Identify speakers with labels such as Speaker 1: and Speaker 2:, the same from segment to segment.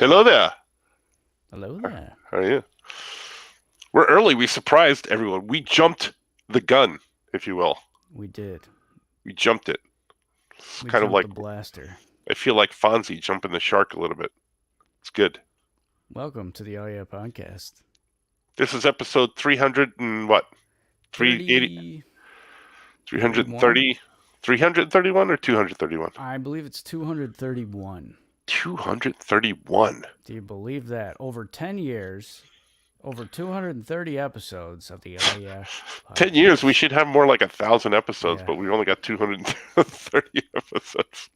Speaker 1: Hello there.
Speaker 2: Hello there.
Speaker 1: How are you? We're early. We surprised everyone. We jumped the gun, if you will.
Speaker 2: We did.
Speaker 1: We jumped it. It's
Speaker 2: We
Speaker 1: kind of
Speaker 2: jumped
Speaker 1: like
Speaker 2: the blaster.
Speaker 1: I feel like Fonzie jumping the shark a little bit. It's good.
Speaker 2: Welcome to the Oh Yeah podcast.
Speaker 1: This is episode 300 and what? 380,
Speaker 2: 30, 31.
Speaker 1: 330, 331 or 231?
Speaker 2: I believe it's 231.
Speaker 1: 231.
Speaker 2: Do you believe that? Over 10 years, over 230 episodes of the Oh Yeah podcast.
Speaker 1: 10 years, we should have more like 1,000 episodes,
Speaker 2: Yeah.
Speaker 1: but we only got 230 episodes.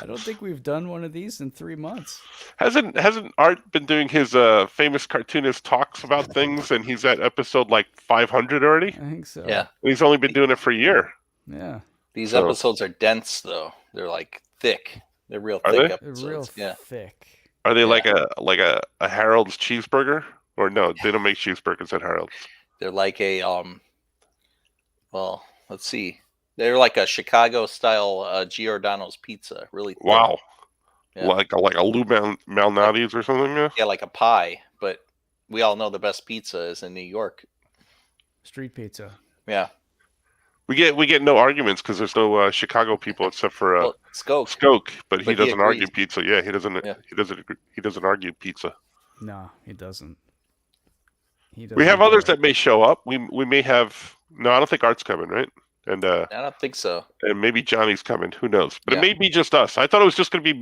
Speaker 2: I don't think we've done one of these in 3 months.
Speaker 1: Hasn't Art been doing his famous cartoonist talks about things, and he's at episode like 500 already?
Speaker 2: I think so.
Speaker 3: Yeah.
Speaker 1: And he's only been doing it for a year.
Speaker 2: Yeah.
Speaker 3: These
Speaker 1: So-
Speaker 3: episodes are dense, though. They're like thick. They're real
Speaker 1: Are
Speaker 3: thick
Speaker 1: they?
Speaker 2: They're
Speaker 3: episodes.
Speaker 2: real
Speaker 3: Yeah.
Speaker 2: thick.
Speaker 1: Are they
Speaker 3: Yeah.
Speaker 1: like a Harold's cheeseburger? Or no, they don't make cheeseburgers at Harold's.
Speaker 3: They're like a well, let's see. They're like a Chicago style Giordano's pizza. Really thick.
Speaker 1: Wow.
Speaker 3: Yeah.
Speaker 1: Like a Lou Malnati's or something? Yeah?
Speaker 3: Yeah, like a pie, but we all know the best pizza is in New York.
Speaker 2: Street pizza.
Speaker 3: Yeah.
Speaker 1: We get no arguments because there's no Chicago people except for
Speaker 3: Well, Skoke.
Speaker 1: Skoke, but he
Speaker 3: But he
Speaker 1: doesn't argue
Speaker 3: agrees.
Speaker 1: pizza. Yeah, he doesn't.
Speaker 3: Yeah.
Speaker 1: He doesn't argue pizza.
Speaker 2: No, he doesn't. He doesn't.
Speaker 1: We have others that may show up. We may have. No, I don't think Art's coming, right? And
Speaker 3: I don't think so.
Speaker 1: maybe Johnny's coming. Who knows? But
Speaker 3: Yeah.
Speaker 1: it may be just us. I thought it was just going to be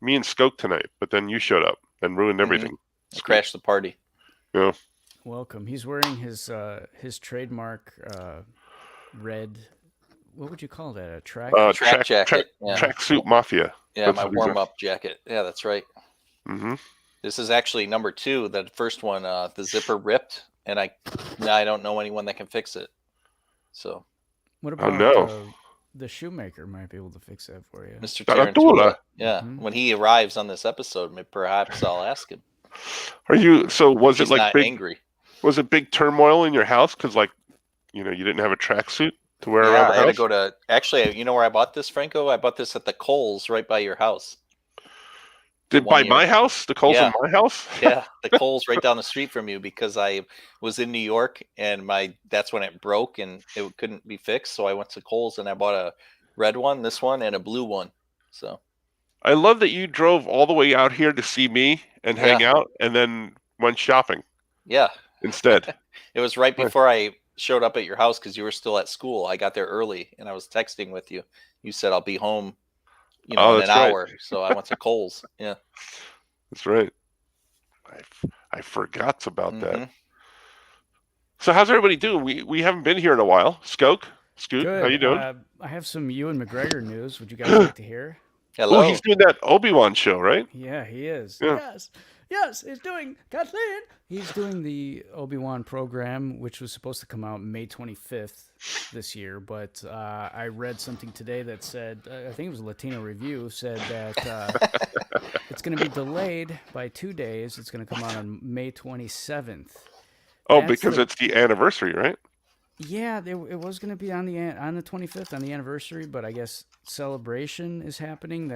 Speaker 1: me and Skoke tonight. But then you showed up and ruined everything.
Speaker 3: Let's crash the party.
Speaker 1: Yeah.
Speaker 2: Welcome. He's wearing his trademark red. What would you call that? A track?
Speaker 3: Track jacket. Yeah.
Speaker 1: Tracksuit mafia.
Speaker 3: Yeah,
Speaker 1: That's
Speaker 3: my
Speaker 1: what these are.
Speaker 3: warm-up jacket. Yeah, that's right.
Speaker 1: Mm-hmm.
Speaker 3: This is actually number 2. The first one, the zipper ripped, and I don't know anyone that can fix it. So,
Speaker 2: What about
Speaker 1: no.
Speaker 2: The shoemaker might be able to fix that for you?
Speaker 3: Mr.
Speaker 1: Tarantula.
Speaker 3: Tarantula, yeah,
Speaker 2: Mhm.
Speaker 3: when he arrives on this episode, perhaps I'll ask him.
Speaker 1: Are you? So was
Speaker 3: He's
Speaker 1: it like
Speaker 3: not
Speaker 1: big?
Speaker 3: angry.
Speaker 1: Was it big turmoil in your house because you didn't have a tracksuit to wear
Speaker 3: Yeah,
Speaker 1: around
Speaker 3: I
Speaker 1: the
Speaker 3: had to
Speaker 1: house?
Speaker 3: go to. Actually, you know where I bought this, Franco? I bought this at the Kohl's right by your house.
Speaker 1: Did
Speaker 3: one
Speaker 1: by
Speaker 3: year.
Speaker 1: my house? The Coles
Speaker 3: Yeah.
Speaker 1: in my house?
Speaker 3: Yeah, the Kohl's right down the street from you because I was in New York and that's when it broke and it couldn't be fixed. So I went to Kohl's and I bought a red one, this one, and a blue one. So
Speaker 1: I love that you drove all the way out here to see me and hang out, and then went shopping
Speaker 3: yeah,
Speaker 1: instead.
Speaker 3: it was right
Speaker 1: Right.
Speaker 3: before I showed up at your house because you were still at school. I got there early and I was texting with you. You said I'll be home, in an
Speaker 1: that's right.
Speaker 3: hour. So I went to Kohl's. Yeah.
Speaker 1: That's right. I forgot about that.
Speaker 3: Mhm.
Speaker 1: So how's everybody doing? We haven't been here in a while. Scoot,
Speaker 2: Good.
Speaker 1: how you doing?
Speaker 2: I have some Ewan McGregor news. Would you guys like to hear?
Speaker 3: Hello.
Speaker 1: Oh, he's doing that Obi-Wan show, right?
Speaker 2: Yeah, he is.
Speaker 1: Yeah.
Speaker 2: Yes, he's doing Kathleen. He's doing the Obi-Wan program, which was supposed to come out May 25th this year, but I read something today that said, I think it was a Latino Review, said that it's going to be delayed by 2 days. It's going to come out on May 27th.
Speaker 1: Oh,
Speaker 2: That's
Speaker 1: because
Speaker 2: the-
Speaker 1: it's the anniversary, right?
Speaker 2: Yeah, it was going to be on the 25th on the anniversary, but I guess Celebration is happening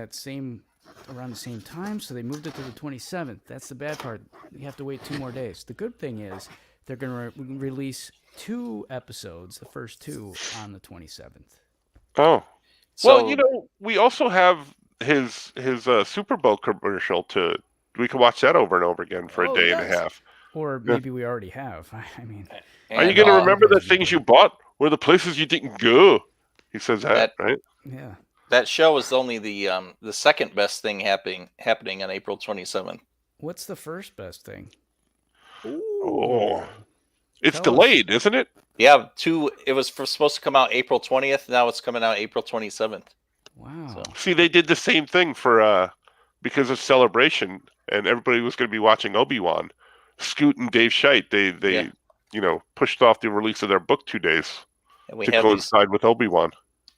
Speaker 2: around the same time, so they moved it to the 27th. That's the bad part. You have to wait 2 more days. The good thing is they're going to release 2 episodes, the first 2 on the 27th.
Speaker 1: Oh,
Speaker 3: So,
Speaker 1: well, we also have his Super Bowl commercial we can watch that over and over again for a
Speaker 2: Oh,
Speaker 1: day and a
Speaker 2: yes.
Speaker 1: half.
Speaker 2: Or maybe we already have. I mean,
Speaker 1: Are you
Speaker 3: and,
Speaker 1: going to
Speaker 3: uh,
Speaker 1: remember the things you bought or the places you didn't go? He says that, right?
Speaker 2: yeah.
Speaker 3: that show is only the second best thing happening on April 27th.
Speaker 2: What's the first best thing?
Speaker 1: Oh, it's
Speaker 2: Tell us.
Speaker 1: delayed, isn't it?
Speaker 3: Yeah, it was supposed to come out April 20th. Now it's coming out April 27th.
Speaker 2: Wow.
Speaker 3: So,
Speaker 1: See, they did the same thing for because of Celebration, and everybody was going to be watching Obi-Wan. Scoot and Dave Scheidt, they pushed off the release of their book 2 days
Speaker 3: and we
Speaker 1: to
Speaker 3: have
Speaker 1: coincide with Obi-Wan.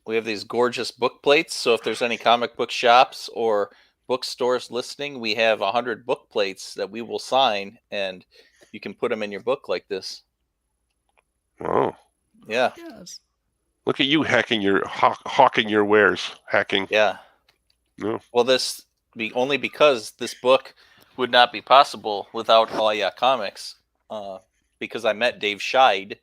Speaker 3: these gorgeous book plates. So if there's any comic book shops or bookstores listening, we have 100 book plates that we will sign, and you can put them in your book like this.
Speaker 1: Oh,
Speaker 3: Yeah,
Speaker 2: Yes.
Speaker 1: look at you hacking hawking your wares. Hacking.
Speaker 3: yeah.
Speaker 1: No.
Speaker 3: Well, only because this book would not be possible without All Yeah Comics, because I met Dave Scheid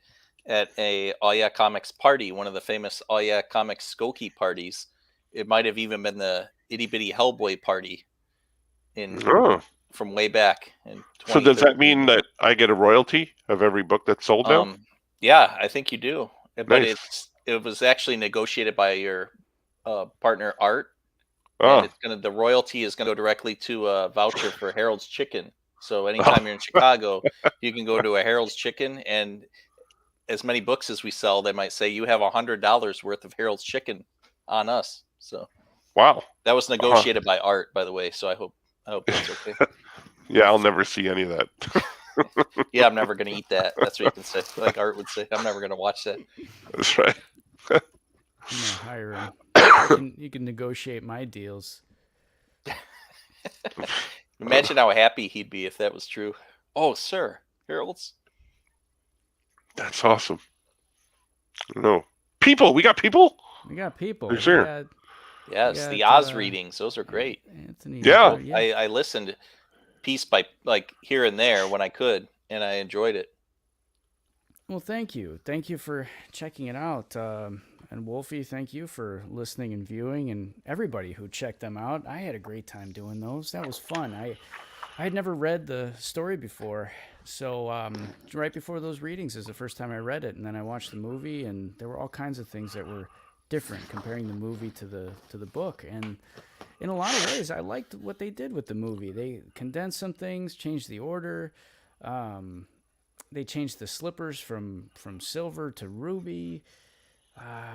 Speaker 3: at a All Yeah Comics party, one of the famous All Yeah Comics Skokie parties. It might have even been the Itty Bitty Hellboy party
Speaker 1: Oh.
Speaker 3: from way back in 2013.
Speaker 1: So does that mean that I get a royalty of every book that's sold now?
Speaker 3: Yeah, I think you do. But
Speaker 1: Nice.
Speaker 3: it was actually negotiated by your partner Art.
Speaker 1: Oh,
Speaker 3: And the royalty is gonna go directly to a voucher for Harold's Chicken. So anytime you're in Chicago, you can go to a Harold's Chicken, and as many books as we sell, they might say you have $100 worth of Harold's Chicken on us. So
Speaker 1: wow.
Speaker 3: that was negotiated by Art, by the way. So I hope that's okay.
Speaker 1: Yeah, I'll never see any of that.
Speaker 3: Yeah, I'm never gonna eat that. That's what you can say. Like Art would say, I'm never gonna watch that.
Speaker 1: That's right.
Speaker 2: I'm gonna hire him. You can negotiate my deals.
Speaker 3: Imagine how happy he'd be if that was true. Oh, sir, Harold's.
Speaker 1: That's awesome. No. People, we got people?
Speaker 2: We got people.
Speaker 1: For sure.
Speaker 3: Yes,
Speaker 2: got,
Speaker 3: the Oz readings. Those are great.
Speaker 2: Anthony.
Speaker 1: Yeah.
Speaker 3: I listened piece by like here and there when I could, and I enjoyed it.
Speaker 2: Well, thank you. Thank you for checking it out. And Wolfie, thank you for listening and viewing, and everybody who checked them out. I had a great time doing those. That was fun. I had never read the story before, so right before those readings is the first time I read it, and then I watched the movie, and there were all kinds of things that were different comparing the movie to the book. And in a lot of ways, I liked what they did with the movie. They condensed some things, changed the order. They changed the slippers from silver to ruby.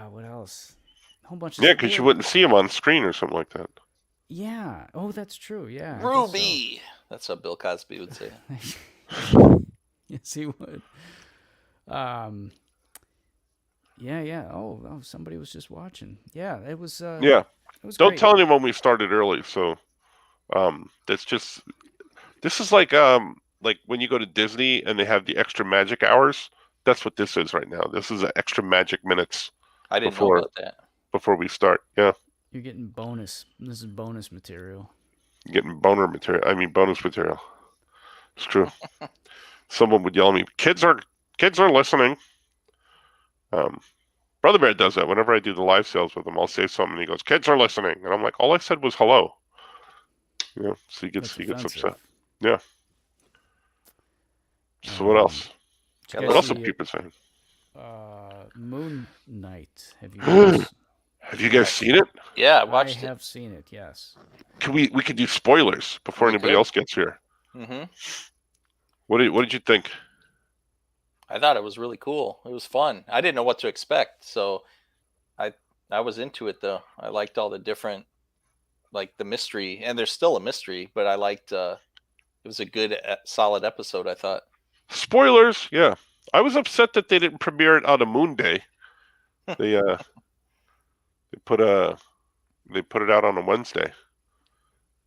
Speaker 2: What else? A whole bunch of
Speaker 1: Yeah, because you wouldn't see them on screen or something like that.
Speaker 2: Yeah. Oh, that's true. Yeah. I guess
Speaker 3: Ruby. That's what Bill Cosby would say.
Speaker 2: so. Yes, he would. Yeah. Oh, somebody was just watching. Yeah, it was.
Speaker 1: Yeah.
Speaker 2: It was
Speaker 1: Don't
Speaker 2: great.
Speaker 1: tell anyone we started early. So, this is like when you go to Disney and they have the extra magic hours. That's what this is right now. This is extra magic minutes.
Speaker 3: I didn't know about that.
Speaker 1: Before we start. Yeah.
Speaker 2: You're getting bonus. This is bonus material.
Speaker 1: You're getting bonus material. It's true. Someone would yell at me. Kids are listening. Brother Bear does that whenever I do the live sales with him. I'll say something, and he goes, "Kids are listening," and I'm like, "All I said was hello." Yeah, so he gets upset. Yeah. So what else? What else are people saying?
Speaker 2: Moon Knight. Have you guys
Speaker 1: seen it?
Speaker 3: Yeah, I watched it.
Speaker 2: I have seen it. Yes.
Speaker 1: We could do spoilers before anybody else gets here.
Speaker 3: Mm-hmm.
Speaker 1: What did you think?
Speaker 3: I thought it was really cool. It was fun. I didn't know what to expect, so I was into it though. I liked all the different, like the mystery, and there's still a mystery, but I liked. It was a good, solid episode, I thought.
Speaker 1: Spoilers, yeah. I was upset that they didn't premiere it on a Moon Day. They put it out on a Wednesday,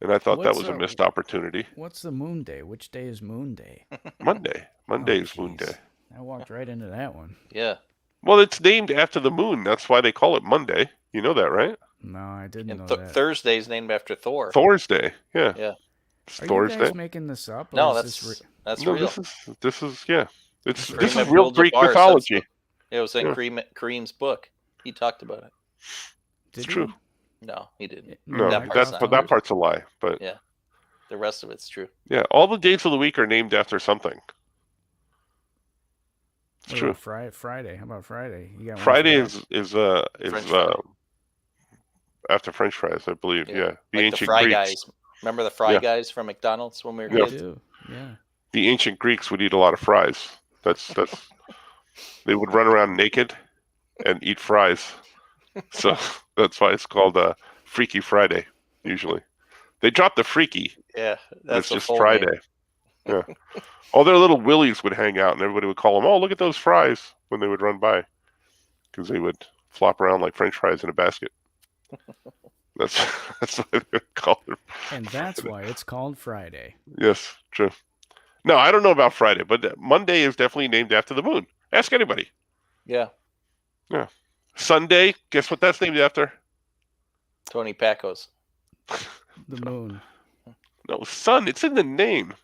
Speaker 1: and I thought that was a missed opportunity.
Speaker 2: What's the Moon Day? Which day is Moon Day?
Speaker 1: Monday. Monday is Moon Day.
Speaker 2: I walked right into that one.
Speaker 3: Yeah.
Speaker 1: Well, it's named after the moon. That's why they call it Monday. You know that, right?
Speaker 2: No, I didn't know that.
Speaker 3: Thursday's named after Thor.
Speaker 1: Thor's Day. Yeah.
Speaker 3: Yeah.
Speaker 1: It's
Speaker 2: Are
Speaker 1: Thor's
Speaker 2: you guys
Speaker 1: Day.
Speaker 2: making this up?
Speaker 3: No, that's real.
Speaker 1: This is yeah. This
Speaker 3: Kareem
Speaker 1: is real Greek
Speaker 3: Abdul-Jabbar
Speaker 1: mythology.
Speaker 3: It was in Kareem's book. He talked about it.
Speaker 1: It's true.
Speaker 3: No, he didn't.
Speaker 1: No, that part's a lie. But
Speaker 3: yeah, the rest of it's true.
Speaker 1: Yeah, all the days of the week are named after something. It's true.
Speaker 2: Friday. How about Friday? You got
Speaker 1: Friday is after French fries, I believe. Yeah. The
Speaker 3: like
Speaker 1: ancient
Speaker 3: the Fry
Speaker 1: Greeks.
Speaker 3: Guys. Remember the Fry Guys from McDonald's when we were kids?
Speaker 2: Yeah.
Speaker 1: The ancient Greeks would eat a lot of fries. That's they would run around naked and eat fries. So that's why it's called Freaky Friday. Usually, they drop the freaky.
Speaker 3: Yeah,
Speaker 1: that's just Friday. Yeah, all their little willies would hang out, and everybody would call them, "Oh, look at those fries!" when they would run by, because they would flop around like French fries in a basket. That's why they would call it.
Speaker 2: And that's why it's called Friday.
Speaker 1: Yes, true. No, I don't know about Friday, but Monday is definitely named after the moon. Ask anybody.
Speaker 3: Yeah.
Speaker 1: Yeah. Sunday, guess what that's named after?
Speaker 3: Tony Pacos.
Speaker 2: The moon.
Speaker 1: No, Sun. It's in the name.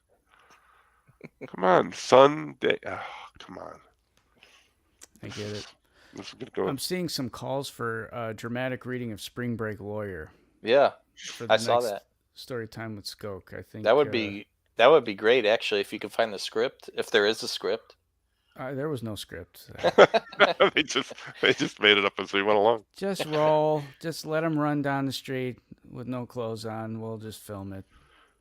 Speaker 1: Come on, Sunday. Oh, come on.
Speaker 2: I get it.
Speaker 1: This is gonna go.
Speaker 2: I'm seeing some calls for dramatic reading of Spring Break Lawyer
Speaker 3: Yeah,
Speaker 2: for the
Speaker 3: I saw
Speaker 2: next
Speaker 3: that.
Speaker 2: story time with Skoke. I think
Speaker 3: That would be great, actually, if you could find the script, if there is a script.
Speaker 2: there was no script.
Speaker 1: they just made it up as we went along.
Speaker 2: Just roll. Just let them run down the street with no clothes on. We'll just film it.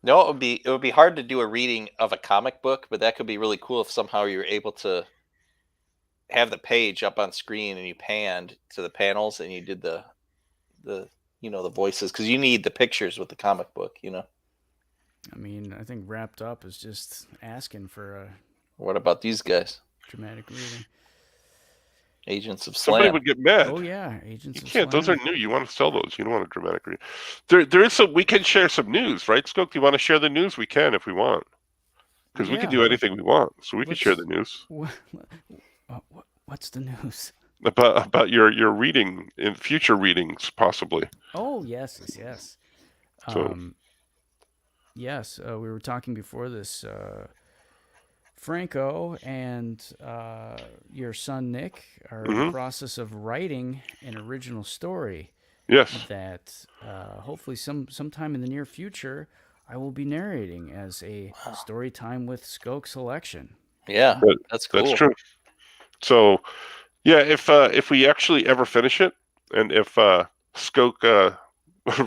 Speaker 3: No, it would be hard to do a reading of a comic book, but that could be really cool if somehow you're able to have the page up on screen and you panned to the panels and you did the the voices, because you need the pictures with the comic book.
Speaker 2: I mean, I think Wrapped Up is just asking for a
Speaker 3: What about these guys,
Speaker 2: dramatic reading.
Speaker 3: Agents of
Speaker 1: Somebody
Speaker 3: Slam?
Speaker 1: would get mad.
Speaker 2: Oh yeah, Agents
Speaker 1: You
Speaker 2: of
Speaker 1: can't. Those
Speaker 2: Slam.
Speaker 1: are new. You want to sell those. You don't want a dramatic read. There is some. We can share some news, right, Skoke? Do you want to share the news? We can if we want, because we can do anything we want. So we can share the news
Speaker 2: What's the news?
Speaker 1: about your reading in future readings, possibly.
Speaker 2: Oh yes.
Speaker 1: So-
Speaker 2: Yes, we were talking before this. Franco and your son Nick are in the process of writing an original story
Speaker 1: Yes.
Speaker 2: that hopefully sometime in the near future I will be narrating as a story time with Skoke selection.
Speaker 3: Yeah, that's cool.
Speaker 1: That's true. So, yeah, if we actually ever finish it, and if Skoke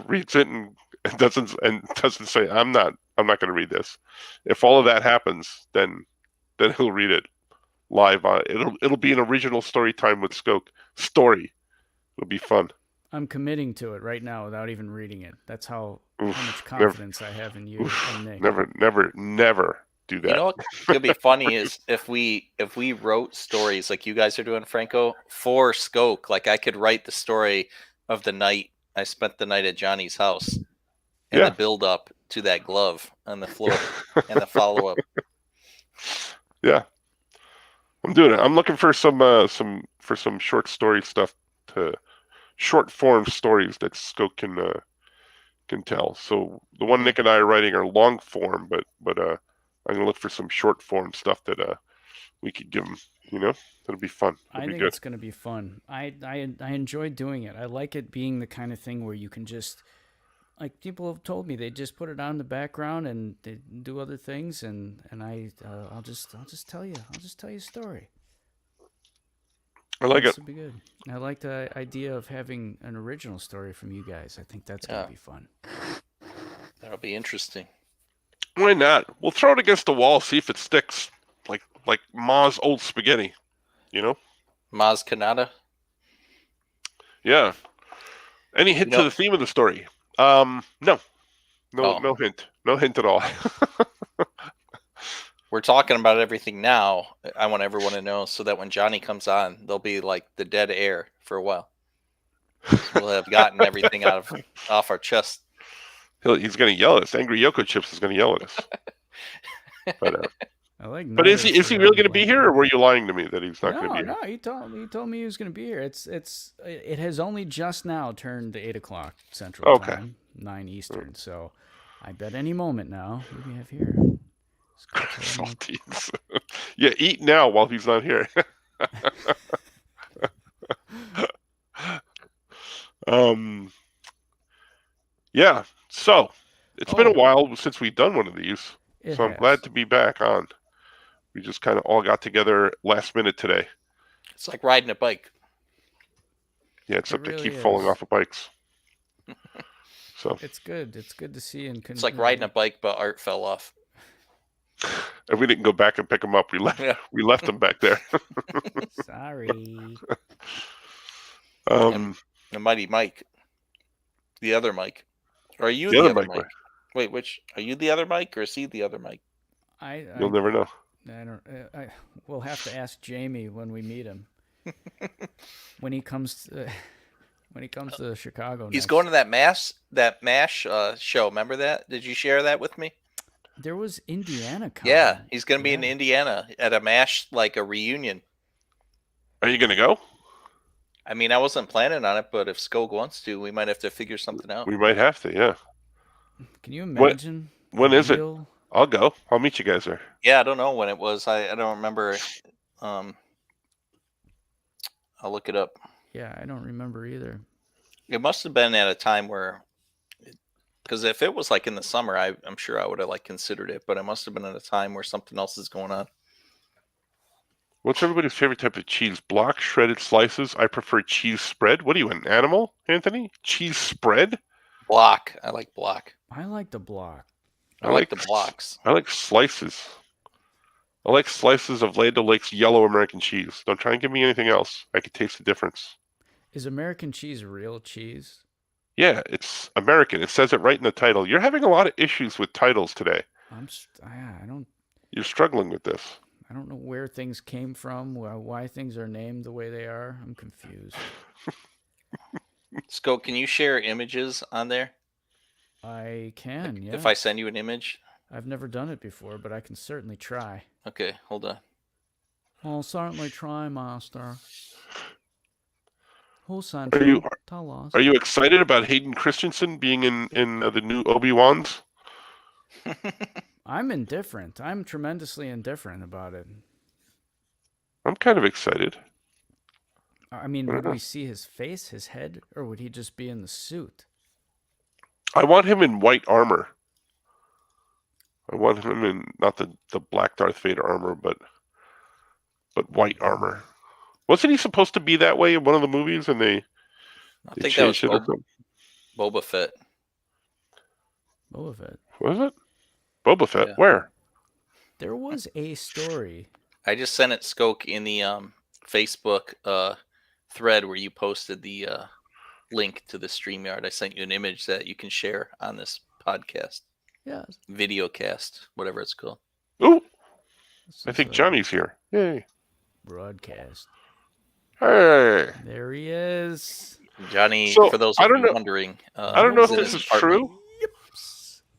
Speaker 1: reads it and doesn't say I'm not going to read this, if all of that happens, then he'll read it live. It'll be an original story time with Skoke story. It'll be fun.
Speaker 2: I'm committing to it right now without even reading it. That's how
Speaker 1: Oof,
Speaker 2: much confidence I have in you and Nick.
Speaker 1: Never do that.
Speaker 3: You know what could be funny is if we wrote stories like you guys are doing, Franco, for Skoke. Like I could write the story of the night I spent the night at Johnny's house, and the build up to that glove on the floor, and the follow up.
Speaker 1: Yeah, I'm doing it. I'm looking for some short story stuff, short form stories that Skoke can tell. So the one Nick and I are writing are long form, but I'm gonna look for some short form stuff that we could give them. It'll be fun.
Speaker 2: I think it's going to be fun. I enjoy doing it. I like it being the kind of thing where you can just, like people have told me, they just put it on in the background and they do other things, and I'll just tell you a story.
Speaker 1: I like it.
Speaker 2: This would be good. I like the idea of having an original story from you guys. I think that's going to be fun.
Speaker 3: That'll be interesting.
Speaker 1: Why not? We'll throw it against the wall, see if it sticks, like Ma's old spaghetti.
Speaker 3: Maz Kanata.
Speaker 1: Yeah. Any hint to the theme of the story? No hint. No hint at all.
Speaker 3: We're talking about everything now. I want everyone to know so that when Johnny comes on, they'll be like the dead air for a while. We'll have gotten everything off our chest.
Speaker 1: He's going to yell at us. Angry Yoko Chips is going to yell at us. But is he really going to be here, or were you lying to me that he's not going to be here?
Speaker 2: No, he told me he was going to be here. It has only just now turned to 8:00 Central Time, 9 Eastern. So I bet any moment now we have here.
Speaker 1: Saltines. Yeah, eat now while he's not here. Yeah. So it's been a while since we've done one of these. I'm glad to be back on. We just kind of all got together last minute today.
Speaker 3: It's like riding a bike.
Speaker 1: Yeah, except they keep falling off of bikes. So
Speaker 2: it's good. It's good to see. And
Speaker 3: it's like riding a bike, but Art fell off.
Speaker 1: And we didn't go back and pick him up. We left them back there.
Speaker 2: Sorry.
Speaker 3: The Mighty Mike. The other Mike. Or are you the other Mike? Wait, which are you the other Mike, or is he the other Mike?
Speaker 1: You'll never know.
Speaker 2: I don't. We'll have to ask Jamie when we meet him. when he comes to Chicago.
Speaker 3: He's going to that MASH show. Remember that? Did you share that with me?
Speaker 2: There was Indiana coming.
Speaker 3: Yeah, he's going to be in Indiana at a MASH, like a reunion.
Speaker 1: Are you going to go?
Speaker 3: I mean, I wasn't planning on it, but if Skoke wants to, we might have to figure something out.
Speaker 1: We might have to, yeah.
Speaker 2: Can you imagine
Speaker 1: When is it?
Speaker 2: Real?
Speaker 1: I'll go. I'll meet you guys there.
Speaker 3: Yeah, I don't know when it was. I don't remember. I'll look it up.
Speaker 2: Yeah, I don't remember either.
Speaker 3: It must have been at a time where, because if it was like in the summer, I'm sure I would have like considered it. But it must have been at a time where something else is going on.
Speaker 1: What's everybody's favorite type of cheese? Block, shredded slices. I prefer cheese spread. What are you, an animal, Anthony? Cheese spread?
Speaker 3: Block. I like block.
Speaker 2: I like the block.
Speaker 3: I like the blocks.
Speaker 1: I like slices. I like slices of Land O'Lakes yellow American cheese. Don't try and give me anything else. I can taste the difference.
Speaker 2: Is American cheese real cheese?
Speaker 1: Yeah, it's American. It says it right in the title. You're having a lot of issues with titles today.
Speaker 2: I don't
Speaker 1: You're struggling with this.
Speaker 2: I don't know where things came from, why things are named the way they are. I'm confused.
Speaker 3: Scope, can you share images on there?
Speaker 2: I can, yeah.
Speaker 3: If I send you an image?
Speaker 2: I've never done it before, but I can certainly try.
Speaker 3: Okay, hold on.
Speaker 2: I'll certainly try, master. Who sent
Speaker 1: Are you
Speaker 2: Tell us.
Speaker 1: are you excited about Hayden Christensen being in the new Obi-Wans?
Speaker 2: I'm indifferent. I'm tremendously indifferent about it.
Speaker 1: I'm kind of excited.
Speaker 2: I mean, would we see his face, his head, or would he just be in the suit?
Speaker 1: I want him in white armor. I want him in not the black Darth Vader armor, but white armor. Wasn't he supposed to be that way in one of the movies? And they
Speaker 3: think that was
Speaker 1: changed it or something?
Speaker 3: Boba Fett.
Speaker 2: Boba Fett.
Speaker 1: Was it? Boba Fett.
Speaker 3: Yeah.
Speaker 1: Where?
Speaker 2: There was a story.
Speaker 3: I just sent it, Skoke, in the Facebook thread where you posted the link to the StreamYard. I sent you an image that you can share on this podcast.
Speaker 2: Yeah.
Speaker 3: Videocast, whatever it's called.
Speaker 1: Ooh,
Speaker 2: This
Speaker 1: I
Speaker 2: is
Speaker 1: think
Speaker 2: a
Speaker 1: Johnny's here. Yay.
Speaker 2: broadcast.
Speaker 1: Hey.
Speaker 2: There he is.
Speaker 3: Johnny,
Speaker 1: So,
Speaker 3: for those
Speaker 1: I
Speaker 3: of
Speaker 1: don't
Speaker 3: you
Speaker 1: know-
Speaker 3: wondering,
Speaker 1: I don't know if
Speaker 3: in
Speaker 1: this
Speaker 3: his
Speaker 1: is
Speaker 3: apartment.
Speaker 1: true.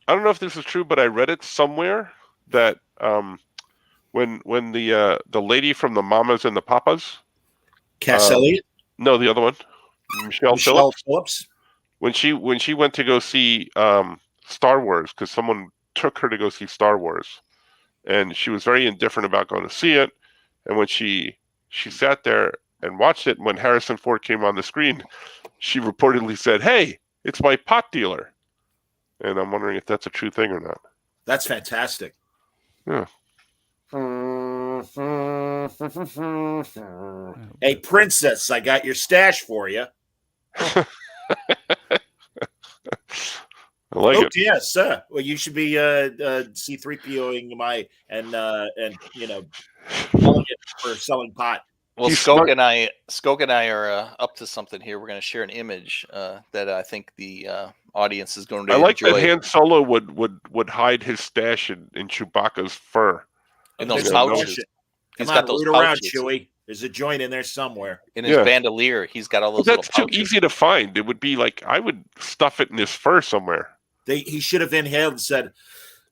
Speaker 1: I don't know if this is true, but I read it somewhere that when the lady from the Mamas and the Papas,
Speaker 4: Cass Elliot,
Speaker 1: no, the other one, Michelle
Speaker 4: Michelle
Speaker 1: Phillips,
Speaker 4: Phillips.
Speaker 1: when she went to go see Star Wars, because someone took her to go see Star Wars, and she was very indifferent about going to see it, and when she sat there and watched it, and when Harrison Ford came on the screen, she reportedly said, "Hey, it's my pot dealer," and I'm wondering if that's a true thing or not.
Speaker 4: That's fantastic.
Speaker 1: Yeah.
Speaker 4: Hey, princess, I got your stash for you.
Speaker 1: I like
Speaker 4: Oh,
Speaker 1: it.
Speaker 4: yes, sir. Well, you should be C-3POing my and selling it for selling pot.
Speaker 3: Well,
Speaker 1: He's
Speaker 3: Skoke
Speaker 1: smart.
Speaker 3: and I are up to something here. We're going to share an image that I think the audience is going to
Speaker 1: I like
Speaker 3: enjoy.
Speaker 1: that Han Solo would hide his stash in Chewbacca's fur.
Speaker 3: In those
Speaker 4: There's a
Speaker 3: pouches.
Speaker 4: bunch of-
Speaker 3: He's
Speaker 4: Come
Speaker 3: got
Speaker 4: on,
Speaker 3: those
Speaker 4: root around,
Speaker 3: pouches.
Speaker 4: Chewie. There's a joint in there somewhere.
Speaker 3: In his
Speaker 1: Yeah.
Speaker 3: bandolier, he's got all
Speaker 1: But
Speaker 3: those little
Speaker 1: that's too
Speaker 3: pouches.
Speaker 1: easy to find. It would be like I would stuff it in his fur somewhere.
Speaker 4: He should have inhaled and said,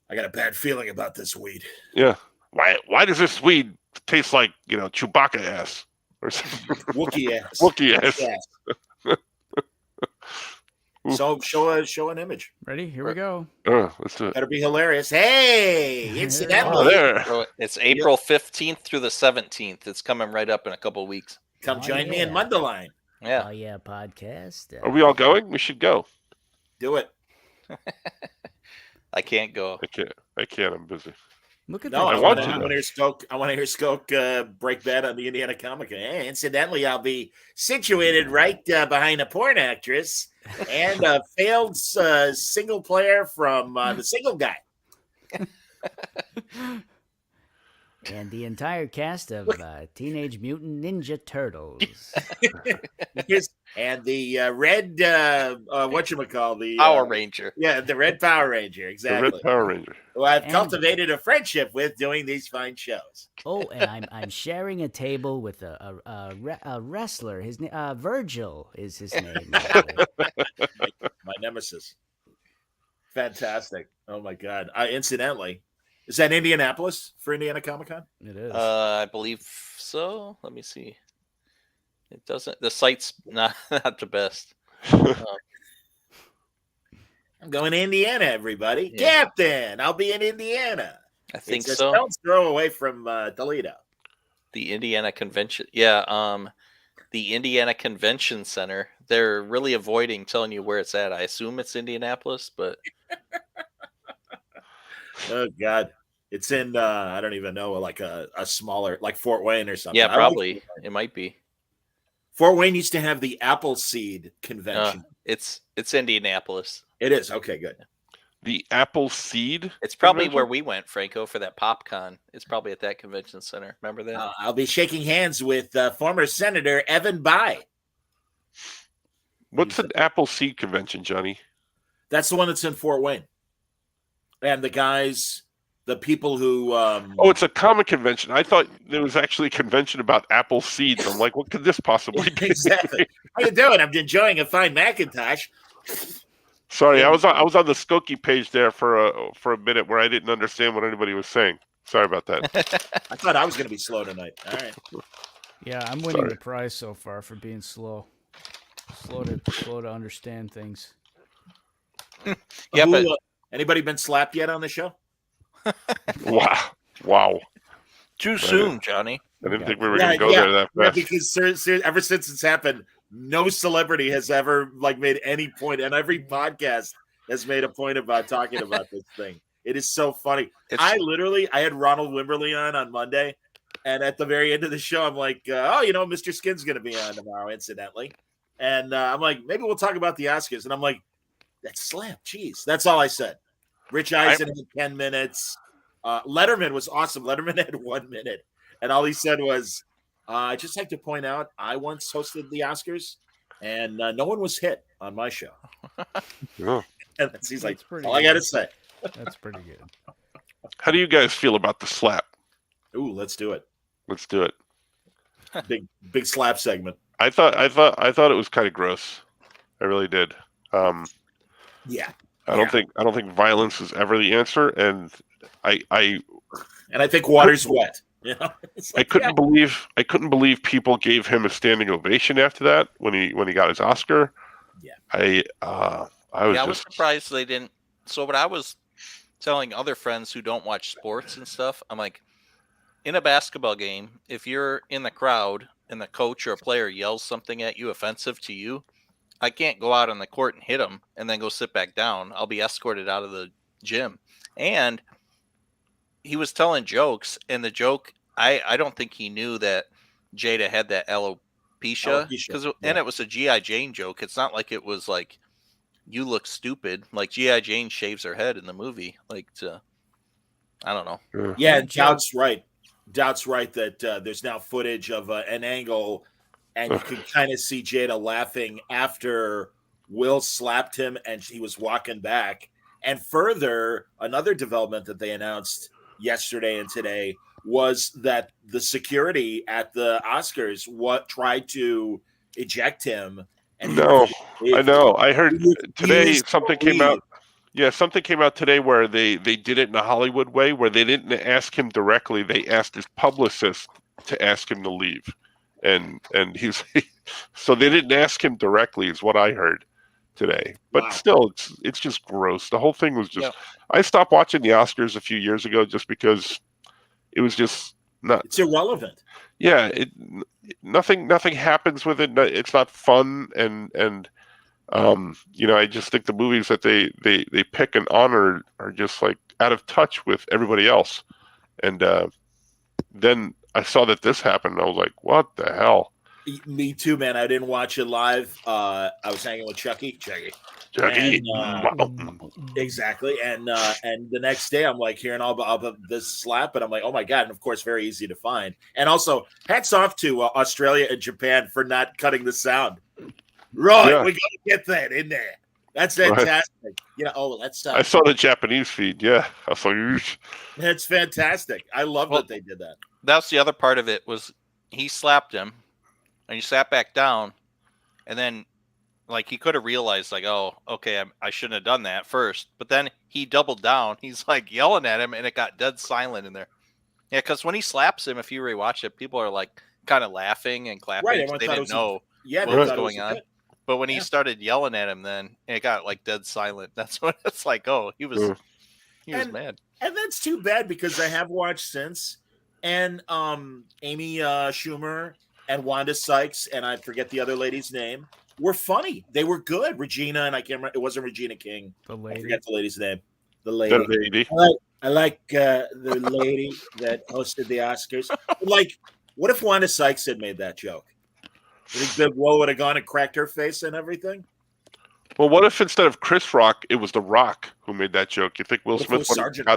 Speaker 4: "I got a bad feeling about this weed."
Speaker 1: Yeah. Why does this weed taste like Chewbacca ass or something?
Speaker 4: Wookiee ass.
Speaker 1: Wookiee ass?
Speaker 4: Yes. So show an image.
Speaker 2: Ready? Here we go.
Speaker 1: Let's do it.
Speaker 4: Better be hilarious. Hey,
Speaker 1: Oh,
Speaker 4: incidentally,
Speaker 1: there.
Speaker 3: So it's April 15th through the 17th. It's coming right up in a couple of weeks.
Speaker 4: come
Speaker 5: Oh,
Speaker 4: join me in
Speaker 5: yeah.
Speaker 4: Mundelein.
Speaker 3: Yeah.
Speaker 5: Oh yeah, podcast.
Speaker 1: Are we all going? We should go.
Speaker 4: Do it.
Speaker 3: I can't go.
Speaker 1: I can't. I'm busy.
Speaker 2: Look at
Speaker 4: No,
Speaker 2: that.
Speaker 1: I
Speaker 4: I
Speaker 1: want
Speaker 4: want
Speaker 1: to,
Speaker 4: to
Speaker 1: though.
Speaker 4: hear Skoke. I want to hear Skoke break that on the Indiana Comic Con. Hey, incidentally, I'll be situated right behind a porn actress and a failed single player from the Single Guy.
Speaker 5: And the entire cast of Teenage Mutant Ninja Turtles.
Speaker 4: And the red whatchamacall, the
Speaker 3: Power Ranger.
Speaker 4: Yeah, the Red Power Ranger,
Speaker 1: The
Speaker 4: exactly.
Speaker 1: Red Power Ranger.
Speaker 4: Who I've
Speaker 5: And-
Speaker 4: cultivated a friendship with doing these fine shows.
Speaker 5: Oh, and I'm sharing a table with a wrestler. His name Virgil is his name.
Speaker 4: My nemesis. Fantastic. Oh my god. Incidentally, is that Indianapolis for Indiana Comic Con?
Speaker 2: It is.
Speaker 3: I believe so. Let me see. It doesn't. The site's not the best.
Speaker 4: I'm going to Indiana, everybody.
Speaker 3: Yeah.
Speaker 4: Captain, I'll be in Indiana.
Speaker 3: I think
Speaker 4: It's a
Speaker 3: so.
Speaker 4: stone's throw away from Toledo.
Speaker 3: The Indiana Convention. Yeah. The Indiana Convention Center. They're really avoiding telling you where it's at. I assume it's Indianapolis, but
Speaker 4: Oh God, it's in I don't even know, like a smaller, like Fort Wayne or something.
Speaker 3: yeah,
Speaker 4: I like
Speaker 3: probably it might be.
Speaker 4: Fort Wayne used to have the Appleseed convention.
Speaker 3: It's Indianapolis.
Speaker 4: It is okay, good.
Speaker 1: The Apple Seed.
Speaker 3: It's probably
Speaker 1: Convention?
Speaker 3: where we went, Franco, for that PopCon. It's probably at that convention center. Remember that?
Speaker 4: I'll be shaking hands with former Senator Evan Bayh.
Speaker 1: What's an Apple Seed convention, Johnny?
Speaker 4: That's the one that's in Fort Wayne. And the guys, the people who
Speaker 1: Oh, it's a comic convention. I thought there was actually a convention about apple seeds. I'm like, what could this possibly be?
Speaker 4: exactly. How you doing? I'm enjoying a fine Macintosh.
Speaker 1: Sorry, I was on the Skokie page there for a minute where I didn't understand what anybody was saying. Sorry about that.
Speaker 4: I thought I was going to be slow tonight. All right.
Speaker 2: Yeah, I'm winning
Speaker 1: Sorry.
Speaker 2: the prize so far for being slow. Slow to understand things.
Speaker 3: Yeah,
Speaker 4: Who,
Speaker 3: but
Speaker 4: anybody been slapped yet on the show?
Speaker 1: Wow.
Speaker 3: too soon, Johnny.
Speaker 1: I didn't think we were going to go there that
Speaker 4: Yeah,
Speaker 1: fast.
Speaker 4: because ever since it's happened, no celebrity has ever made any point, and every podcast has made a point about talking about this thing. It is so funny.
Speaker 3: It's-
Speaker 4: I had Ronald Wimberly on Monday, and at the very end of the show, I'm like, Mr. Skin's going to be on tomorrow, incidentally. And I'm like, maybe we'll talk about the Oscars. And I'm like, that's slap. Jeez. That's all I said. Rich Eisen had 10 minutes. Letterman was awesome. Letterman had 1 minute. And all he said was, I'd just like to point out, I once hosted the Oscars, and no one was hit on my show.
Speaker 1: Yeah.
Speaker 4: And he's like,
Speaker 2: That's pretty
Speaker 4: all I got to
Speaker 2: good.
Speaker 4: say.
Speaker 2: That's pretty good.
Speaker 1: How do you guys feel about the slap?
Speaker 4: Ooh, let's do it.
Speaker 1: Let's do it.
Speaker 4: Big slap segment.
Speaker 1: I thought it was kind of gross. I really did.
Speaker 4: Yeah.
Speaker 1: I don't think violence is ever the answer, and I
Speaker 4: And I think water's wet. You know? It's
Speaker 1: I
Speaker 4: like,
Speaker 1: couldn't believe people gave him a standing ovation after that when he got his Oscar.
Speaker 4: Yeah.
Speaker 1: I was
Speaker 3: I was
Speaker 1: just
Speaker 3: surprised they didn't. So what I was telling other friends who don't watch sports and stuff, I'm like, in a basketball game, if you're in the crowd and the coach or a player yells something at you offensive to you, I can't go out on the court and hit him and then go sit back down. I'll be escorted out of the gym. And he was telling jokes, and the joke, I don't think he knew that Jada had that alopecia,
Speaker 4: Alopecia,
Speaker 3: and it was a G.I. Jane joke. It's not like it was like, you look stupid. Like G.I. Jane shaves her head in the movie. Like, I don't know.
Speaker 4: Yeah, Doubt's right. Doubt's right that there's now footage of an angle, and you can kind of see Jada laughing after Will slapped him and he was walking back. And further, another development that they announced yesterday and today was that the security at the Oscars tried to eject him. And
Speaker 1: no. I know. I heard
Speaker 4: he
Speaker 1: today
Speaker 4: refused to
Speaker 1: something came
Speaker 4: leave.
Speaker 1: out. Yeah, something came out today where they did it in a Hollywood way, where they didn't ask him directly. They asked his publicist to ask him to leave, and he's so they didn't ask him directly, is what I heard today. But
Speaker 4: Wow.
Speaker 1: still, it's just gross. The whole thing was just.
Speaker 3: Yeah.
Speaker 1: I stopped watching the Oscars a few years ago just because it was just not.
Speaker 4: It's irrelevant.
Speaker 1: Yeah, nothing happens with it. It's not fun, and I just think the movies that they pick and honor are just like out of touch with everybody else. And then I saw that this happened, and I was like, "What the hell?"
Speaker 4: Me too, man. I didn't watch it live. I was hanging with Chucky.
Speaker 1: Jackie,
Speaker 4: Exactly. And the next day I'm like hearing all about this slap, and I'm like, oh my God. And of course, very easy to find. And also, hats off to Australia and Japan for not cutting the sound. Right.
Speaker 1: Yeah.
Speaker 4: We got to get that in there. That's fantastic. Right. That's
Speaker 1: I saw the Japanese feed. Yeah, I was like, "Eesh."
Speaker 4: That's fantastic. I love that they did that.
Speaker 3: That's the other part of it was he slapped him and he sat back down, and then like he could have realized like, oh, okay, I shouldn't have done that first. But then he doubled down. He's like yelling at him, and it got dead silent in there. Yeah, because when he slaps him, if you rewatch it, people are like kind of laughing and clapping.
Speaker 4: Right,
Speaker 3: They didn't know
Speaker 4: Yeah,
Speaker 3: what was
Speaker 4: thought it
Speaker 3: going
Speaker 4: a
Speaker 3: on.
Speaker 4: hit.
Speaker 3: But when he
Speaker 4: Yeah.
Speaker 3: started yelling at him, then it got like dead silent. That's when it's like, oh, he was
Speaker 4: And-
Speaker 3: mad.
Speaker 4: And that's too bad because I have watched since, and Amy Schumer and Wanda Sykes, and I forget the other lady's name, were funny. They were good. Regina, and I can't remember. It wasn't Regina King.
Speaker 2: The
Speaker 4: I
Speaker 2: lady.
Speaker 4: forget the lady's name. The
Speaker 1: The
Speaker 4: lady.
Speaker 1: lady.
Speaker 4: I like the lady that hosted the Oscars. Like, what if Wanda Sykes had made that joke? You think Big Woe would have gone and cracked her face and everything?
Speaker 1: Well, what if instead of Chris Rock, it was The Rock who made that joke? You think Will
Speaker 4: What if it
Speaker 1: Smith
Speaker 4: was
Speaker 1: would have
Speaker 4: Sergeant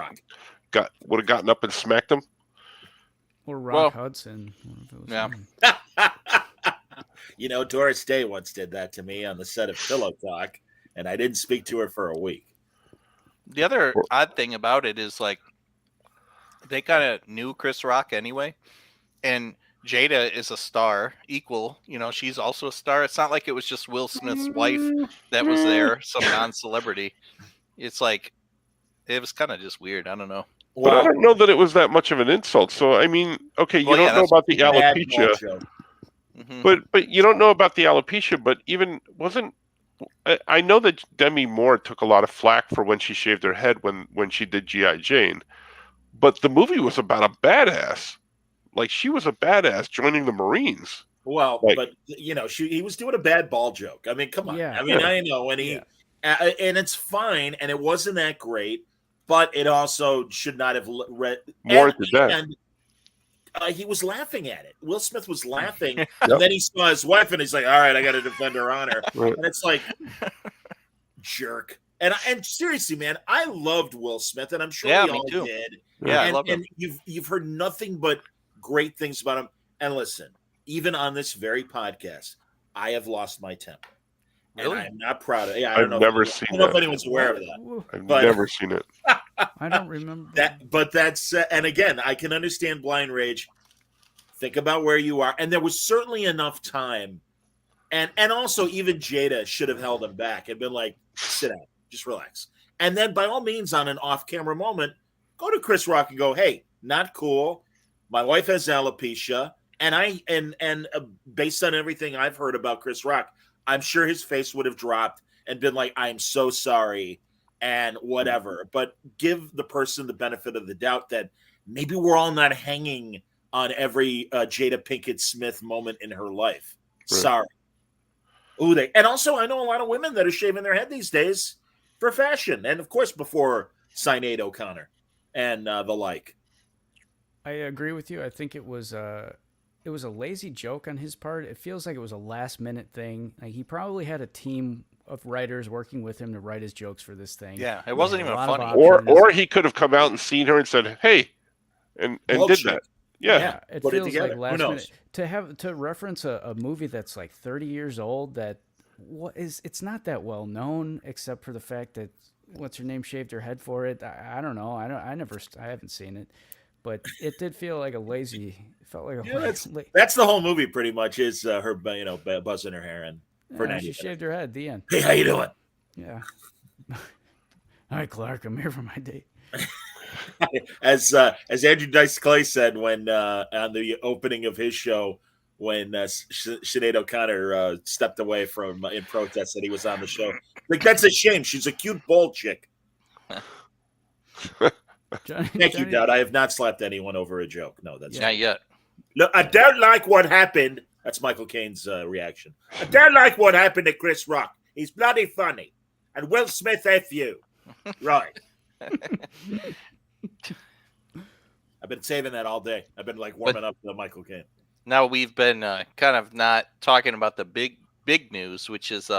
Speaker 4: Rock?
Speaker 1: would have gotten up and smacked him?
Speaker 2: Or
Speaker 3: Well,
Speaker 2: Rock Hudson. What if it was
Speaker 3: yeah.
Speaker 2: him?
Speaker 4: You know, Doris Day once did that to me on the set of Pillow Talk, and I didn't speak to her for a week.
Speaker 3: The other odd thing about it is like they kind of knew Chris Rock anyway, and Jada is a star, equal. You know, she's also a star. It's not like it was just Will Smith's wife that was there, some non-celebrity. It's like it was kind of just weird. I don't know.
Speaker 1: But I don't know that it was that much of an insult. So I mean, okay, you
Speaker 3: Well, yeah,
Speaker 1: don't know
Speaker 3: that's
Speaker 1: about the
Speaker 4: bad
Speaker 1: alopecia,
Speaker 4: ball joke.
Speaker 3: Mhm.
Speaker 1: but you don't know about the alopecia. But even wasn't I know that Demi Moore took a lot of flack for when she shaved her head when she did G.I. Jane, but the movie was about a badass. Like she was a badass joining the Marines.
Speaker 4: Well,
Speaker 1: Like-
Speaker 4: but you know, he was doing a bad ball joke. I mean, come on.
Speaker 2: Yeah.
Speaker 4: I mean,
Speaker 1: Yeah.
Speaker 4: I know, and and it's fine, and it wasn't that great, but it also should not have read
Speaker 1: More to that.
Speaker 4: And he was laughing at it. Will Smith was laughing, and then he saw his wife, and he's like, "All right, I got to defend her honor."
Speaker 1: Right.
Speaker 4: And it's like, jerk. And seriously, man, I loved Will Smith, and I'm sure
Speaker 3: Yeah,
Speaker 4: we
Speaker 3: me
Speaker 4: all
Speaker 3: too.
Speaker 4: did.
Speaker 3: Yeah, I
Speaker 4: and,
Speaker 3: love him.
Speaker 4: and you've heard nothing but great things about him. And listen, even on this very podcast, I have lost my temper.
Speaker 3: Really?
Speaker 4: And I'm not proud of it. Yeah, I
Speaker 1: I've
Speaker 4: don't know.
Speaker 1: never
Speaker 4: if,
Speaker 1: seen
Speaker 4: I don't know if
Speaker 1: that.
Speaker 4: anyone's aware of that.
Speaker 2: Woo,
Speaker 1: I've
Speaker 4: But-
Speaker 1: never seen it.
Speaker 2: I don't remember
Speaker 4: But that's and again, I can understand blind rage. Think about where you are, and there was certainly enough time, and also even Jada should have held him back and been like, "Sit down, just relax." And then, by all means, on an off-camera moment, go to Chris Rock and go, "Hey, not cool. My wife has alopecia, and based on everything I've heard about Chris Rock, I'm sure his face would have dropped and been like, I'm so sorry, and whatever." But give the person the benefit of the doubt that maybe we're all not hanging on every Jada Pinkett Smith moment in her life.
Speaker 1: Right.
Speaker 4: Sorry. Ooh, and also I know a lot of women that are shaving their head these days for fashion, and of course before Sinead O'Connor and the like.
Speaker 2: I agree with you. I think it was a lazy joke on his part. It feels like it was a last minute thing. Like he probably had a team of writers working with him to write his jokes for this thing.
Speaker 3: Yeah, it wasn't
Speaker 2: A
Speaker 3: even
Speaker 2: lot of
Speaker 3: funny.
Speaker 2: options.
Speaker 1: Or he could have come out and seen her and said, "Hey," and did
Speaker 4: Bullshit.
Speaker 1: that. Yeah.
Speaker 2: Yeah, it
Speaker 4: Put it
Speaker 2: feels
Speaker 4: together.
Speaker 2: like
Speaker 4: Who
Speaker 2: last
Speaker 4: knows?
Speaker 2: minute to reference a movie that's like 30 years old. It's not that well known except for the fact that what's her name shaved her head for it. I don't know. I haven't seen it, but it did feel like a lazy. It felt like a
Speaker 4: Yeah, that's the whole movie pretty much is her, buzzing her hair and for
Speaker 2: yeah,
Speaker 4: 90
Speaker 2: she
Speaker 4: minutes.
Speaker 2: shaved her head. The end.
Speaker 4: Hey, how you doing?
Speaker 2: Yeah. Hi, Clark. I'm here for my date.
Speaker 4: As Andrew Dice Clay said when on the opening of his show when Sinead O'Connor stepped away from in protest that he was on the show. Like, that's a shame. She's a cute bald chick.
Speaker 2: Johnny,
Speaker 4: Thank you,
Speaker 2: Johnny-
Speaker 4: Dad. I have not slapped anyone over a joke. No, that's
Speaker 3: Not yet.
Speaker 4: Look, I don't like what happened. That's Michael Caine's reaction. I don't like what happened to Chris Rock. He's bloody funny. And Will Smith, F you. Right. I've been saving that all day. I've been like warming up to Michael Caine.
Speaker 3: Now we've been kind of not talking about the big news, which is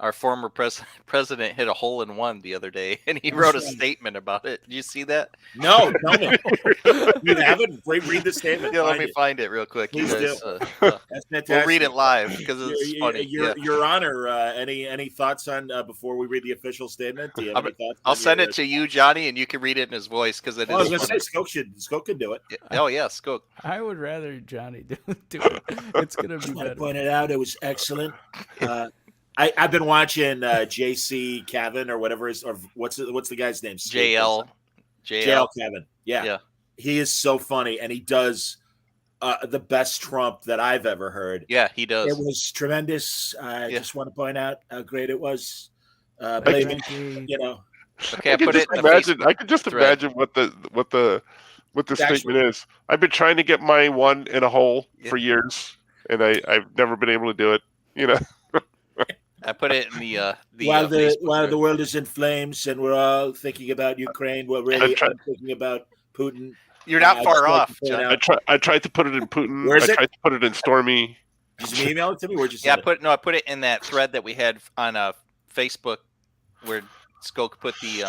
Speaker 3: our former president hit a hole in one the other day, and he wrote a statement about it. Did you see that?
Speaker 4: No, tell me. You haven't? Read the statement.
Speaker 3: Yeah, let
Speaker 4: Find
Speaker 3: me
Speaker 4: it.
Speaker 3: find it real quick. You
Speaker 4: Please
Speaker 3: guys,
Speaker 4: do.
Speaker 3: we'll
Speaker 4: That's fantastic.
Speaker 3: read it live because it's funny. Yeah.
Speaker 4: Your Honor, any thoughts on before we read the official statement? Do you have any thoughts?
Speaker 3: I'll
Speaker 4: on
Speaker 3: send
Speaker 4: your-
Speaker 3: it to you, Johnny, and you can read it in his voice because it
Speaker 4: Well, I was
Speaker 3: is.
Speaker 4: going to say
Speaker 3: funny.
Speaker 4: Skoke could do it.
Speaker 3: Oh yes, go.
Speaker 2: I would rather Johnny do it. It's gonna be
Speaker 4: I
Speaker 2: better.
Speaker 4: pointed out it was excellent. I've been watching JC Cavan or whatever is, or what's the guy's name?
Speaker 3: JL.
Speaker 4: JL Cavan. Yeah.
Speaker 3: Yeah.
Speaker 4: He is so funny, and he does the best Trump that I've ever heard.
Speaker 3: Yeah, he
Speaker 4: It
Speaker 3: does.
Speaker 4: was tremendous. I
Speaker 3: Yeah.
Speaker 4: just want to point out how great it was.
Speaker 2: Quite
Speaker 4: Believe me,
Speaker 2: frankly,
Speaker 4: you know,
Speaker 3: Okay, I
Speaker 1: could
Speaker 3: put it
Speaker 1: just
Speaker 3: in the
Speaker 1: imagine.
Speaker 3: Facebook.
Speaker 1: I could just
Speaker 3: thread.
Speaker 1: imagine what the
Speaker 4: Actually-
Speaker 1: statement is. I've been trying to get my one in a hole
Speaker 3: Yeah.
Speaker 1: for years, and I've never been able to do it. You know,
Speaker 3: I put it in the
Speaker 4: while
Speaker 3: Facebook
Speaker 4: while
Speaker 3: thread.
Speaker 4: the world is in flames and we're all thinking about Ukraine, well, really,
Speaker 1: tried-
Speaker 4: I'm thinking about Putin.
Speaker 3: You're not
Speaker 4: I
Speaker 3: far
Speaker 4: just like
Speaker 3: off,
Speaker 4: to point
Speaker 3: John.
Speaker 4: out-
Speaker 1: I tried to put it in Putin.
Speaker 4: Where is
Speaker 1: I
Speaker 4: it?
Speaker 1: tried to put it in Stormy.
Speaker 4: Did you email it to me? Where'd you
Speaker 3: Yeah,
Speaker 4: send it?
Speaker 3: I put it in that thread that we had on Facebook where Skoke put the
Speaker 2: it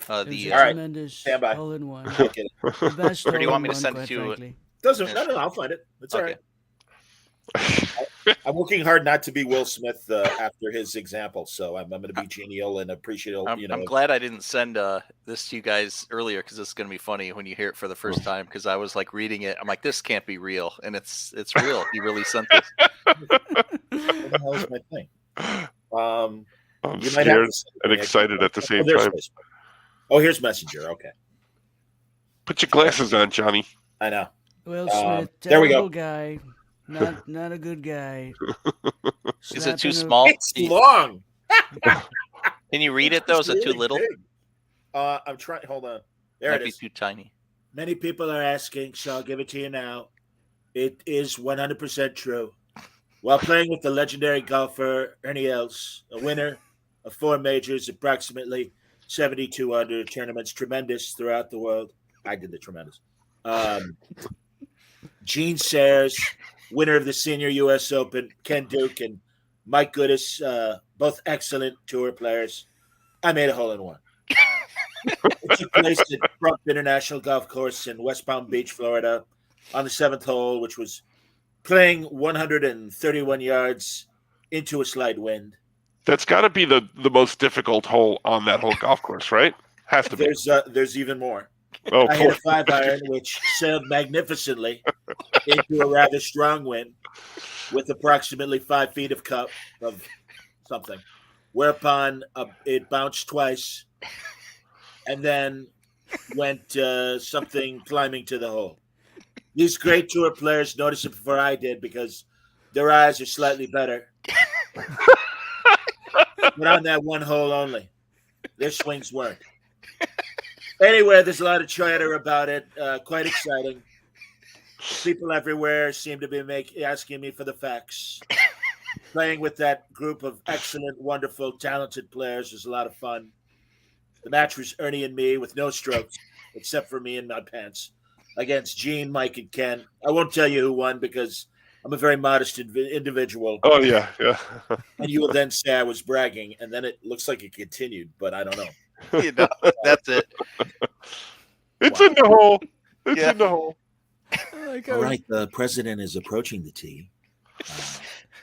Speaker 2: was a
Speaker 4: All right,
Speaker 2: tremendous
Speaker 4: stand by.
Speaker 2: all-in-one.
Speaker 4: Okay.
Speaker 2: The best
Speaker 3: Or do you want me to
Speaker 2: all-in-one,
Speaker 3: send it
Speaker 2: quite
Speaker 3: to you?
Speaker 2: frankly.
Speaker 4: Doesn't no, I'll find it. It's all
Speaker 3: Okay.
Speaker 4: right. I'm working hard not to be Will Smith after his example, so I'm going to be genial and appreciative.
Speaker 3: I'm glad I didn't send this to you guys earlier because this is going to be funny when you hear it for the first time. Because I was like reading it, I'm like, this can't be real, and it's real. He really sent this.
Speaker 4: What the hell is my thing?
Speaker 1: I'm
Speaker 4: You might have
Speaker 1: scared
Speaker 4: to send it
Speaker 1: and
Speaker 4: to me.
Speaker 1: excited at the same
Speaker 4: there's
Speaker 1: time.
Speaker 4: Facebook. Oh, here's Messenger. Okay,
Speaker 1: Put your glasses on, Johnny.
Speaker 4: I know.
Speaker 2: Will Smith,
Speaker 4: there we
Speaker 2: terrible
Speaker 4: go.
Speaker 2: guy, not a good guy.
Speaker 3: Is it too
Speaker 2: Slapping a-
Speaker 3: small?
Speaker 4: It's long.
Speaker 3: Can you read it though? Is it too
Speaker 4: Really
Speaker 3: little?
Speaker 4: big. I'm trying. Hold on. There
Speaker 3: Might
Speaker 4: it
Speaker 3: be
Speaker 4: is.
Speaker 3: too tiny.
Speaker 4: Many people are asking, so I'll give it to you now. It is 100% true. While playing with the legendary golfer Ernie Els, a winner of 4 majors, approximately 72 under tournaments, tremendous throughout the world. I did the tremendous. Gene Sayers, winner of the Senior U.S. Open, Ken Duke and Mike Goodis, both excellent tour players. I made a hole-in-one. It took place at Trump International Golf Course in West Palm Beach, Florida, on the 7th hole, which was playing 131 yards into a slight wind.
Speaker 1: That's got to be the most difficult hole on that whole golf course, right? Has to be.
Speaker 4: There's even more.
Speaker 1: Oh,
Speaker 4: I hit a
Speaker 1: cool.
Speaker 4: 5-iron, which sailed magnificently into a rather strong wind with approximately 5 feet of cup of something, whereupon it bounced twice and then went something climbing to the hole. These great tour players noticed it before I did because their eyes are slightly better. But on that one hole only, their swings weren't. Anyway, there's a lot of chatter about it. Quite exciting. People everywhere seem to be asking me for the facts. Playing with that group of excellent, wonderful, talented players was a lot of fun. The match was Ernie and me with no strokes, except for me and my pants, against Gene, Mike, and Ken. I won't tell you who won because I'm a very modest individual.
Speaker 1: Oh yeah.
Speaker 4: And you will then say I was bragging, and then it looks like it continued, but I don't know.
Speaker 3: You know, that's it.
Speaker 1: It's
Speaker 4: Wow.
Speaker 1: in the hole. It's
Speaker 3: Yeah.
Speaker 1: in the hole.
Speaker 4: All right, the president is approaching the tee.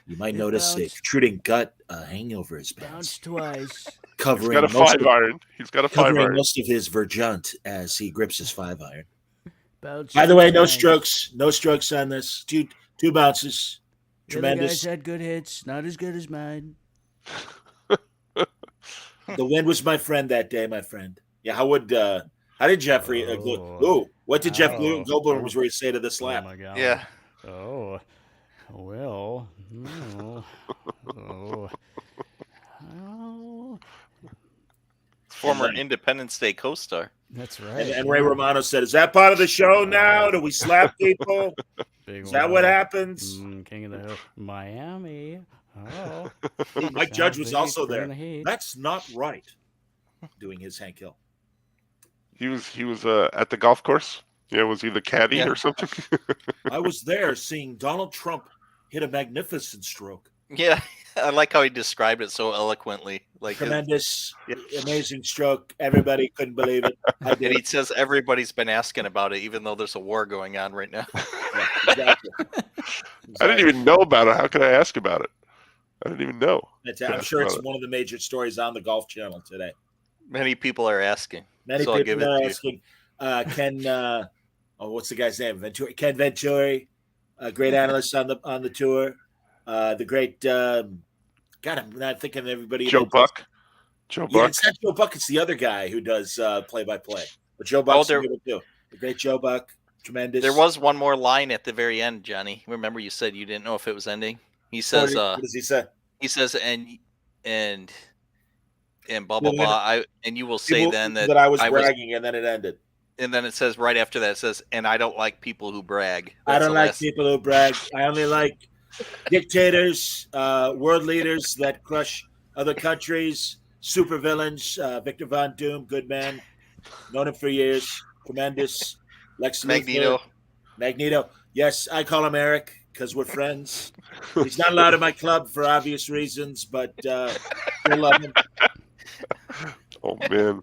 Speaker 4: You might
Speaker 2: It
Speaker 4: notice a
Speaker 2: bounced.
Speaker 4: protruding gut hanging over his pants,
Speaker 2: Bounced twice.
Speaker 1: He's
Speaker 4: covering
Speaker 1: got a
Speaker 4: most
Speaker 1: 5
Speaker 4: of,
Speaker 1: iron. He's got a 5
Speaker 4: covering
Speaker 1: iron.
Speaker 4: most of his verjunt as he grips his 5-iron.
Speaker 2: Bounced
Speaker 4: By the way, no
Speaker 2: twice.
Speaker 4: strokes, no strokes on this. Two bounces,
Speaker 2: The other guys
Speaker 4: tremendous.
Speaker 2: had good hits, not as good as mine.
Speaker 4: The wind was my friend that day, my friend. Yeah, how did Jeffrey? What did Jeff
Speaker 2: Oh.
Speaker 4: Goldblum was ready to say to the slap?
Speaker 2: my god.
Speaker 3: Yeah.
Speaker 2: Oh. Well. Oh. Oh. Oh.
Speaker 3: Former
Speaker 4: And then-
Speaker 3: Independence Day co-star.
Speaker 2: That's right.
Speaker 4: And Ray Romano said, "Is that part of the show now? Do we slap people?
Speaker 2: Big
Speaker 4: Is that
Speaker 2: one.
Speaker 4: what happens?"
Speaker 2: King of the Hill. Miami. Oh.
Speaker 4: Mike Judge was
Speaker 2: Sounds
Speaker 4: also
Speaker 2: like
Speaker 4: there.
Speaker 2: bring the heat.
Speaker 4: That's not right. Doing his Hank Hill.
Speaker 1: He was at the golf course. Yeah, was he the caddy
Speaker 3: Yeah.
Speaker 1: or something?
Speaker 4: I was there seeing Donald Trump hit a magnificent stroke.
Speaker 3: Yeah, I like how he described it so eloquently. Like,
Speaker 4: Tremendous, amazing stroke. Everybody couldn't believe it. I
Speaker 3: and
Speaker 4: did.
Speaker 3: he says everybody's been asking about it, even though there's a war going on right now.
Speaker 4: Yeah, exactly.
Speaker 1: I didn't even know about it. How could I ask about it? I didn't even know.
Speaker 4: I'm sure it's one of the major stories on the Golf Channel today.
Speaker 3: Many people are asking.
Speaker 4: Many
Speaker 3: So I'll give
Speaker 4: people
Speaker 3: it
Speaker 4: are
Speaker 3: to you.
Speaker 4: asking. Ken, what's the guy's name? Venturi. Ken Venturi, a great analyst on the tour. The great, God, I'm not thinking of everybody.
Speaker 1: Joe
Speaker 4: that-
Speaker 1: Buck. Joe
Speaker 4: Yeah,
Speaker 1: Buck.
Speaker 4: it's not Joe Buck. It's the other guy who does play-by-play. But Joe Buck's
Speaker 3: there-
Speaker 4: good too. The great Joe Buck. Tremendous.
Speaker 3: There was one more line at the very end, Johnny. Remember, you said you didn't know if it was ending. He says,
Speaker 4: What does he say?
Speaker 3: and blah blah blah. And you will say
Speaker 4: People,
Speaker 3: then that
Speaker 4: I was bragging, and then it ended.
Speaker 3: And then it says right after that, it says, and I don't like people who brag.
Speaker 4: I don't like people who brag. I only like dictators, world leaders that crush other countries, supervillains. Victor Von Doom, good man, known him for years. Tremendous. Lex Luthor. Magneto. Yes, I call him Eric because we're friends. He's not allowed in my club for obvious reasons, but we love him.
Speaker 1: Oh man.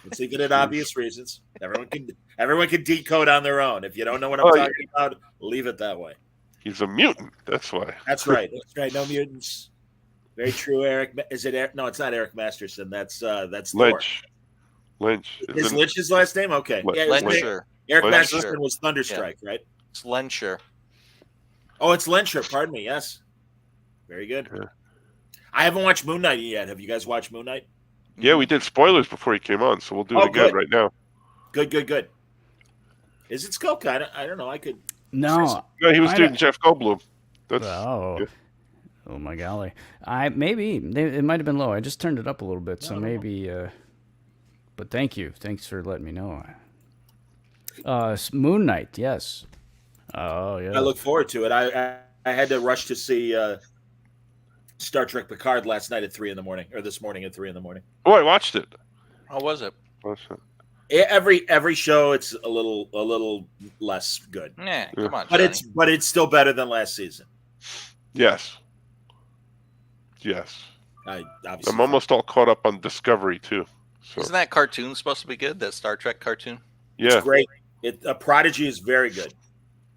Speaker 4: It's even at obvious reasons. Everyone can decode on their own. If you don't know what I'm talking about, leave it that way.
Speaker 1: He's a mutant. That's why.
Speaker 4: That's right. That's right. No mutants. Very true, Eric. Is it Eric? No, it's not Eric Masterson. That's
Speaker 1: Lynch.
Speaker 4: Thor.
Speaker 1: Lynch.
Speaker 4: Is Lynch his last name? Okay.
Speaker 1: Lynch.
Speaker 4: Yeah,
Speaker 3: Lyncher.
Speaker 4: Eric
Speaker 1: Lyncher.
Speaker 4: Masterson was Thunderstrike, right?
Speaker 3: It's Lyncher.
Speaker 4: Oh, it's Lyncher. Pardon me. Yes. Very good.
Speaker 1: Yeah.
Speaker 4: I haven't watched Moon Knight yet. Have you guys watched Moon Knight?
Speaker 1: Yeah, we did spoilers before he came on, so we'll do it again right now.
Speaker 4: Good. Is it Skulk? I don't know. I could.
Speaker 2: No.
Speaker 1: No, he was doing Jeff Goldblum. That's
Speaker 2: Oh.
Speaker 1: yeah.
Speaker 2: Oh my golly! It might have been low. I just turned it up a little bit, so maybe. But thank you. Thanks for letting me know. Moon Knight, yes. Oh yeah.
Speaker 4: I look forward to it. I had to rush to see Star Trek Picard last night at 3 a.m. or this morning at 3 a.m.
Speaker 1: Oh, I watched it.
Speaker 3: How was it?
Speaker 4: Every show it's a little less good.
Speaker 3: Nah, come on,
Speaker 4: But
Speaker 3: Johnny.
Speaker 4: it's still better than last season.
Speaker 1: Yes. I'm almost all caught up on Discovery too. So
Speaker 3: Isn't that cartoon supposed to be good? That Star Trek cartoon?
Speaker 1: yeah,
Speaker 4: It's great. Prodigy is very good.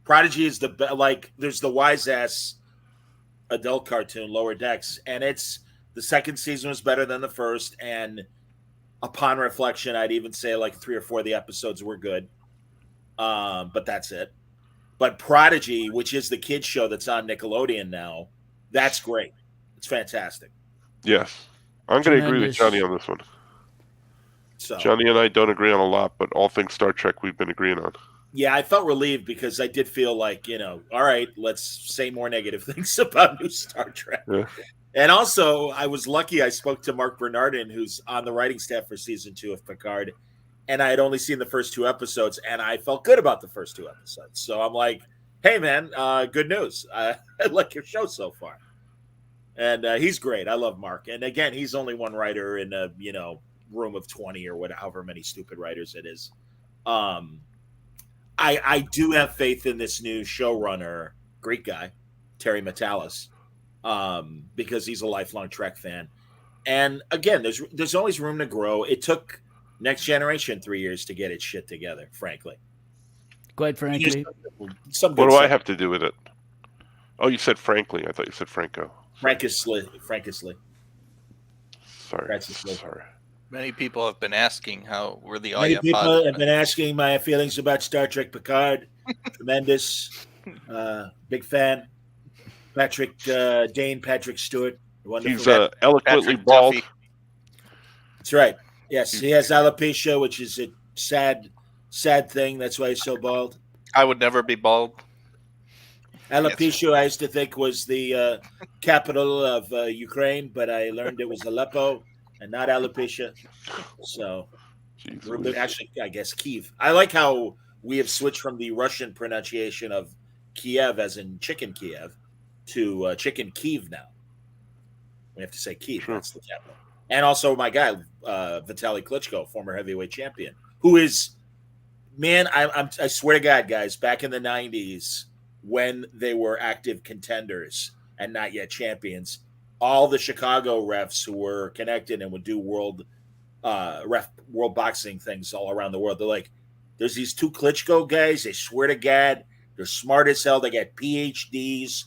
Speaker 4: Prodigy is there's the wise ass adult cartoon Lower Decks, and the second season was better than the first, and upon reflection I'd even say like 3 or 4 of the episodes were good, but that's it. But Prodigy, which is the kids show that's on Nickelodeon now, that's great. It's fantastic.
Speaker 1: yes. I'm going to agree with
Speaker 2: Tremendous.
Speaker 1: Johnny on this one.
Speaker 4: So
Speaker 1: Johnny and I don't agree on a lot, but all things Star Trek we've been agreeing on.
Speaker 4: yeah, I felt relieved because I did feel like, all right, let's say more negative things about new Star Trek.
Speaker 1: Yeah.
Speaker 4: And also, I was lucky I spoke to Mark Bernardin, who's on the writing staff for season 2 of Picard, and I had only seen the first 2 episodes, and I felt good about the first 2 episodes. So I'm like, hey, man, good news. I like your show so far. And he's great. I love Mark. And again, he's only one writer in a, room of 20 or however many stupid writers it is. I do have faith in this new showrunner, Greek guy, Terry Matalas, because he's a lifelong Trek fan. And again, there's always room to grow. It took Next Generation 3 years to get its shit together, frankly.
Speaker 2: Quite frankly.
Speaker 4: Some
Speaker 1: What
Speaker 4: good
Speaker 1: do I
Speaker 4: stuff.
Speaker 1: have to do with it? Oh, you said frankly. I thought you said Franco.
Speaker 4: Francously.
Speaker 1: Sorry.
Speaker 4: Francisly.
Speaker 1: Sorry.
Speaker 3: Many people have been asking how we're the
Speaker 4: Many
Speaker 3: Oya
Speaker 4: people
Speaker 3: pod.
Speaker 4: have been asking my feelings about Star Trek Picard. Tremendous. Big fan. Patrick Stewart. Wonderful.
Speaker 1: He's eloquently
Speaker 3: Patrick
Speaker 1: bald.
Speaker 3: Duffy.
Speaker 4: That's right. Yes, he has alopecia, which is a sad thing. That's why he's so bald.
Speaker 3: I would never be bald.
Speaker 4: Alopecia, I used to think was the capital of Ukraine, but I learned it was Aleppo and not alopecia. So,
Speaker 1: Jeez.
Speaker 4: actually, I guess Kiev. I like how we have switched from the Russian pronunciation of Kiev, as in chicken Kiev, to chicken Kiev now. We have to say Kiev.
Speaker 1: Sure.
Speaker 4: That's the capital. And also my guy, Vitaly Klitschko, former heavyweight champion, who is, man, I swear to God, guys, back in the 90s, when they were active contenders and not yet champions, all the Chicago refs who were connected and would do world boxing things all around the world, they're like, there's these 2 Klitschko guys, they swear to God, they're smart as hell, they got PhDs,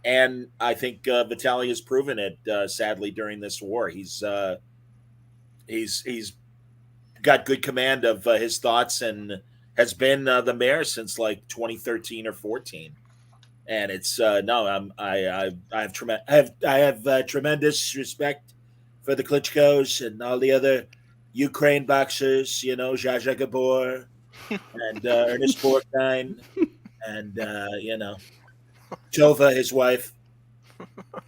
Speaker 4: and I think Vitaly has proven it, sadly, during this war. He's got good command of his thoughts and has been the mayor since like 2013 or 14. And it's I have tremendous respect for the Klitschkos and all the other Ukraine boxers, Zsa Gabor, and Ernest Borgnine, and Tova, his wife.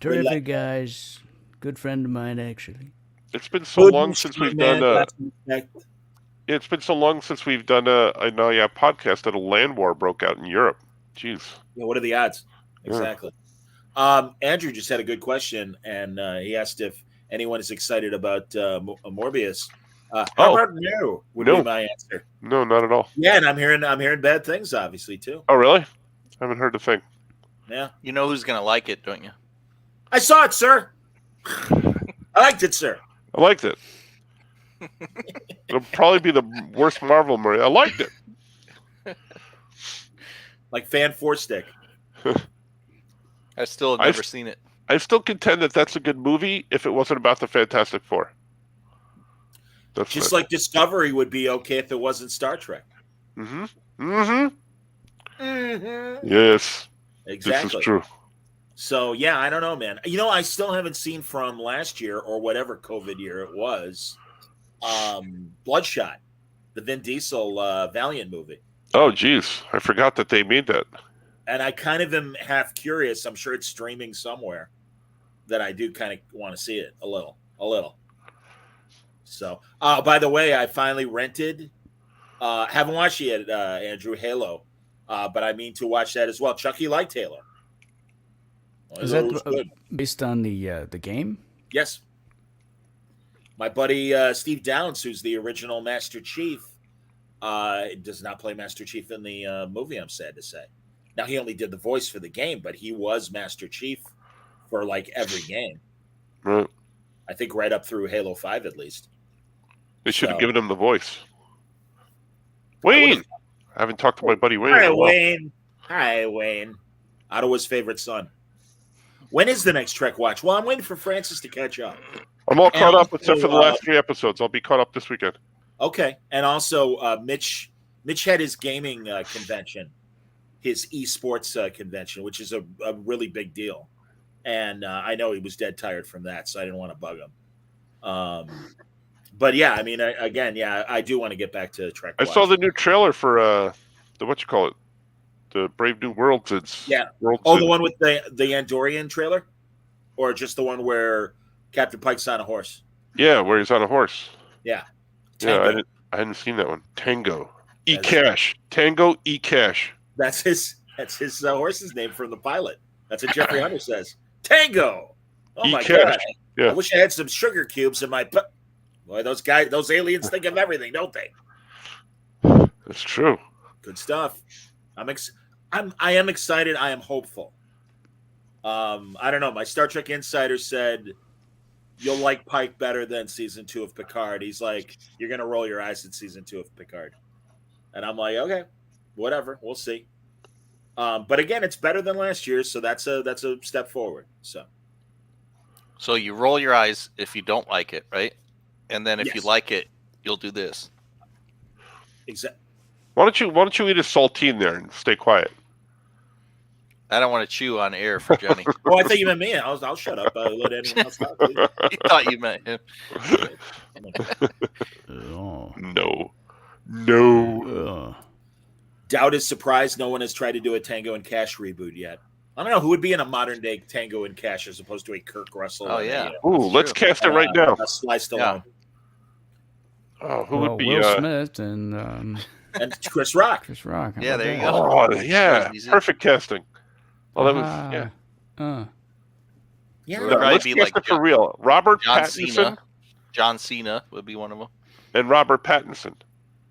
Speaker 5: Terrific guys. Good friend of mine, actually.
Speaker 1: It's been so
Speaker 4: Good
Speaker 1: long since we've
Speaker 4: man,
Speaker 1: done a.
Speaker 4: lots of respect.
Speaker 1: It's been so long since we've done a podcast that a land war broke out in Europe. Jeez.
Speaker 4: What are the odds?
Speaker 1: Yeah.
Speaker 4: Exactly. Andrew just had a good question, and he asked if anyone is excited about Morbius. How about no? Would
Speaker 1: No.
Speaker 4: be my answer.
Speaker 1: No, not at all.
Speaker 4: Yeah, and I'm hearing bad things, obviously too.
Speaker 1: Oh, really? I haven't heard a thing.
Speaker 4: Yeah,
Speaker 3: You know who's gonna like it, don't you?
Speaker 4: I saw it, sir. I liked it, sir.
Speaker 1: I liked it. It'll probably be the worst Marvel movie. I liked it.
Speaker 4: Like Fan Four Stick.
Speaker 3: I still have
Speaker 1: I-
Speaker 3: never seen it.
Speaker 1: I still contend that that's a good movie if it wasn't about the Fantastic Four. That's
Speaker 4: Just like Discovery would be okay if it wasn't Star Trek.
Speaker 1: Mm-hmm. Mm-hmm.
Speaker 4: Mm-hmm.
Speaker 1: Yes. This
Speaker 4: Exactly.
Speaker 1: is true.
Speaker 4: So yeah, I don't know, man. I still haven't seen from last year or whatever COVID year it was. Bloodshot, the Vin Diesel Valiant movie.
Speaker 1: Oh, geez. I forgot that they made that.
Speaker 4: And I kind of am half curious. I'm sure it's streaming somewhere that I do kind of want to see it a little. So, by the way, I finally rented. Haven't watched it yet, Andrew, Halo. But I mean to watch that as well. Chucky liked Halo.
Speaker 2: Is
Speaker 4: It
Speaker 2: that
Speaker 4: was good.
Speaker 2: based on the game?
Speaker 4: Yes. My buddy Steve Downs, who's the original Master Chief, does not play Master Chief in the movie, I'm sad to say. Now, he only did the voice for the game, but he was Master Chief for like every game.
Speaker 1: Right.
Speaker 4: I think right up through Halo 5 at least.
Speaker 1: They should have
Speaker 4: So-
Speaker 1: given him the voice. Wayne! I haven't talked to my buddy Wayne.
Speaker 4: Hi,
Speaker 1: in a while.
Speaker 4: Wayne. Hi, Wayne. Ottawa's favorite son. When is the next Trek Watch? Well, I'm waiting for Francis to catch up.
Speaker 1: I'm all caught
Speaker 4: And
Speaker 1: up except for the
Speaker 4: also,
Speaker 1: last 3 episodes. I'll be caught up this weekend.
Speaker 4: Okay. And also, Mitch had his gaming convention, his esports convention, which is a really big deal. And I know he was dead tired from that, so I didn't want to bug him. But yeah, I mean, I do want to get back to Trek
Speaker 1: I
Speaker 4: Watch.
Speaker 1: saw the new trailer for the Brave New Worlds. It's
Speaker 4: Yeah.
Speaker 1: Worlds
Speaker 4: Oh, the one with the Andorian trailer? Or just the one where Captain Pike's on a horse?
Speaker 1: Yeah, where he's on a horse.
Speaker 4: Yeah.
Speaker 1: Yeah,
Speaker 4: Tango.
Speaker 1: I hadn't seen that one. Tango.
Speaker 4: That's-
Speaker 1: E-Cash. Tango E-Cash.
Speaker 4: That's his horse's name from the pilot. That's what Jeffrey Hunter says. Tango. Oh my
Speaker 1: E-Cash.
Speaker 4: god!
Speaker 1: Yeah.
Speaker 4: I wish I had some sugar cubes in my. Boy, those aliens think of everything, don't they?
Speaker 1: That's true.
Speaker 4: Good stuff. I am excited. I am hopeful. I don't know. My Star Trek insider said you'll like Pike better than season 2 of Picard. He's like, you're gonna roll your eyes at season 2 of Picard, and I'm like, okay, whatever. We'll see. But again, it's better than last year, so that's a step forward.
Speaker 3: So you roll your eyes if you don't like it, right? And then if you
Speaker 4: Yes.
Speaker 3: like it, you'll do this.
Speaker 4: Exactly.
Speaker 1: Why don't you eat a saltine there and stay quiet?
Speaker 3: I don't want to chew on air for Johnny.
Speaker 4: Oh, I thought you meant me. I'll shut up. I'll let anyone else talk. Please.
Speaker 3: He thought you meant him.
Speaker 2: Oh.
Speaker 1: No.
Speaker 4: Doubt is surprised no one has tried to do a Tango and Cash reboot yet. I don't know who would be in a modern day Tango and Cash as opposed to a Kirk Russell.
Speaker 3: Oh,
Speaker 4: and
Speaker 3: yeah.
Speaker 1: Ooh,
Speaker 3: That's
Speaker 1: let's
Speaker 3: true.
Speaker 1: cast it right now.
Speaker 4: a Sly Stallone
Speaker 1: Oh, who
Speaker 2: Well,
Speaker 1: would be?
Speaker 2: Will Smith and
Speaker 4: and Chris Rock.
Speaker 2: Chris Rock. How
Speaker 3: Yeah,
Speaker 2: about
Speaker 3: there you
Speaker 2: that?
Speaker 3: go.
Speaker 1: Oh, yeah,
Speaker 3: Easy.
Speaker 1: perfect casting. Well, that was
Speaker 2: Ah,
Speaker 1: yeah.
Speaker 4: Yeah,
Speaker 3: Would
Speaker 1: No,
Speaker 3: probably
Speaker 1: let's
Speaker 3: be
Speaker 1: cast
Speaker 3: like
Speaker 1: it for real. Robert
Speaker 3: John
Speaker 1: Pattinson
Speaker 3: Cena. John Cena would be one of them.
Speaker 1: and Robert Pattinson.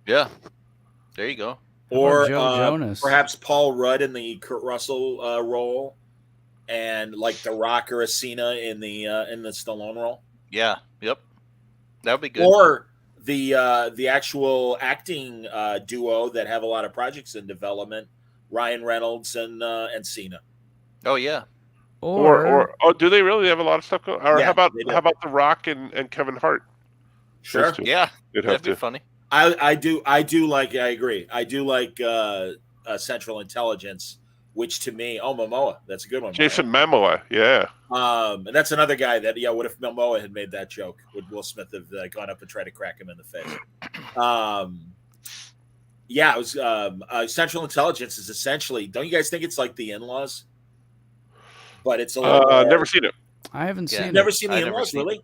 Speaker 3: Yeah. There you go.
Speaker 4: or
Speaker 2: Joe Jonas?
Speaker 4: perhaps Paul Rudd in the Kurt Russell role, and like The Rock or a Cena in the Stallone role,
Speaker 3: Yeah. Yep. That would be good.
Speaker 4: or the actual acting duo that have a lot of projects in development, Ryan Reynolds and Cena.
Speaker 3: Oh yeah.
Speaker 1: Or do they really have a lot of stuff going? Or
Speaker 4: Yeah,
Speaker 1: how about
Speaker 4: they do.
Speaker 1: The Rock and Kevin Hart?
Speaker 4: Sure.
Speaker 1: Those two.
Speaker 3: Yeah.
Speaker 1: They'd have
Speaker 3: That'd be
Speaker 1: to.
Speaker 3: funny.
Speaker 4: I do like. I agree. I do like Central Intelligence, which to me, Momoa, that's a good one.
Speaker 1: Jason Momoa, yeah.
Speaker 4: And that's another guy that, what if Momoa had made that joke? Would Will Smith have gone up and tried to crack him in the face? Yeah, it was Central Intelligence is essentially. Don't you guys think it's like the In-Laws? But it's a little more.
Speaker 1: Never seen it.
Speaker 2: I haven't
Speaker 3: Yeah.
Speaker 2: seen
Speaker 4: Never
Speaker 2: it.
Speaker 4: seen the
Speaker 3: I've never
Speaker 4: In-Laws,
Speaker 3: seen it.
Speaker 4: really?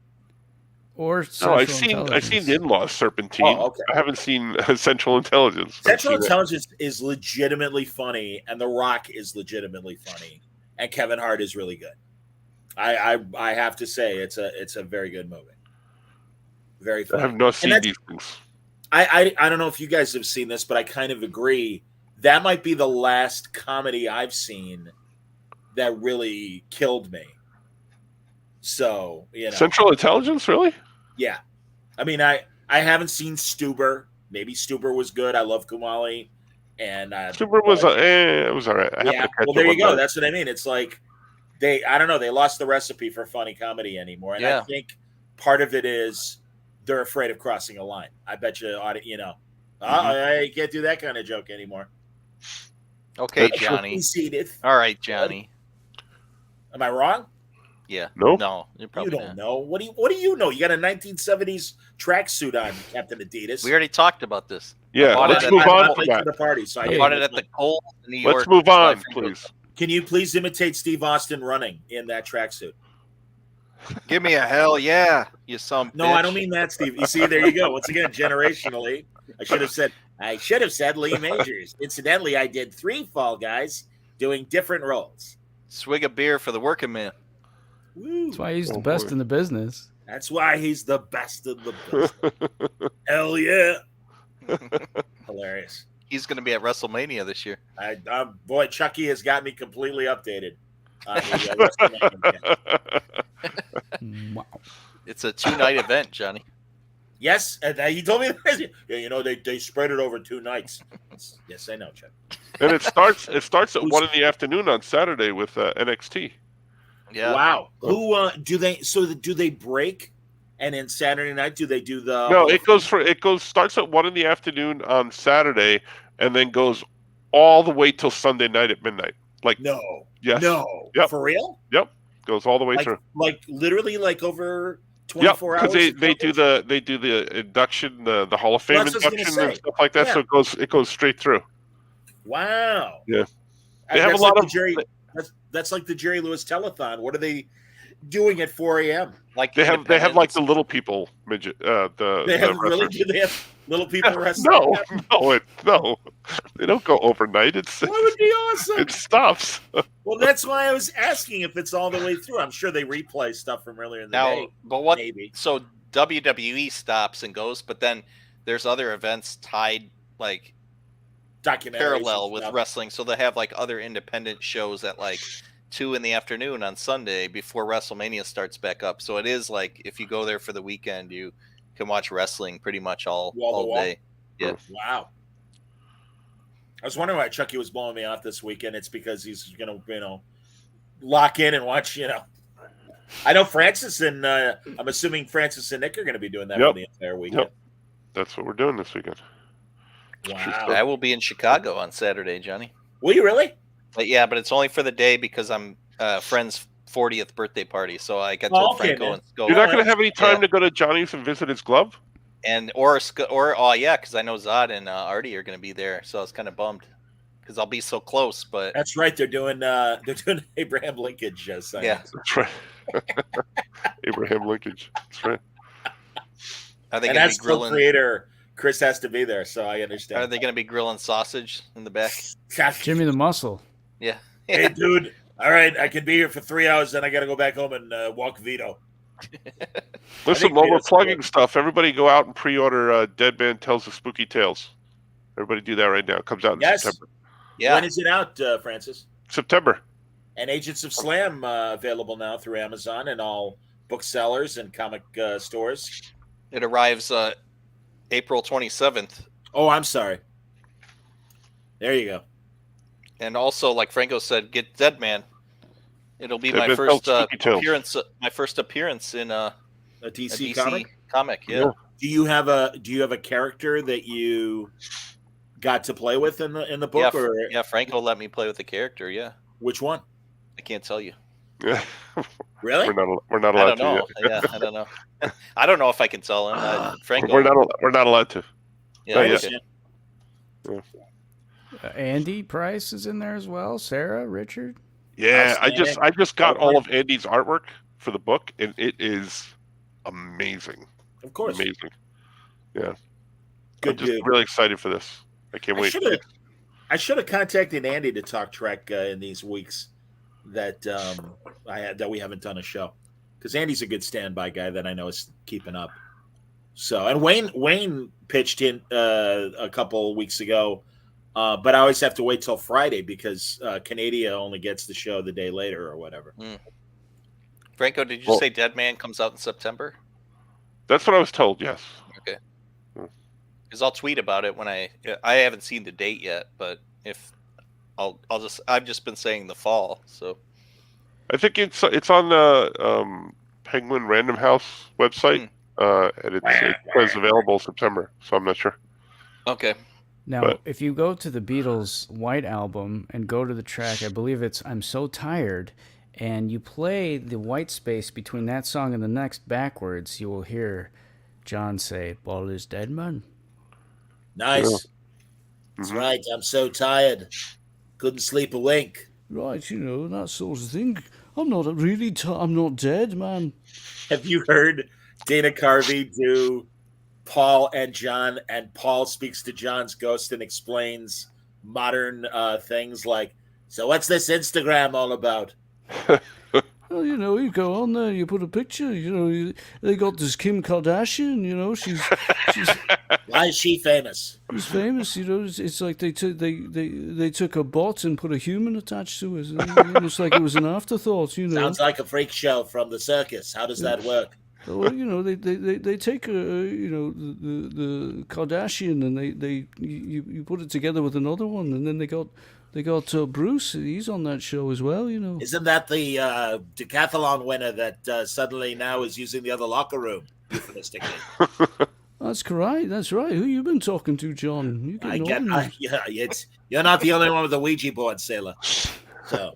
Speaker 2: Or
Speaker 1: No,
Speaker 2: Central
Speaker 1: I've seen the
Speaker 2: Intelligence.
Speaker 1: In-Laws Serpentine.
Speaker 4: Oh, okay.
Speaker 1: I haven't seen Central Intelligence. I've
Speaker 4: Central
Speaker 1: seen it.
Speaker 4: Intelligence is legitimately funny, and The Rock is legitimately funny, and Kevin Hart is really good. I have to say it's a very good movie. Very
Speaker 1: I
Speaker 4: funny.
Speaker 1: have not seen
Speaker 4: that's-
Speaker 1: these things.
Speaker 4: I don't know if you guys have seen this, but I kind of agree. That might be the last comedy I've seen that really killed me. So,
Speaker 1: Central Intelligence, really?
Speaker 4: yeah. I mean, I haven't seen Stuber. Maybe Stuber was good. I love Kumali. And
Speaker 1: Super was it was all right. I happened
Speaker 4: yeah.
Speaker 1: to catch
Speaker 4: Well,
Speaker 1: it
Speaker 4: there you
Speaker 1: one
Speaker 4: go.
Speaker 1: night.
Speaker 4: That's what I mean. It's like I don't know. They lost the recipe for funny comedy anymore. And I
Speaker 3: Yeah.
Speaker 4: think part of it is they're afraid of crossing a line. I bet you, I can't do that kind of joke anymore.
Speaker 3: Okay,
Speaker 1: That's true.
Speaker 3: Johnny.
Speaker 4: Conceited.
Speaker 3: All right, Johnny.
Speaker 4: Am I wrong?
Speaker 3: Yeah.
Speaker 1: Nope.
Speaker 3: No, you're
Speaker 4: You
Speaker 3: probably
Speaker 4: don't
Speaker 3: not.
Speaker 4: know. What do you know? You got a 1970s tracksuit on, Captain Adidas.
Speaker 3: We already talked about this.
Speaker 1: Yeah,
Speaker 3: bought
Speaker 1: let's
Speaker 3: it
Speaker 1: move
Speaker 3: at
Speaker 1: on
Speaker 3: the-
Speaker 1: to
Speaker 4: late
Speaker 1: that.
Speaker 4: to the party. So I
Speaker 3: I
Speaker 2: Hey.
Speaker 3: bought it at the Kohl's in New York.
Speaker 1: Let's move
Speaker 3: so my
Speaker 1: on,
Speaker 3: friend
Speaker 1: please.
Speaker 3: goes,
Speaker 4: Can you please imitate Steve Austin running in that tracksuit?
Speaker 3: Give me a hell yeah, you some
Speaker 4: No,
Speaker 3: bitch.
Speaker 4: I don't mean that, Steve. You see, there you go. Once again, generationally, I should have said Lee Majors. Incidentally, I did 3 Fall Guys doing different roles.
Speaker 3: Swig a beer for the working man.
Speaker 4: Woo.
Speaker 2: That's why he's the
Speaker 1: Oh,
Speaker 2: best
Speaker 1: boy.
Speaker 2: in the business.
Speaker 4: That's why he's the best of the best. Hell yeah. Hilarious.
Speaker 3: He's going to be at WrestleMania this year.
Speaker 4: Boy, Chucky has got me completely updated. On the, WrestleMania.
Speaker 2: Wow.
Speaker 3: It's a 2-night event, Johnny.
Speaker 4: Yes, and he told me that. Yeah, they spread it over 2 nights. Yes, I know, Chuck.
Speaker 1: And it starts at 1 in the afternoon on Saturday with NXT.
Speaker 3: Yeah.
Speaker 4: Wow. Who do they? So do they break? And then Saturday night, do they do the?
Speaker 1: No, it starts at 1 in the afternoon on Saturday and then goes all the way till Sunday night at midnight. Like
Speaker 4: No.
Speaker 1: Yes.
Speaker 4: No.
Speaker 1: Yep.
Speaker 4: For real?
Speaker 1: goes all the way
Speaker 4: Like,
Speaker 1: through.
Speaker 4: like literally, like over
Speaker 1: Yep,
Speaker 4: 24 hours.
Speaker 1: because they do the induction, the Hall of Fame
Speaker 4: Well, that's what I was
Speaker 1: induction
Speaker 4: gonna
Speaker 1: and
Speaker 4: say.
Speaker 1: stuff like that.
Speaker 4: Yeah.
Speaker 1: So it goes straight through.
Speaker 4: Wow.
Speaker 1: Yeah. They have
Speaker 4: That's
Speaker 1: a lot
Speaker 4: like
Speaker 1: of-
Speaker 4: the Jerry. That's like the Jerry Lewis telethon. What are they doing at 4 a.m.?
Speaker 3: Like
Speaker 1: They have like the little people midget.
Speaker 4: They have
Speaker 1: the
Speaker 4: really?
Speaker 1: wrestlers.
Speaker 4: Do they have little people wrestling?
Speaker 1: No, they don't go overnight. That
Speaker 4: would be awesome.
Speaker 1: it stops.
Speaker 4: Well, that's why I was asking if it's all the way through. I'm sure they replay stuff from earlier in the
Speaker 3: now,
Speaker 4: day.
Speaker 3: but what?
Speaker 4: Maybe.
Speaker 3: So WWE stops and goes, but then there's other events tied like
Speaker 4: Documentaries
Speaker 3: parallel
Speaker 4: and
Speaker 3: with
Speaker 4: stuff.
Speaker 3: wrestling. So they have like other independent shows at like 2 in the afternoon on Sunday before WrestleMania starts back up. So it is like if you go there for the weekend, you can watch wrestling pretty much all
Speaker 4: Wall to wall.
Speaker 3: day. Yeah.
Speaker 4: Wow. I was wondering why Chucky was blowing me off this weekend. It's because he's gonna, lock in and watch. I know Francis and I'm assuming Francis and Nick are gonna be doing that
Speaker 1: Yep.
Speaker 4: for the entire weekend.
Speaker 1: Yep. That's what we're doing this weekend.
Speaker 4: Wow.
Speaker 3: I will be in Chicago on Saturday, Johnny.
Speaker 4: Will you really?
Speaker 3: But yeah, but it's only for the day because I'm friend's 40th birthday party. So I got
Speaker 4: Oh,
Speaker 3: told
Speaker 4: okay,
Speaker 3: Franco
Speaker 4: man.
Speaker 3: and go
Speaker 1: You're not going to have any time
Speaker 3: Yeah.
Speaker 1: to go to Johnny's and visit his glove.
Speaker 3: and or oh yeah, because I know Zod and Artie are going to be there. So I was kind of bummed because I'll be so close. But
Speaker 4: That's right. They're doing Abraham Lincoln just
Speaker 3: yeah,
Speaker 1: That's right. Abraham Linkage. That's right.
Speaker 3: are they
Speaker 4: and
Speaker 3: going to
Speaker 4: that's
Speaker 3: be grilling?
Speaker 4: co-creator Chris has to be there, so I understand.
Speaker 3: Are they going to be grilling sausage in the back?
Speaker 2: Jimmy the Muscle.
Speaker 3: Yeah.
Speaker 4: Hey, dude. All right, I can be here for 3 hours, then I got to go back home and walk Vito.
Speaker 1: Listen,
Speaker 4: think
Speaker 1: while we're
Speaker 4: Vito's
Speaker 1: plugging
Speaker 4: good.
Speaker 1: stuff, everybody go out and pre-order Dead Man Tells the Spooky Tales. Everybody do that right now. It comes out in
Speaker 4: Yes.
Speaker 1: September.
Speaker 3: Yeah.
Speaker 4: When is it out, Francis?
Speaker 1: September.
Speaker 4: And Agents of Slam available now through Amazon and all booksellers and comic stores.
Speaker 3: It arrives April 27th.
Speaker 4: Oh, I'm sorry. There you go.
Speaker 3: And also, like Franco said, get Dead Man. It'll be
Speaker 1: Dead
Speaker 3: my
Speaker 1: Man
Speaker 3: first
Speaker 1: Tells Spooky Tales.
Speaker 3: appearance. My first appearance in a
Speaker 4: A DC,
Speaker 3: DC
Speaker 4: comic.
Speaker 3: Yeah.
Speaker 1: Yeah.
Speaker 4: Do you have a character that you got to play with in the book,
Speaker 3: Yeah,
Speaker 4: or
Speaker 3: yeah. Franco let me play with the character. Yeah,
Speaker 4: which one?
Speaker 3: I can't tell you.
Speaker 1: Yeah.
Speaker 4: Really?
Speaker 1: We're not
Speaker 3: I
Speaker 1: allowed
Speaker 3: don't
Speaker 1: to
Speaker 3: know. Yeah, I don't know. I don't know if I can tell him.
Speaker 1: yet.
Speaker 3: Franco.
Speaker 1: We're not allowed to.
Speaker 3: Yeah,
Speaker 1: not
Speaker 3: okay.
Speaker 1: yet.
Speaker 4: Understand.
Speaker 2: Andy Price is in there as well. Sarah, Richard.
Speaker 1: Yeah, I
Speaker 4: Outstanding.
Speaker 1: just got all of Andy's artwork for the book, and it is amazing.
Speaker 4: Of course.
Speaker 1: Amazing. Yeah.
Speaker 4: Good
Speaker 1: I'm just
Speaker 4: dude.
Speaker 1: really excited for this. I can't wait.
Speaker 4: I should have contacted Andy to talk Trek in these weeks that we haven't done a show, because Andy's a good standby guy that I know is keeping up. So, and Wayne pitched in a couple weeks ago, but I always have to wait till Friday because Canada only gets the show the day later or whatever.
Speaker 3: Franco, did you say Dead Man comes out in September?
Speaker 1: That's what I was told. Yes.
Speaker 3: Okay. Because I'll tweet about it when I haven't seen the date yet, but if I've just been saying the fall. So
Speaker 1: I think it's on the Penguin Random House website, and it says available September. So I'm not sure.
Speaker 3: okay.
Speaker 2: Now, if you go to the Beatles' White Album and go to the track, I believe it's "I'm So Tired," and you play the white space between that song and the next backwards, you will hear John say, "Paul is dead, man."
Speaker 4: Nice.
Speaker 1: Yeah.
Speaker 4: That's right. I'm so tired. Couldn't sleep a wink.
Speaker 2: Right, that sort of thing. I'm not really I'm not dead, man.
Speaker 4: Have you heard Dana Carvey do Paul and John, and Paul speaks to John's ghost and explains modern things like, so what's this Instagram all about?
Speaker 2: Well, you go on there, you put a picture, they got this Kim Kardashian, she's
Speaker 4: Why is she famous?
Speaker 2: she's famous, it's like they took a bot and put a human attached to it. It's like it was an afterthought,
Speaker 4: Sounds like a freak show from the circus. How does that work?
Speaker 2: Well, they take the Kardashian and you put it together with another one, and then they got Bruce. He's on that show as well.
Speaker 4: Isn't that the decathlon winner that suddenly now is using the other locker room euphemistically?
Speaker 2: That's correct. That's right. Who you been talking to, John?
Speaker 4: You're not the only one with the Ouija board, Sailor. So.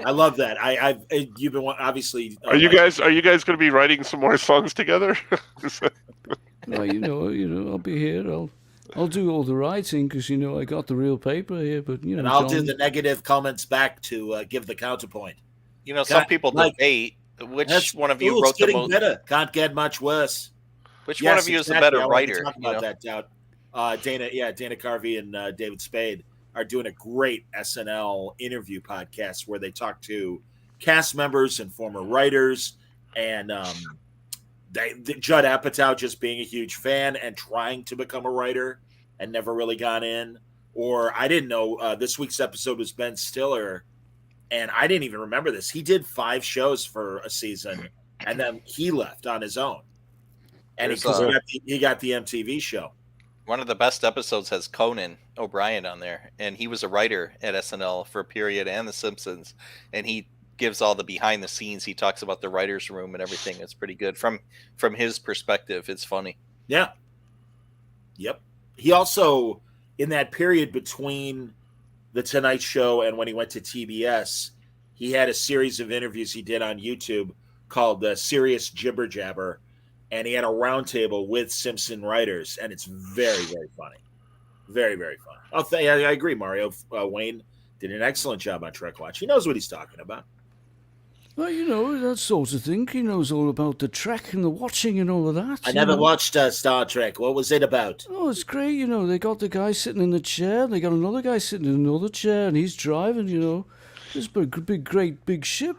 Speaker 4: I love that. You've been obviously.
Speaker 1: Are you guys going to be writing some more songs together?
Speaker 2: Well, I'll be here. I'll do all the writing because I got the real paper here. But
Speaker 4: and I'll do the negative comments back to give the counterpoint.
Speaker 3: Some people debate which one of you wrote the most.
Speaker 4: Better. Can't get much worse.
Speaker 3: Which one of you is the better writer?
Speaker 4: Talk about that, Dana Carvey and David Spade are doing a great SNL interview podcast where they talk to cast members and former writers, and Judd Apatow just being a huge fan and trying to become a writer and never really got in. Or I didn't know this week's episode was Ben Stiller, and I didn't even remember this. He did 5 shows for a season, and then he left on his own, and he got the MTV show.
Speaker 3: One of the best episodes has Conan O'Brien on there, and he was a writer at SNL for a period and The Simpsons, and he gives all the behind the scenes. He talks about the writer's room and everything. It's pretty good from his perspective. It's funny.
Speaker 4: Yeah. Yep. He also, in that period between The Tonight Show and when he went to TBS, he had a series of interviews he did on YouTube called Serious Jibber Jabber, and he had a roundtable with Simpson writers, and it's very, very funny. Very, very funny. I agree, Mario. Wayne did an excellent job on Trek Watch. He knows what he's talking about.
Speaker 2: Well, that sort of thing. He knows all about the Trek and the watching and all of that.
Speaker 4: I never watched Star Trek. What was it about?
Speaker 2: Oh, it's great. They got the guy sitting in the chair. They got another guy sitting in another chair, and he's driving, This great big ship.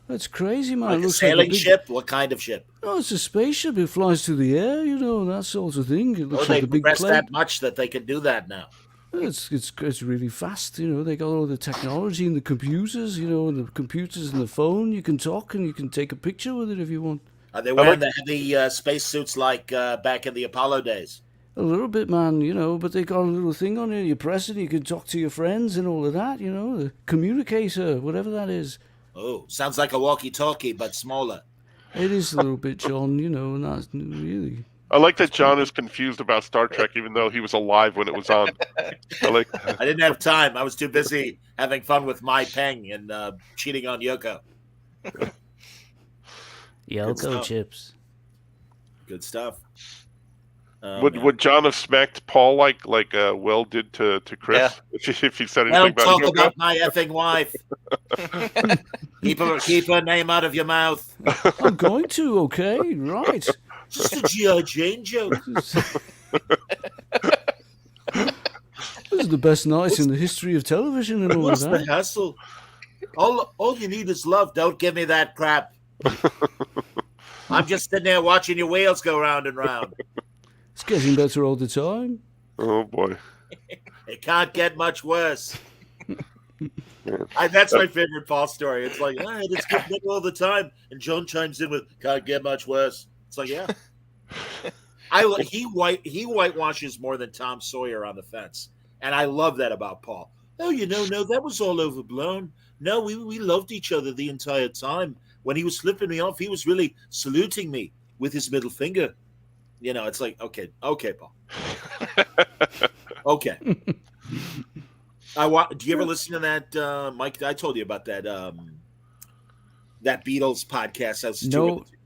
Speaker 2: That's crazy, man.
Speaker 4: Like a sailing ship? What kind of ship?
Speaker 2: Oh, it's a spaceship. It flies through the air, that sort of thing. It looks
Speaker 4: they
Speaker 2: like a big
Speaker 4: progressed
Speaker 2: plane.
Speaker 4: that much that they can do that now.
Speaker 2: It's really fast, They got all the technology and the computers, and the computers and the phone. You can talk and you can take a picture with it if you want.
Speaker 4: Are they wearing the heavy spacesuits like back in the Apollo days?
Speaker 2: A little bit, man, but they got a little thing on it. You press it, you can talk to your friends and all of that, the communicator, whatever that is.
Speaker 4: Oh, sounds like a walkie-talkie, but smaller.
Speaker 2: It is a little bit, John, and that's really...
Speaker 1: I like that John is confused about Star Trek, even though he was alive when it was on.
Speaker 4: I didn't have time. I was too busy having fun with Mai Peng and cheating on Yoko.
Speaker 5: Yoko chips.
Speaker 4: Good stuff. Oh,
Speaker 1: would
Speaker 4: man.
Speaker 1: would John have smacked Paul like Will did to Chris if he said anything
Speaker 4: Don't
Speaker 1: about
Speaker 4: talk
Speaker 1: Jojo?
Speaker 4: about my effing wife. Keep her name out of your mouth.
Speaker 2: I'm going to. Okay, right.
Speaker 4: Just a G.I. Jane joke.
Speaker 2: This is the best night in the history of television and all of
Speaker 4: What's the
Speaker 2: that.
Speaker 4: hassle? All you need is love. Don't give me that crap. I'm just sitting there watching your wheels go round and round.
Speaker 2: It's getting better all the time.
Speaker 1: Oh boy.
Speaker 4: It can't get much worse. That's my favorite Paul story. It's like, it's getting better all the time. And Joan chimes in with, can't get much worse. It's like, yeah. He whitewashes more than Tom Sawyer on the Fence. And I love that about Paul. Oh, no, that was all overblown. No, we loved each other the entire time. When he was flipping me off, he was really saluting me with his middle finger. It's like, okay, Paul. Okay. Do you ever listen to that, Mike? I told you about that that Beatles podcast. I was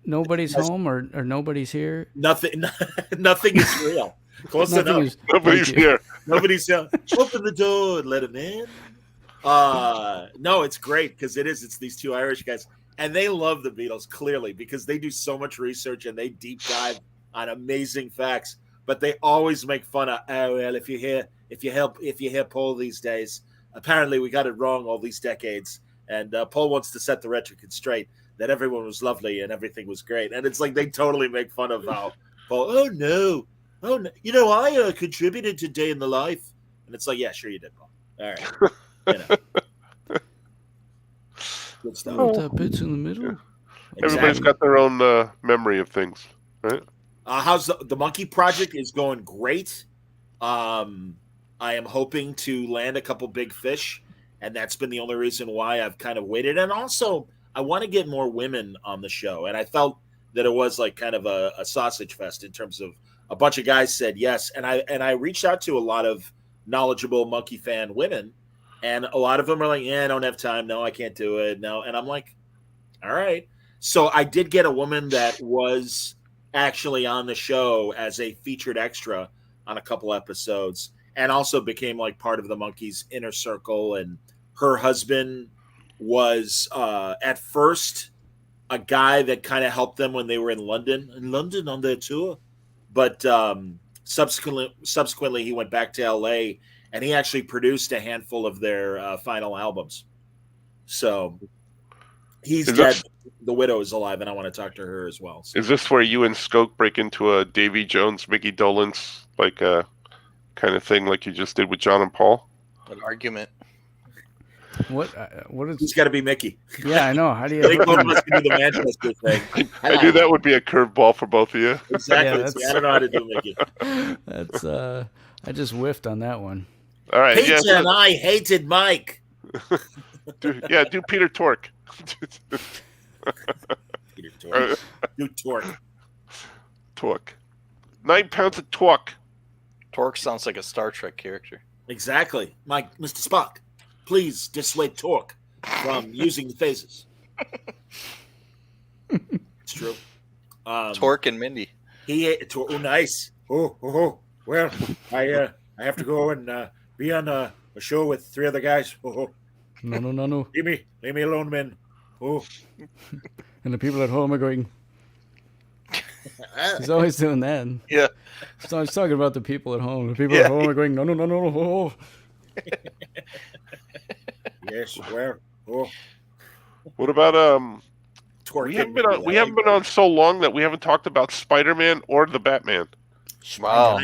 Speaker 2: Nobody's home or nobody's here.
Speaker 4: Nothing is real. Close enough.
Speaker 1: Nobody's here.
Speaker 4: Nobody's here. Open the door and let him in. No, it's great because it's these two Irish guys, and they love the Beatles clearly because they do so much research and they deep dive on amazing facts. But they always make fun of, if you hear Paul these days, apparently we got it wrong all these decades, and Paul wants to set the record straight that everyone was lovely and everything was great, and it's like they totally make fun of how Paul. Oh no, I contributed to Day in the Life, and it's like, yeah, sure you did, Paul. All right, good stuff.
Speaker 2: Oh, that bit's in the middle.
Speaker 1: Everybody's got their own memory of things, right?
Speaker 4: How's the Monkey Project is going great. I am hoping to land a couple big fish, and that's been the only reason why I've kind of waited. And also, I want to get more women on the show, and I felt that it was like kind of a sausage fest in terms of a bunch of guys said yes, and I reached out to a lot of knowledgeable monkey fan women, and a lot of them are like, yeah, I don't have time. No, I can't do it. No, and I'm like, all right. So I did get a woman that was actually on the show as a featured extra on a couple episodes, and also became like part of the Monkeys inner circle. And her husband was at first a guy that kind of helped them when they were in London on their tour, but subsequently he went back to LA and he actually produced a handful of their final albums. So he's dead. The widow is alive, and I want to talk to her as well. So.
Speaker 1: Is this where you and Skoke break into a Davy Jones, Mickey Dolenz kind of thing, like you just did with John and Paul?
Speaker 3: An argument.
Speaker 2: What is?
Speaker 4: He's got to be Mickey.
Speaker 2: Yeah, I know. How do
Speaker 4: I think
Speaker 2: you?
Speaker 4: both of us can do the Manchester thing.
Speaker 1: I knew that would be a curveball for both of you.
Speaker 4: Exactly.
Speaker 2: Yeah,
Speaker 4: See, I don't know how to do Mickey.
Speaker 2: That's I just whiffed on that one.
Speaker 1: All right.
Speaker 4: Pizza and I hated Mike.
Speaker 1: Do Peter Tork.
Speaker 4: Peter Tork. Do Tork.
Speaker 1: Tork. 9 pounds of torque.
Speaker 3: Torque sounds like a Star Trek character.
Speaker 4: Exactly. Mr. Spock, please dissuade Torque from using the phases. It's true.
Speaker 3: Torque and Mindy.
Speaker 4: Nice. Well, I have to go and be on a show with 3 other guys.
Speaker 2: No.
Speaker 4: Leave me alone, men.
Speaker 2: And the people at home are going. He's always doing that.
Speaker 3: Yeah.
Speaker 2: He's always talking about the people at home. The people at home are going, no.
Speaker 4: Yes, well.
Speaker 1: What about
Speaker 4: Torque
Speaker 1: we haven't been on so long that we haven't talked about Spider-Man or the Batman.
Speaker 3: Wow.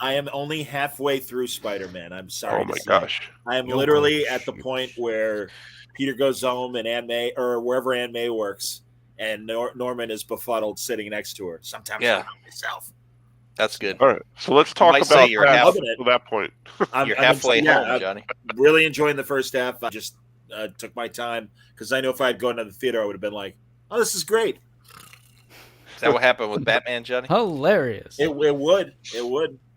Speaker 4: I am only halfway through Spider-Man. I'm sorry.
Speaker 1: Oh my gosh.
Speaker 4: I am literally at the point where Peter goes home and Aunt May, or wherever Aunt May works, and Norman is befuddled sitting next to her. Sometimes I know myself.
Speaker 3: That's good.
Speaker 1: All right. So let's talk
Speaker 3: might
Speaker 1: about
Speaker 3: say you're
Speaker 1: that
Speaker 3: half-
Speaker 1: to that point.
Speaker 3: You're halfway home, Johnny.
Speaker 4: Really enjoying the first half. I just took my time because I know if I had gone to the theater, I would have been like, oh, this is great.
Speaker 3: Is that what happened with Batman, Johnny?
Speaker 2: Hilarious.
Speaker 4: It would.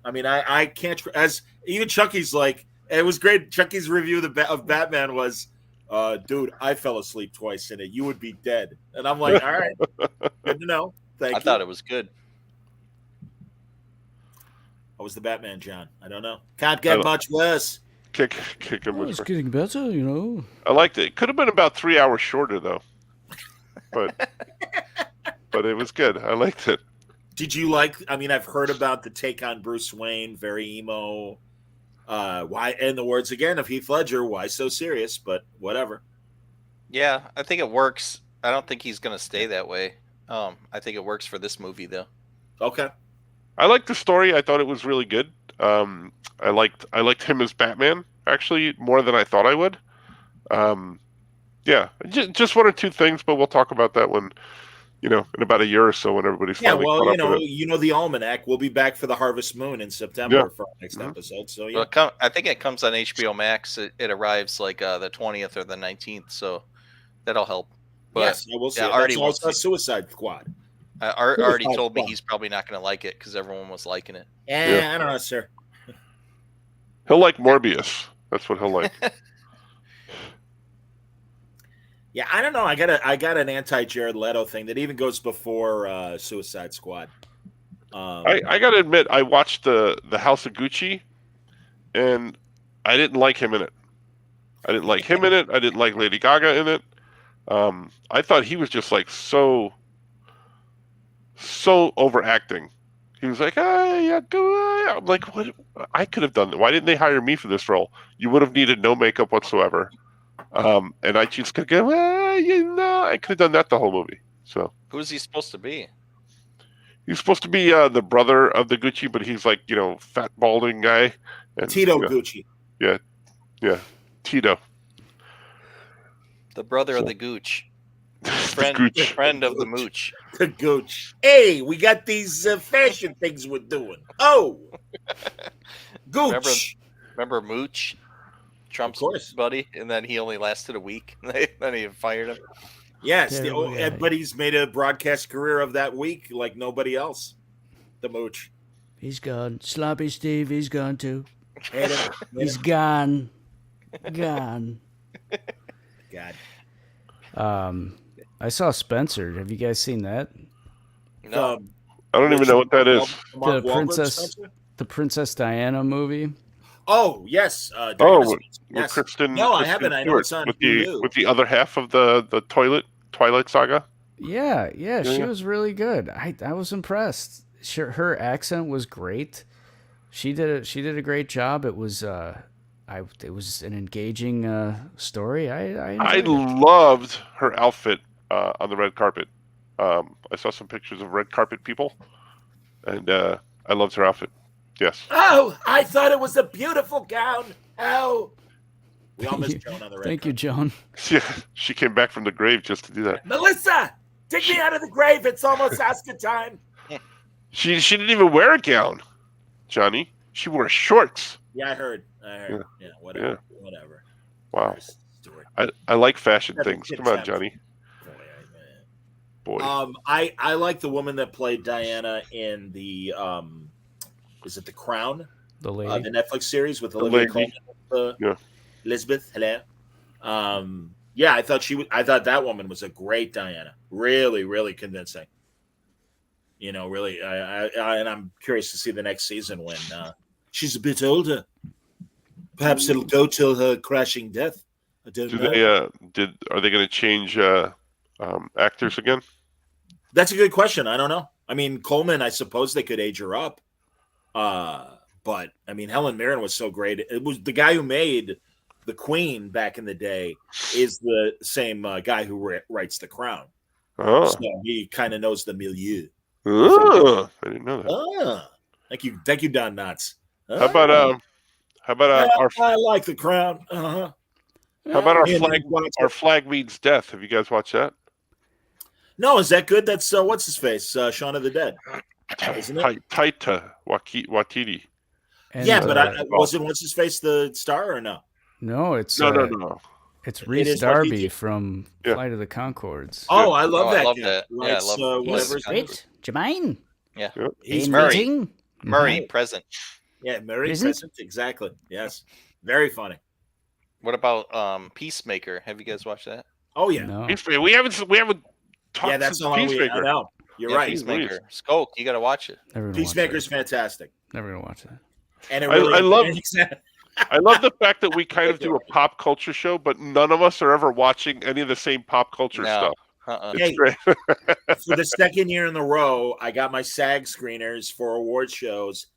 Speaker 4: I mean, I can't. As even Chucky's like, it was great. Chucky's review of Batman was, dude, I fell asleep twice in it. You would be dead. And I'm like, all right, good to know. Thank you.
Speaker 3: I thought it was good.
Speaker 4: How was the Batman, John? I don't know. Can't get
Speaker 1: don't-
Speaker 4: much worse.
Speaker 1: Kick him.
Speaker 2: Oh, it's getting better, you know.
Speaker 1: I liked it. It could have been about 3 hours shorter though, but it was good. I liked it.
Speaker 4: Did you like? I mean, I've heard about the take on Bruce Wayne, very emo. Why? In the words again of Heath Ledger, why so serious? But whatever.
Speaker 3: Yeah, I think it works. I don't think he's gonna stay that way. I think it works for this movie though.
Speaker 4: Okay.
Speaker 1: I liked the story. I thought it was really good. I liked him as Batman actually more than I thought I would. Yeah, just one or two things, but we'll talk about that when, in about a year or so when everybody's
Speaker 4: Yeah,
Speaker 1: finally
Speaker 4: well,
Speaker 1: caught up with it.
Speaker 4: the almanac. We'll be back for the Harvest Moon in September
Speaker 1: Yeah.
Speaker 4: for our next
Speaker 1: Mhm.
Speaker 4: episode. So yeah,
Speaker 3: Well, I think it comes on HBO Max. It arrives like the 20th or the 19th, so that'll help. But
Speaker 4: yes, I will see.
Speaker 3: yeah,
Speaker 4: it.
Speaker 3: Artie
Speaker 4: That's
Speaker 3: wants
Speaker 4: also
Speaker 3: to-
Speaker 4: Suicide Squad.
Speaker 3: Artie
Speaker 4: Suicide
Speaker 3: told me
Speaker 4: Squad.
Speaker 3: he's probably not going to like it because everyone was liking it.
Speaker 4: I don't know, sir.
Speaker 1: He'll like Morbius. That's what he'll like.
Speaker 4: Yeah, I don't know. I got an anti Jared Leto thing that even goes before Suicide Squad.
Speaker 1: I gotta admit, I watched the House of Gucci, and I didn't like him in it. I didn't like him in it. I didn't like Lady Gaga in it. I thought he was just like so overacting. He was like, yeah, go. I'm like, what? I could have done that. Why didn't they hire me for this role? You would have needed no makeup whatsoever. And I just could go, I could have done that the whole movie. So
Speaker 3: Who's he supposed to be?
Speaker 1: he's supposed to be the brother of the Gucci, but he's like, fat balding guy. And,
Speaker 4: Tito Gucci.
Speaker 1: Tito.
Speaker 3: The brother of the Gooch,
Speaker 1: The
Speaker 3: friend
Speaker 1: Gucci.
Speaker 3: friend of the Mooch.
Speaker 4: The Gooch. Hey, we got these fashion things we're doing. Oh, Gooch.
Speaker 3: Remember Mooch, Trump's
Speaker 4: Of course.
Speaker 3: buddy, and then he only lasted a week. Then he fired him.
Speaker 4: Yes,
Speaker 2: Terrible guy.
Speaker 4: but he's made a broadcast career of that week like nobody else. The Mooch.
Speaker 5: He's gone. Sloppy Steve, he's gone too.
Speaker 4: Hate him. Hate
Speaker 5: He's
Speaker 4: him.
Speaker 5: gone. Gone.
Speaker 4: God.
Speaker 2: I saw Spencer. Have you guys seen that?
Speaker 3: No,
Speaker 1: I don't even know what that is.
Speaker 4: Mark
Speaker 2: The
Speaker 4: Wahlberg,
Speaker 2: Princess-
Speaker 4: Spencer?
Speaker 2: The Princess Diana movie.
Speaker 4: Oh yes.
Speaker 1: Oh,
Speaker 4: Diana
Speaker 1: with
Speaker 4: Spencer. Yes.
Speaker 1: Kristen.
Speaker 4: No, I
Speaker 1: Kristen
Speaker 4: haven't. I know it's
Speaker 1: Stewart,
Speaker 4: on Hulu.
Speaker 1: with the other half of the Twilight Saga.
Speaker 2: Yeah, she
Speaker 1: Yeah.
Speaker 2: was really good. I was impressed. Her accent was great. She did a great job. It was it was an engaging story. I
Speaker 1: I
Speaker 2: enjoyed it.
Speaker 1: loved her outfit on the red carpet. I saw some pictures of red carpet people, and I loved her outfit. Yes.
Speaker 4: Oh, I thought it was a beautiful gown. Oh. We all missed Joan on the red
Speaker 2: Thank you,
Speaker 4: carpet.
Speaker 2: Joan.
Speaker 1: Yeah, she came back from the grave just to do that.
Speaker 4: Melissa, take me out of the grave. It's almost Oscar time.
Speaker 1: She didn't even wear a gown, Johnny. She wore shorts.
Speaker 4: Yeah, I heard. Yeah, whatever. Whatever.
Speaker 1: Wow.
Speaker 4: Stewart.
Speaker 1: I like fashion
Speaker 4: That's a
Speaker 1: things.
Speaker 4: kid
Speaker 1: Come on,
Speaker 4: sound.
Speaker 1: Johnny. Boy.
Speaker 4: I like the woman that played Diana in the is it The Crown?
Speaker 2: The lady.
Speaker 4: The Netflix series with
Speaker 1: The
Speaker 4: Olivia
Speaker 1: lady.
Speaker 4: Colman.
Speaker 1: Yeah.
Speaker 4: Elizabeth, hello. Yeah, I thought that woman was a great Diana. Really, really convincing. Really, and I'm curious to see the next season when she's a bit older. Perhaps it'll go till her crashing death. I don't
Speaker 1: Do
Speaker 4: know.
Speaker 1: they are they going to change actors again?
Speaker 4: That's a good question. I don't know. I mean, Coleman, I suppose they could age her up. But I mean, Helen Mirren was so great. It was the guy who made the Queen back in the day is the same guy who writes The Crown.
Speaker 1: Oh,
Speaker 4: So he kind of knows the milieu.
Speaker 1: I didn't know that.
Speaker 4: Thank you, Don Knotts.
Speaker 1: How about our
Speaker 4: I like The Crown. Uh-huh.
Speaker 1: how about our
Speaker 4: Me and
Speaker 1: flag
Speaker 4: Nick watched
Speaker 1: our
Speaker 4: it.
Speaker 1: flag means death? Have you guys watched that?
Speaker 4: No, is that good? That's what's his face, Shaun of the Dead, isn't it?
Speaker 1: Taika Waititi.
Speaker 2: And,
Speaker 4: Yeah, but
Speaker 2: uh,
Speaker 4: was it what's his face the star or no?
Speaker 2: no, it's
Speaker 1: No.
Speaker 2: It's Reese
Speaker 4: is
Speaker 2: Darby
Speaker 4: Waititi.
Speaker 2: from
Speaker 1: Yeah.
Speaker 2: Flight of the Concords.
Speaker 4: Oh, I love
Speaker 3: Oh, I
Speaker 4: that.
Speaker 3: love
Speaker 4: guy.
Speaker 3: that. Yeah, I
Speaker 4: Writes,
Speaker 3: love-
Speaker 4: whatever his name is.
Speaker 5: Great. Jermaine.
Speaker 4: He's
Speaker 5: In
Speaker 3: Murray.
Speaker 5: meeting.
Speaker 3: Murray present.
Speaker 4: Yeah, Mary
Speaker 5: Isn't-
Speaker 4: Crescent, exactly. Yes, very funny.
Speaker 3: What about Peacemaker? Have you guys watched that?
Speaker 4: Oh yeah,
Speaker 2: No.
Speaker 1: We haven't talked
Speaker 4: yeah. That's
Speaker 1: since
Speaker 4: how long we. I
Speaker 1: Peacemaker.
Speaker 4: know. You're
Speaker 3: Yeah,
Speaker 4: right.
Speaker 3: Peacemaker. Skoke, you got to watch it.
Speaker 2: Never gonna watch
Speaker 4: Peacemaker's
Speaker 2: that.
Speaker 4: fantastic,
Speaker 2: Never gonna watch that.
Speaker 4: and it
Speaker 1: I
Speaker 4: really
Speaker 1: love-
Speaker 4: Exactly.
Speaker 1: I love the fact that we kind of do a pop culture show, but none of us are ever watching any of the same pop culture
Speaker 3: No.
Speaker 1: stuff.
Speaker 3: Uh-uh.
Speaker 1: It's
Speaker 4: Hey,
Speaker 1: great.
Speaker 4: for the second year in a row, I got my SAG screeners for award shows,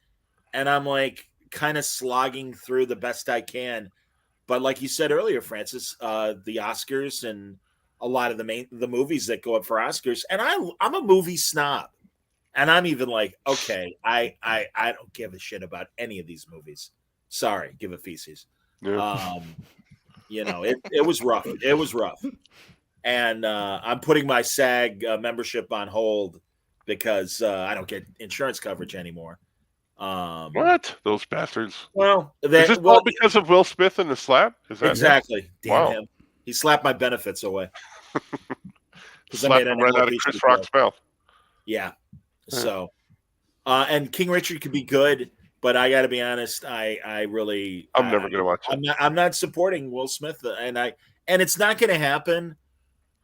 Speaker 4: and I'm like kind of slogging through the best I can. But like you said earlier, Francis, the Oscars and a lot of the movies that go up for Oscars, and I'm a movie snob, and I'm even like, okay, I don't give a shit about any of these movies. Sorry, give a feces.
Speaker 1: Yeah.
Speaker 4: It was rough. It was rough. And I'm putting my SAG membership on hold because I don't get insurance coverage anymore.
Speaker 1: What? Those bastards.
Speaker 4: Well,
Speaker 1: Is this all because of Will Smith and the slap? Is that
Speaker 4: exactly. Damn
Speaker 1: Wow.
Speaker 4: him. He slapped my benefits away.
Speaker 1: slap right out of Chris Rock's mouth?
Speaker 4: Yeah.
Speaker 1: Yeah.
Speaker 4: So, and King Richard could be good, but I got to be honest. I'm
Speaker 1: never going to watch it.
Speaker 4: I'm not supporting Will Smith, and it's not going to happen.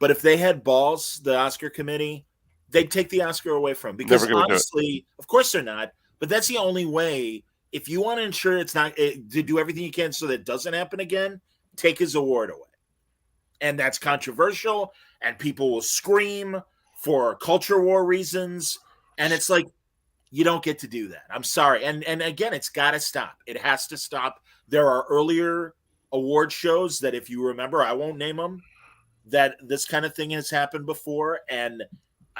Speaker 4: But if they had balls, the Oscar committee, they'd take the Oscar away from him. Because
Speaker 1: Never gonna do it.
Speaker 4: honestly, of course they're not. But that's the only way. If you want to ensure it's not to do everything you can so that it doesn't happen again, take his award away. And that's controversial, and people will scream for culture war reasons. And it's like, you don't get to do that. I'm sorry. And again, it's got to stop. It has to stop. There are earlier award shows that, if you remember, I won't name them, that this kind of thing has happened before. And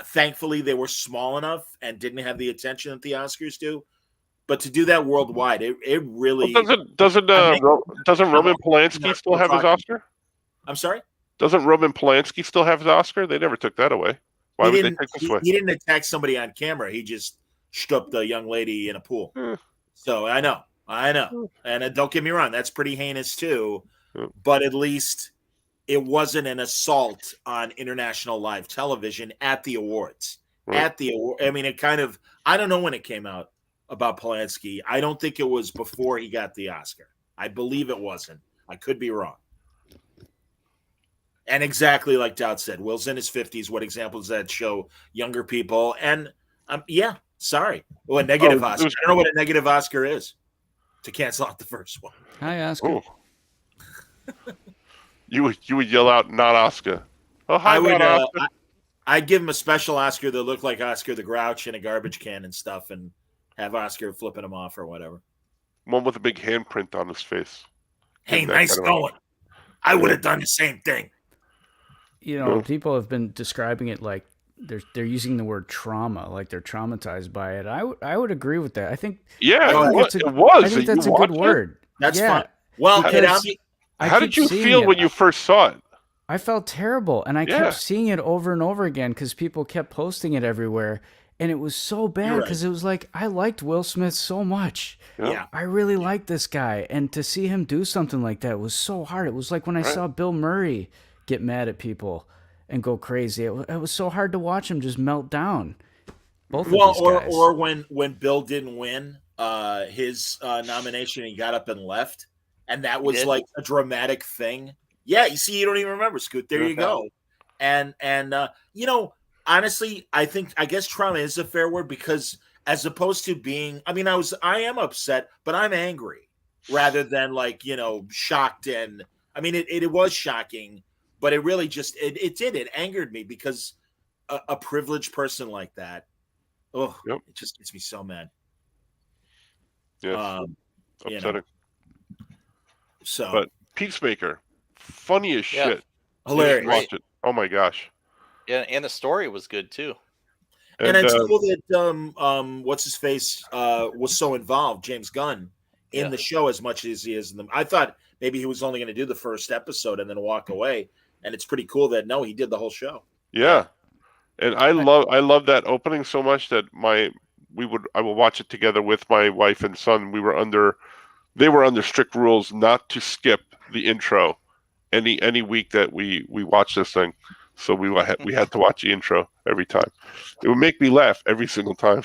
Speaker 4: thankfully, they were small enough and didn't have the attention that the Oscars do. But to do that worldwide, it really.
Speaker 1: Well, doesn't Roman Polanski still have his Oscar?
Speaker 4: I'm sorry?
Speaker 1: Doesn't Roman Polanski still have his Oscar? They never took that away. Why would they take this away?
Speaker 4: He didn't attack somebody on camera. He just stooped a young lady in a pool. So I know. And don't get me wrong, that's pretty heinous too. But at least it wasn't an assault on international live television at the awards. I mean, it kind of, I don't know when it came out about Polanski. I don't think it was before he got the Oscar. I believe it wasn't. I could be wrong. And exactly like Dowd said, Will's in his 50s. What examples that show younger people? And yeah, sorry. Well, a negative Oscar. I don't know what a negative Oscar is to cancel out the first one.
Speaker 2: Hi, Oscar.
Speaker 1: You would yell out, "Not Oscar." Oh, hi, Oscar.
Speaker 4: I'd give him a special Oscar that looked like Oscar the Grouch in a garbage can and stuff, and have Oscar flipping him off or whatever.
Speaker 1: One with a big handprint on his face.
Speaker 4: Hey, nice going. I would have done the same thing.
Speaker 2: You know, people have been describing it like they're using the word trauma, like they're traumatized by it. I would agree with that. I think
Speaker 1: it was.
Speaker 2: I think that's a good word.
Speaker 4: That's fine. Well,
Speaker 1: how did you feel when you first saw it?
Speaker 2: I felt terrible, and I kept seeing it over and over again because people kept posting it everywhere, and it was so bad because it was like, I liked Will Smith so much.
Speaker 4: Yeah.
Speaker 2: I really liked this guy, and to see him do something like that was so hard. It was like when I saw Bill Murray get mad at people and go crazy. It was so hard to watch him just melt down. Both of these guys.
Speaker 4: Or when Bill didn't win his nomination, he got up and left, and that was like a dramatic thing. Yeah, you see, you don't even remember, Scoot. There you go. And you know, honestly, I guess trauma is a fair word, because as opposed to being, I mean, I am upset, but I'm angry rather than like, you know, shocked. And I mean, it was shocking, but it really just, it angered me because a privileged person like that, it just gets me so mad.
Speaker 1: Yeah.
Speaker 4: You
Speaker 1: Upsetting.
Speaker 4: know. So,
Speaker 1: but Peacemaker, funny as shit.
Speaker 4: Hilarious.
Speaker 1: Watch it. Oh my gosh.
Speaker 3: Yeah, and the story was good too.
Speaker 4: And it's cool that what's his face was so involved, James Gunn, in the show as much as he is in them. I thought maybe he was only going to do the first episode and then walk away. And it's pretty cool that he did the whole show.
Speaker 1: Yeah. And I love that opening so much that I will watch it together with my wife and son. They were under strict rules not to skip the intro any week that we watch this thing. So we had to watch the intro every time. It would make me laugh every single time.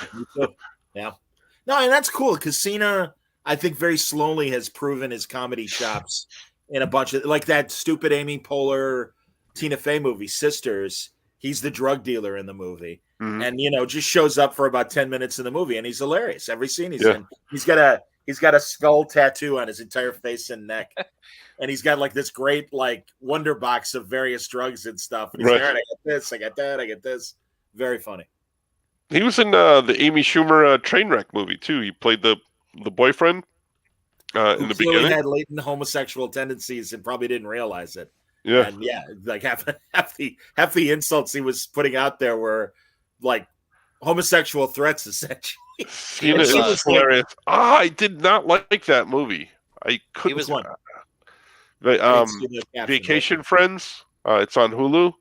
Speaker 4: Yeah. No, and that's cool because Cena, I think, very slowly has proven his comedy chops in a bunch of, like that stupid Amy Poehler Tina Fey movie, Sisters. He's the drug dealer in the movie.
Speaker 1: Mhm.
Speaker 4: And just shows up for about 10 minutes in the movie, and he's hilarious. Every scene he's
Speaker 1: Yeah.
Speaker 4: in. He's got a skull tattoo on his entire face and neck. And he's got like this great like wonder box of various drugs and stuff. And he's like,
Speaker 1: Right.
Speaker 4: all right, I got this, I got that, I got this. Very funny.
Speaker 1: He was in the Amy Schumer Trainwreck movie too. He played the boyfriend in
Speaker 4: Who
Speaker 1: the
Speaker 4: clearly
Speaker 1: beginning.
Speaker 4: had latent homosexual tendencies and probably didn't realize it.
Speaker 1: Yeah,
Speaker 4: And like half the insults he was putting out there were like homosexual threats, essentially.
Speaker 1: Cena
Speaker 3: was,
Speaker 1: is
Speaker 3: uh,
Speaker 1: hilarious. I did not like that movie. I couldn't.
Speaker 3: was
Speaker 4: one.
Speaker 1: The,
Speaker 4: I didn't see the caption,
Speaker 1: Vacation Friends. It's on Hulu.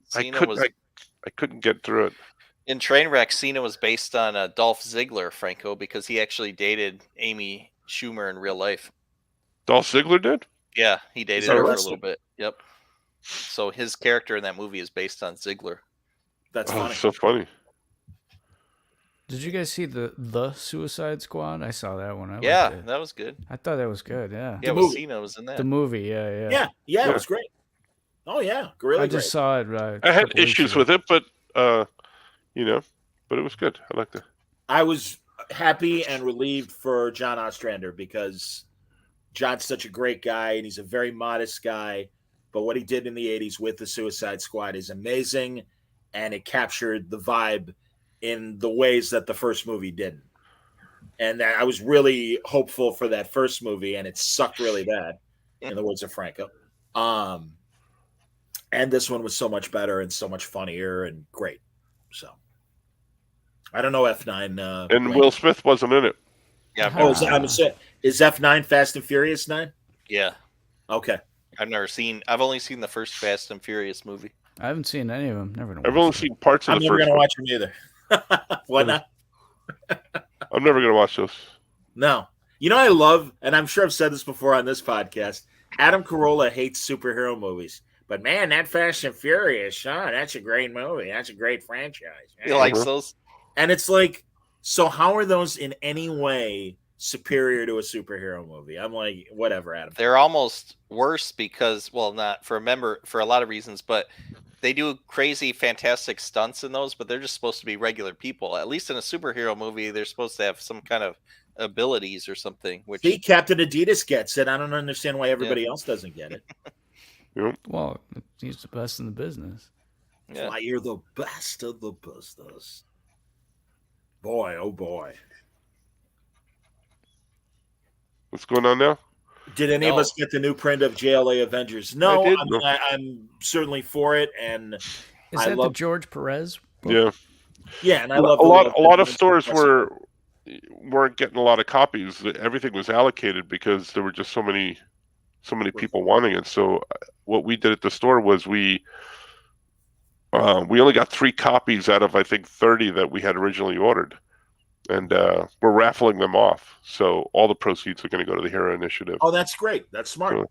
Speaker 3: Cena was
Speaker 1: I couldn't get through it.
Speaker 3: in Trainwreck. Cena was based on Dolph Ziggler, Franco, because he actually dated Amy Schumer in real life.
Speaker 1: Dolph Ziggler did.
Speaker 3: Yeah, he dated
Speaker 4: that
Speaker 3: her for a
Speaker 4: right?
Speaker 3: little bit. Yep. So his character in that movie is based on Ziggler.
Speaker 4: That's
Speaker 1: Oh,
Speaker 4: funny.
Speaker 1: so funny.
Speaker 2: Did you guys see the Suicide Squad? I saw that one. I
Speaker 3: Yeah,
Speaker 2: liked it.
Speaker 3: that was good.
Speaker 2: I thought that was good. Yeah.
Speaker 3: Yeah,
Speaker 4: movie.
Speaker 3: Cena was in that.
Speaker 2: The movie. Yeah.
Speaker 4: Yeah, it was great. Oh yeah, really
Speaker 2: I
Speaker 4: great.
Speaker 2: just saw it.
Speaker 1: I had issues with it, but but it was good. I liked it.
Speaker 4: I was happy and relieved for John Ostrander because John's such a great guy and he's a very modest guy. But what he did in the 80s with the Suicide Squad is amazing, and it captured the vibe in the ways that the first movie didn't. And I was really hopeful for that first movie, and it sucked really bad, in the words of Franco. And this one was so much better and so much funnier and great. So I don't know F9.
Speaker 1: And
Speaker 4: Wayne.
Speaker 1: Will Smith wasn't in it.
Speaker 3: Yeah,
Speaker 4: Oh, is F9 Fast and Furious 9?
Speaker 3: yeah.
Speaker 4: Okay.
Speaker 3: I've only seen the first Fast and Furious movie.
Speaker 2: I haven't seen any of them. Never know.
Speaker 1: I've only seen parts of
Speaker 4: I'm
Speaker 1: the
Speaker 4: never
Speaker 1: first
Speaker 4: going to
Speaker 1: one.
Speaker 4: watch them either. Why not?
Speaker 1: I'm never gonna watch those.
Speaker 4: No. I love, and I'm sure I've said this before on this podcast, Adam Carolla hates superhero movies. But man, that Fast and Furious, that's a great movie. That's a great franchise.
Speaker 3: He likes those.
Speaker 4: And it's like, so how are those in any way superior to a superhero movie? I'm like, whatever, Adam.
Speaker 3: They're almost worse because, well, not for a lot of reasons, but they do crazy, fantastic stunts in those, but they're just supposed to be regular people. At least in a superhero movie, they're supposed to have some kind of abilities or something. Which
Speaker 4: See, Captain Adidas gets it. I don't understand why everybody else doesn't get it.
Speaker 2: Well, he's the best in the business.
Speaker 3: yeah.
Speaker 4: Why you're the best of the business. Boy, oh boy.
Speaker 1: What's going on now?
Speaker 4: Did any of
Speaker 3: No.
Speaker 4: us get the new print of JLA Avengers? No,
Speaker 1: I did.
Speaker 4: I'm certainly for it, and
Speaker 2: Is
Speaker 4: I
Speaker 2: that the
Speaker 4: love-
Speaker 2: George Perez? book?
Speaker 1: Yeah,
Speaker 4: and I love
Speaker 1: a lot.
Speaker 4: the-
Speaker 1: A lot of stores weren't getting a lot of copies. Everything was allocated because there were just so many people wanting it. So what we did at the store was we only got 3 copies out of I think 30 that we had originally ordered, and we're raffling them off. So all the proceeds are going to go to the Hero Initiative.
Speaker 4: Oh, that's great. That's smart.
Speaker 1: Really?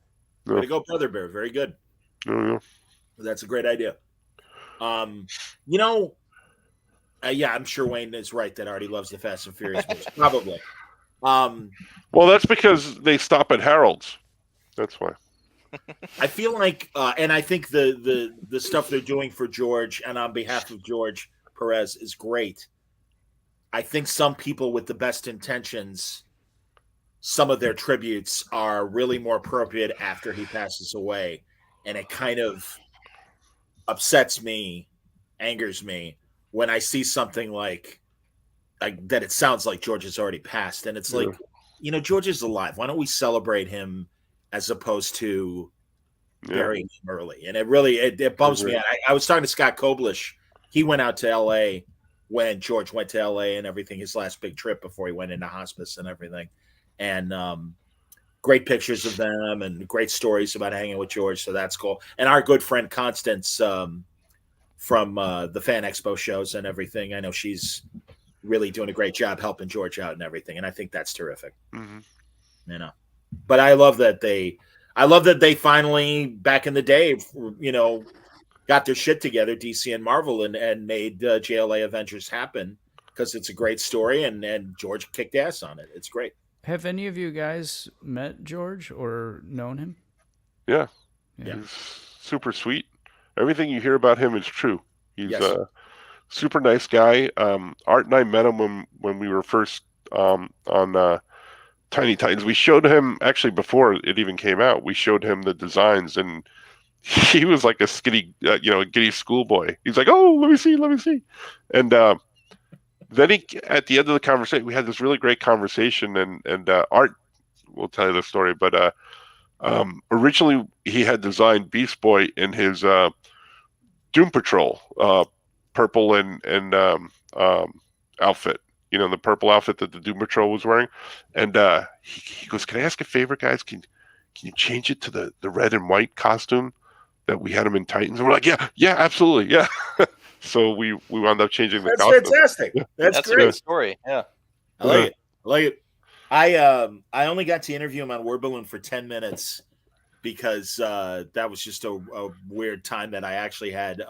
Speaker 4: Way
Speaker 1: Yeah.
Speaker 4: to go, Brother Bear. Very good.
Speaker 1: Yeah.
Speaker 4: That's a great idea. Yeah, I'm sure Wayne is right that Artie loves the Fast and Furious movies. Probably.
Speaker 1: Well, that's because they stop at Harold's. That's why.
Speaker 4: I feel like, and I think the stuff they're doing for George and on behalf of George Perez is great. I think some people with the best intentions, some of their tributes are really more appropriate after he passes away, and it kind of upsets me, angers me when I see something like that. It sounds like George has already passed, and it's like, George is alive. Why don't we celebrate him as opposed to burying him early? And it bums me out. I was talking to Scott Koblish. He went out to LA when George went to LA and everything, his last big trip before he went into hospice and everything. And great pictures of them and great stories about hanging with George. So that's cool. And our good friend Constance from the Fan Expo shows and everything, I know she's really doing a great job helping George out and everything. And I think that's terrific.
Speaker 1: Mm-hmm.
Speaker 4: But I love that they finally, back in the day, got their shit together, DC and Marvel, and made JLA Avengers happen, because it's a great story, and George kicked ass on it. It's great.
Speaker 2: Have any of you guys met George or known him?
Speaker 1: Yeah.
Speaker 4: Yeah.
Speaker 1: He's super sweet. Everything you hear about him is true. He's
Speaker 4: Yes.
Speaker 1: a super nice guy. Art and I met him when we were first on Tiny Titans. We showed him actually before it even came out. We showed him the designs, and he was like a skinny, a giddy schoolboy. He's like, "Oh, let me see," and then at the end of the conversation, we had this really great conversation, and Art will tell you the story, but originally he had designed Beast Boy in his Doom Patrol purple and outfit. The purple outfit that the Doom Patrol was wearing, and he goes, "Can I ask a favor, guys? Can you change it to the red and white costume that we had him in Titans?" And we're like, "Yeah, absolutely, yeah." So we wound up changing the
Speaker 4: That's
Speaker 1: costume.
Speaker 4: fantastic. That's
Speaker 3: That's a
Speaker 4: great.
Speaker 3: good story. Yeah.
Speaker 4: I like it. I like it. I only got to interview him on Word Balloon for 10 minutes because that was just a weird time that I actually had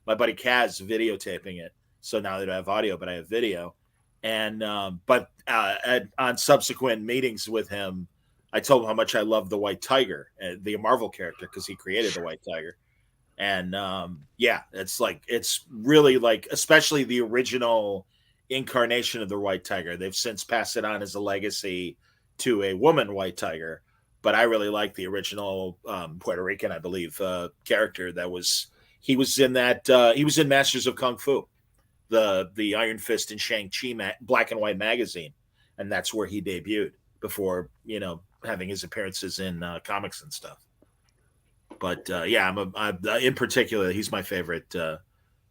Speaker 4: my buddy Kaz videotaping it. So now that I have audio, but I have video. And but on subsequent meetings with him, I told him how much I love the White Tiger, the Marvel character, because he created the White Tiger. And it's really like, especially the original incarnation of the White Tiger. They've since passed it on as a legacy to a woman White Tiger, but I really like the original Puerto Rican, I believe, character that he was in Masters of Kung Fu, the Iron Fist and Shang-Chi black and white magazine, and that's where he debuted before having his appearances in comics and stuff. But I'm in particular, he's my favorite.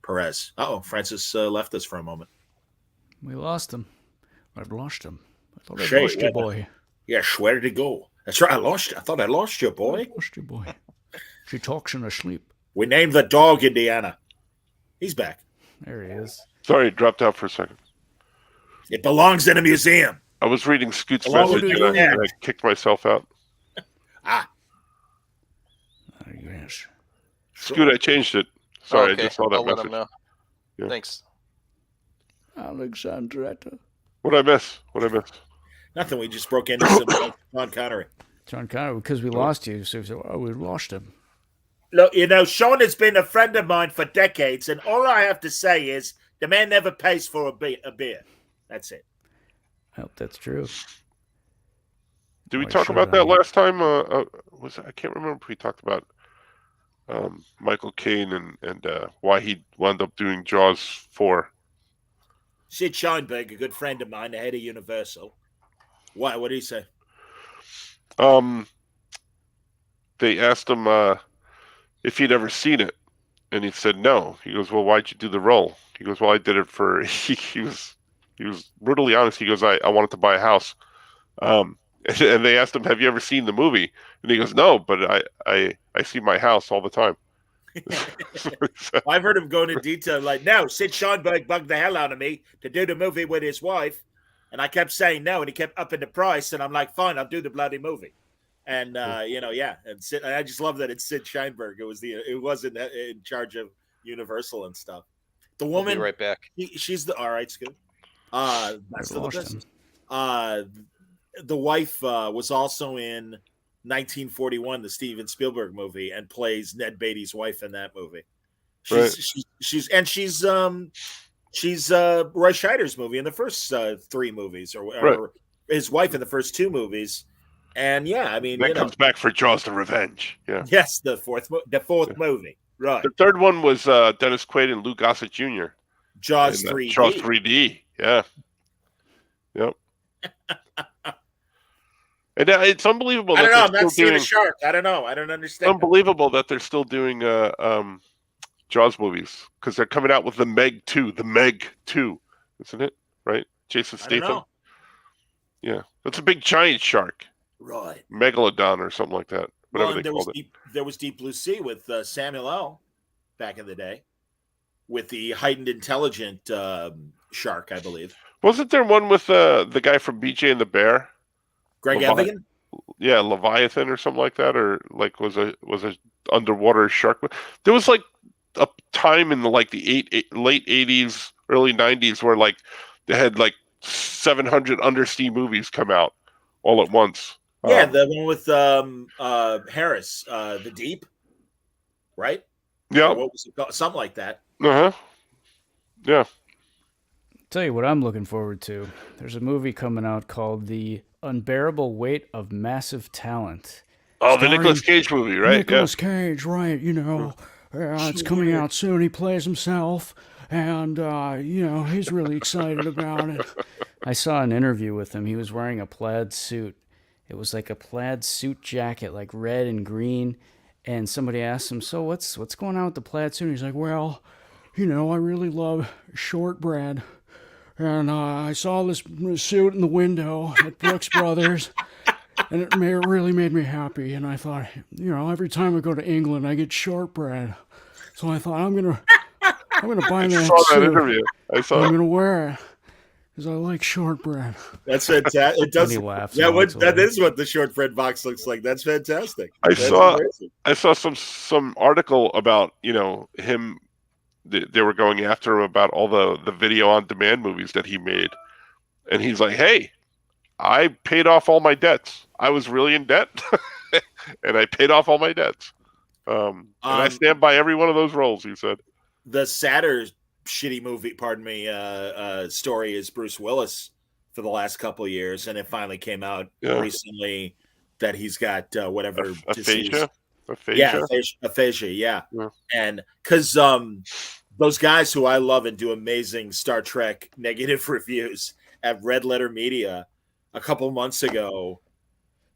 Speaker 4: Perez. Francis left us for a moment.
Speaker 2: We lost him. I've lost him. I thought I
Speaker 4: Shay,
Speaker 2: lost you, boy.
Speaker 4: Yeah, where did he go? That's right, I lost you. I thought I lost you, boy.
Speaker 2: I lost you, boy. She talks in her sleep.
Speaker 4: We named the dog Indiana. He's back.
Speaker 2: There he is.
Speaker 1: Sorry, it dropped out for a second.
Speaker 4: It belongs in a museum.
Speaker 1: I was reading Scoot's
Speaker 4: Along
Speaker 1: message
Speaker 2: with
Speaker 1: and
Speaker 2: the
Speaker 1: I kicked myself out.
Speaker 2: Yes.
Speaker 1: Scoot, I changed it. Sorry,
Speaker 3: Okay.
Speaker 1: I just saw that
Speaker 3: I'll let
Speaker 1: message.
Speaker 3: him know.
Speaker 1: Yeah.
Speaker 3: Thanks.
Speaker 2: Alexandretta.
Speaker 1: What'd I miss?
Speaker 4: Nothing. We just broke into some Sean Connery.
Speaker 2: John Connor, because we lost you. So we said, we lost him.
Speaker 4: Look, Sean has been a friend of mine for decades, and all I have to say is the man never pays for a beer. That's it.
Speaker 2: I hope that's true.
Speaker 1: Did we
Speaker 2: Oh,
Speaker 1: talk
Speaker 2: sure,
Speaker 1: about that
Speaker 2: Donnie.
Speaker 1: last time? I can't remember if we talked about Michael Caine and why he wound up doing Jaws 4.
Speaker 4: Sid Sheinberg, a good friend of mine, the head of Universal. Why? What did he say?
Speaker 1: They asked him if he'd ever seen it, and he said no. He goes, "Well, why'd you do the role?" He goes, "Well, I did it for." He was brutally honest. He goes, "I wanted to buy a house." And they asked him, "Have you ever seen the movie?" And he goes, "No, but I see my house all the time."
Speaker 4: I've heard him go into detail like, no, Sid Sheinberg bugged the hell out of me to do the movie with his wife. And I kept saying no, and he kept upping the price. And I'm like, fine, I'll do the bloody movie. And, and Sid, I just love that it's Sid Sheinberg. It wasn't in charge of Universal and stuff. The
Speaker 3: We'll
Speaker 4: woman,
Speaker 3: be right back.
Speaker 4: she's the, all right, Scoot. That's
Speaker 2: We
Speaker 4: still the
Speaker 2: lost
Speaker 4: business.
Speaker 2: him.
Speaker 4: The wife was also in 1941, the Steven Spielberg movie, and plays Ned Beatty's wife in that movie. She's Roy Scheider's movie in the first 3 movies, or his wife in the first 2 movies. And yeah, I mean,
Speaker 1: Then comes back for Jaws: The Revenge. Yeah.
Speaker 4: yes, the fourth movie, right?
Speaker 1: The third one was Dennis Quaid and Lou Gossett Jr.
Speaker 4: Jaws
Speaker 1: And,
Speaker 4: 3D.
Speaker 1: Jaws 3D. Yeah. Yep. And it's unbelievable.
Speaker 4: I don't know. I'm
Speaker 1: they're
Speaker 4: not
Speaker 1: still
Speaker 4: seeing a
Speaker 1: doing-
Speaker 4: shark. I don't know. I don't understand.
Speaker 1: Unbelievable that they're still doing Jaws movies, because they're coming out with the Meg 2, isn't it? Right? Jason
Speaker 4: I don't
Speaker 1: Statham.
Speaker 4: know.
Speaker 1: Yeah, that's a big giant shark,
Speaker 4: Right.
Speaker 1: Megalodon or something like that. Whatever they
Speaker 4: there
Speaker 1: called it.
Speaker 4: there was Deep Blue Sea with Samuel L. back in the day, with the heightened intelligent shark, I believe.
Speaker 1: Wasn't there one with the guy from BJ and the Bear?
Speaker 4: Greg
Speaker 1: Levi-
Speaker 4: Evigan.
Speaker 1: Yeah, Leviathan or something like that, or like was a underwater shark. There was like a time in the late 80s, early 90s where like they had like 700 undersea movies come out all at once.
Speaker 4: Yeah, the one with Harris, The Deep, right?
Speaker 1: Yeah.
Speaker 4: Or what was it called? Something like that.
Speaker 1: Uh huh. Yeah.
Speaker 2: Tell you what I'm looking forward to. There's a movie coming out called The Unbearable Weight of Massive Talent.
Speaker 1: Oh, the
Speaker 2: Starring
Speaker 1: Nicolas Cage movie, right?
Speaker 2: Nicolas Cage, right? You know, it's coming out soon. He plays himself, and he's really excited about it. I saw an interview with him. He was wearing a plaid suit. It was like a plaid suit jacket, like red and green. And somebody asked him, "So what's going on with the plaid suit?" And he's like, "Well, I really love shortbread, and I saw this suit in the window at Brooks Brothers." And it really made me happy. And I thought, every time I go to England, I get shortbread. So I thought, I'm gonna buy
Speaker 1: I
Speaker 2: that
Speaker 1: saw that
Speaker 2: suit.
Speaker 1: interview. I saw
Speaker 2: I'm
Speaker 1: it.
Speaker 2: gonna wear it because I like shortbread.
Speaker 4: That's fantastic. It does.
Speaker 2: And he laughs.
Speaker 4: Yeah,
Speaker 2: and walks
Speaker 4: that
Speaker 2: away.
Speaker 4: is what the shortbread box looks like. That's fantastic.
Speaker 1: I
Speaker 4: That's
Speaker 1: saw
Speaker 4: amazing.
Speaker 1: I saw some article about him. They were going after him about all the video on demand movies that he made, and he's like, "Hey, I paid off all my debts. I was really in debt, and I paid off all my debts. And I stand by every one of those roles." He said.
Speaker 4: The sadder shitty movie, story is Bruce Willis for the last couple of years, and it finally came out recently that he's got whatever disease. Aphasia. Yeah. And because those guys who I love and do amazing Star Trek negative reviews at Red Letter Media a couple months ago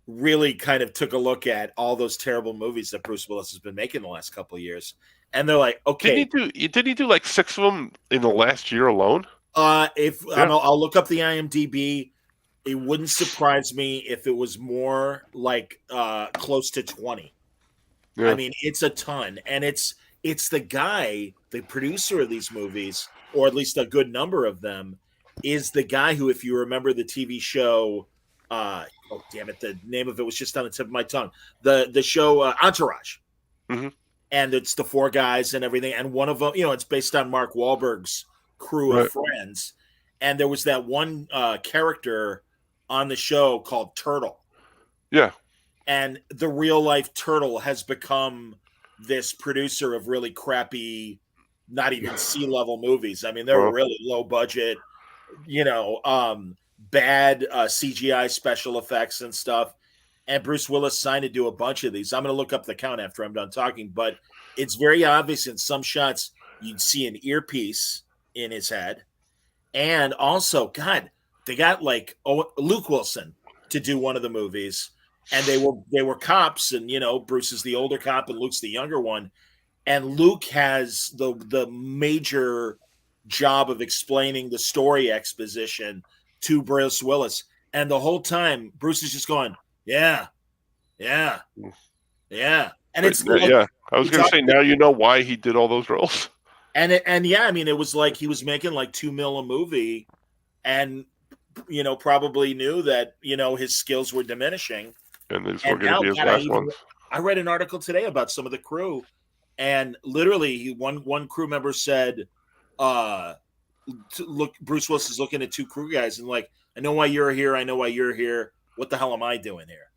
Speaker 4: really kind of took a look at all those terrible movies that Bruce Willis has been making the last couple of years. And they're like, okay.
Speaker 1: Did he do like 6 of them in the last year alone?
Speaker 4: I'll look up the IMDb. It wouldn't surprise me if it was more like close to 20. Yeah. I mean, it's a ton. And it's the guy, the producer of these movies, or at least a good number of them, is the guy who, if you remember the TV show, oh damn it, the name of it was just on the tip of my tongue. The show Entourage, and it's the 4 guys and everything, and one of them, it's based on Mark Wahlberg's crew of friends, and there was that one character on the show called Turtle.
Speaker 1: Yeah,
Speaker 4: and the real life Turtle has become this producer of really crappy, not even C-level movies. I mean, they're really low budget, bad CGI special effects and stuff. And Bruce Willis signed to do a bunch of these. I'm going to look up the count after I'm done talking, but it's very obvious in some shots you'd see an earpiece in his head. And also, God, they got like Luke Wilson to do one of the movies, and they were cops, and Bruce is the older cop and Luke's the younger one. And Luke has the major job of explaining the story exposition to Bruce Willis. And the whole time, Bruce is just going, yeah. And it's
Speaker 1: I was going to say, now you know why he did all those roles.
Speaker 4: And I mean, it was like he was making like $2 million a movie, and probably knew that his skills were diminishing.
Speaker 1: And these were going to be his last ones.
Speaker 4: I read an article today about some of the crew, and literally one crew member said, "Look, Bruce Willis is looking at 2 crew guys, and like, I know why you're here. I know why you're here. What the hell am I doing here?"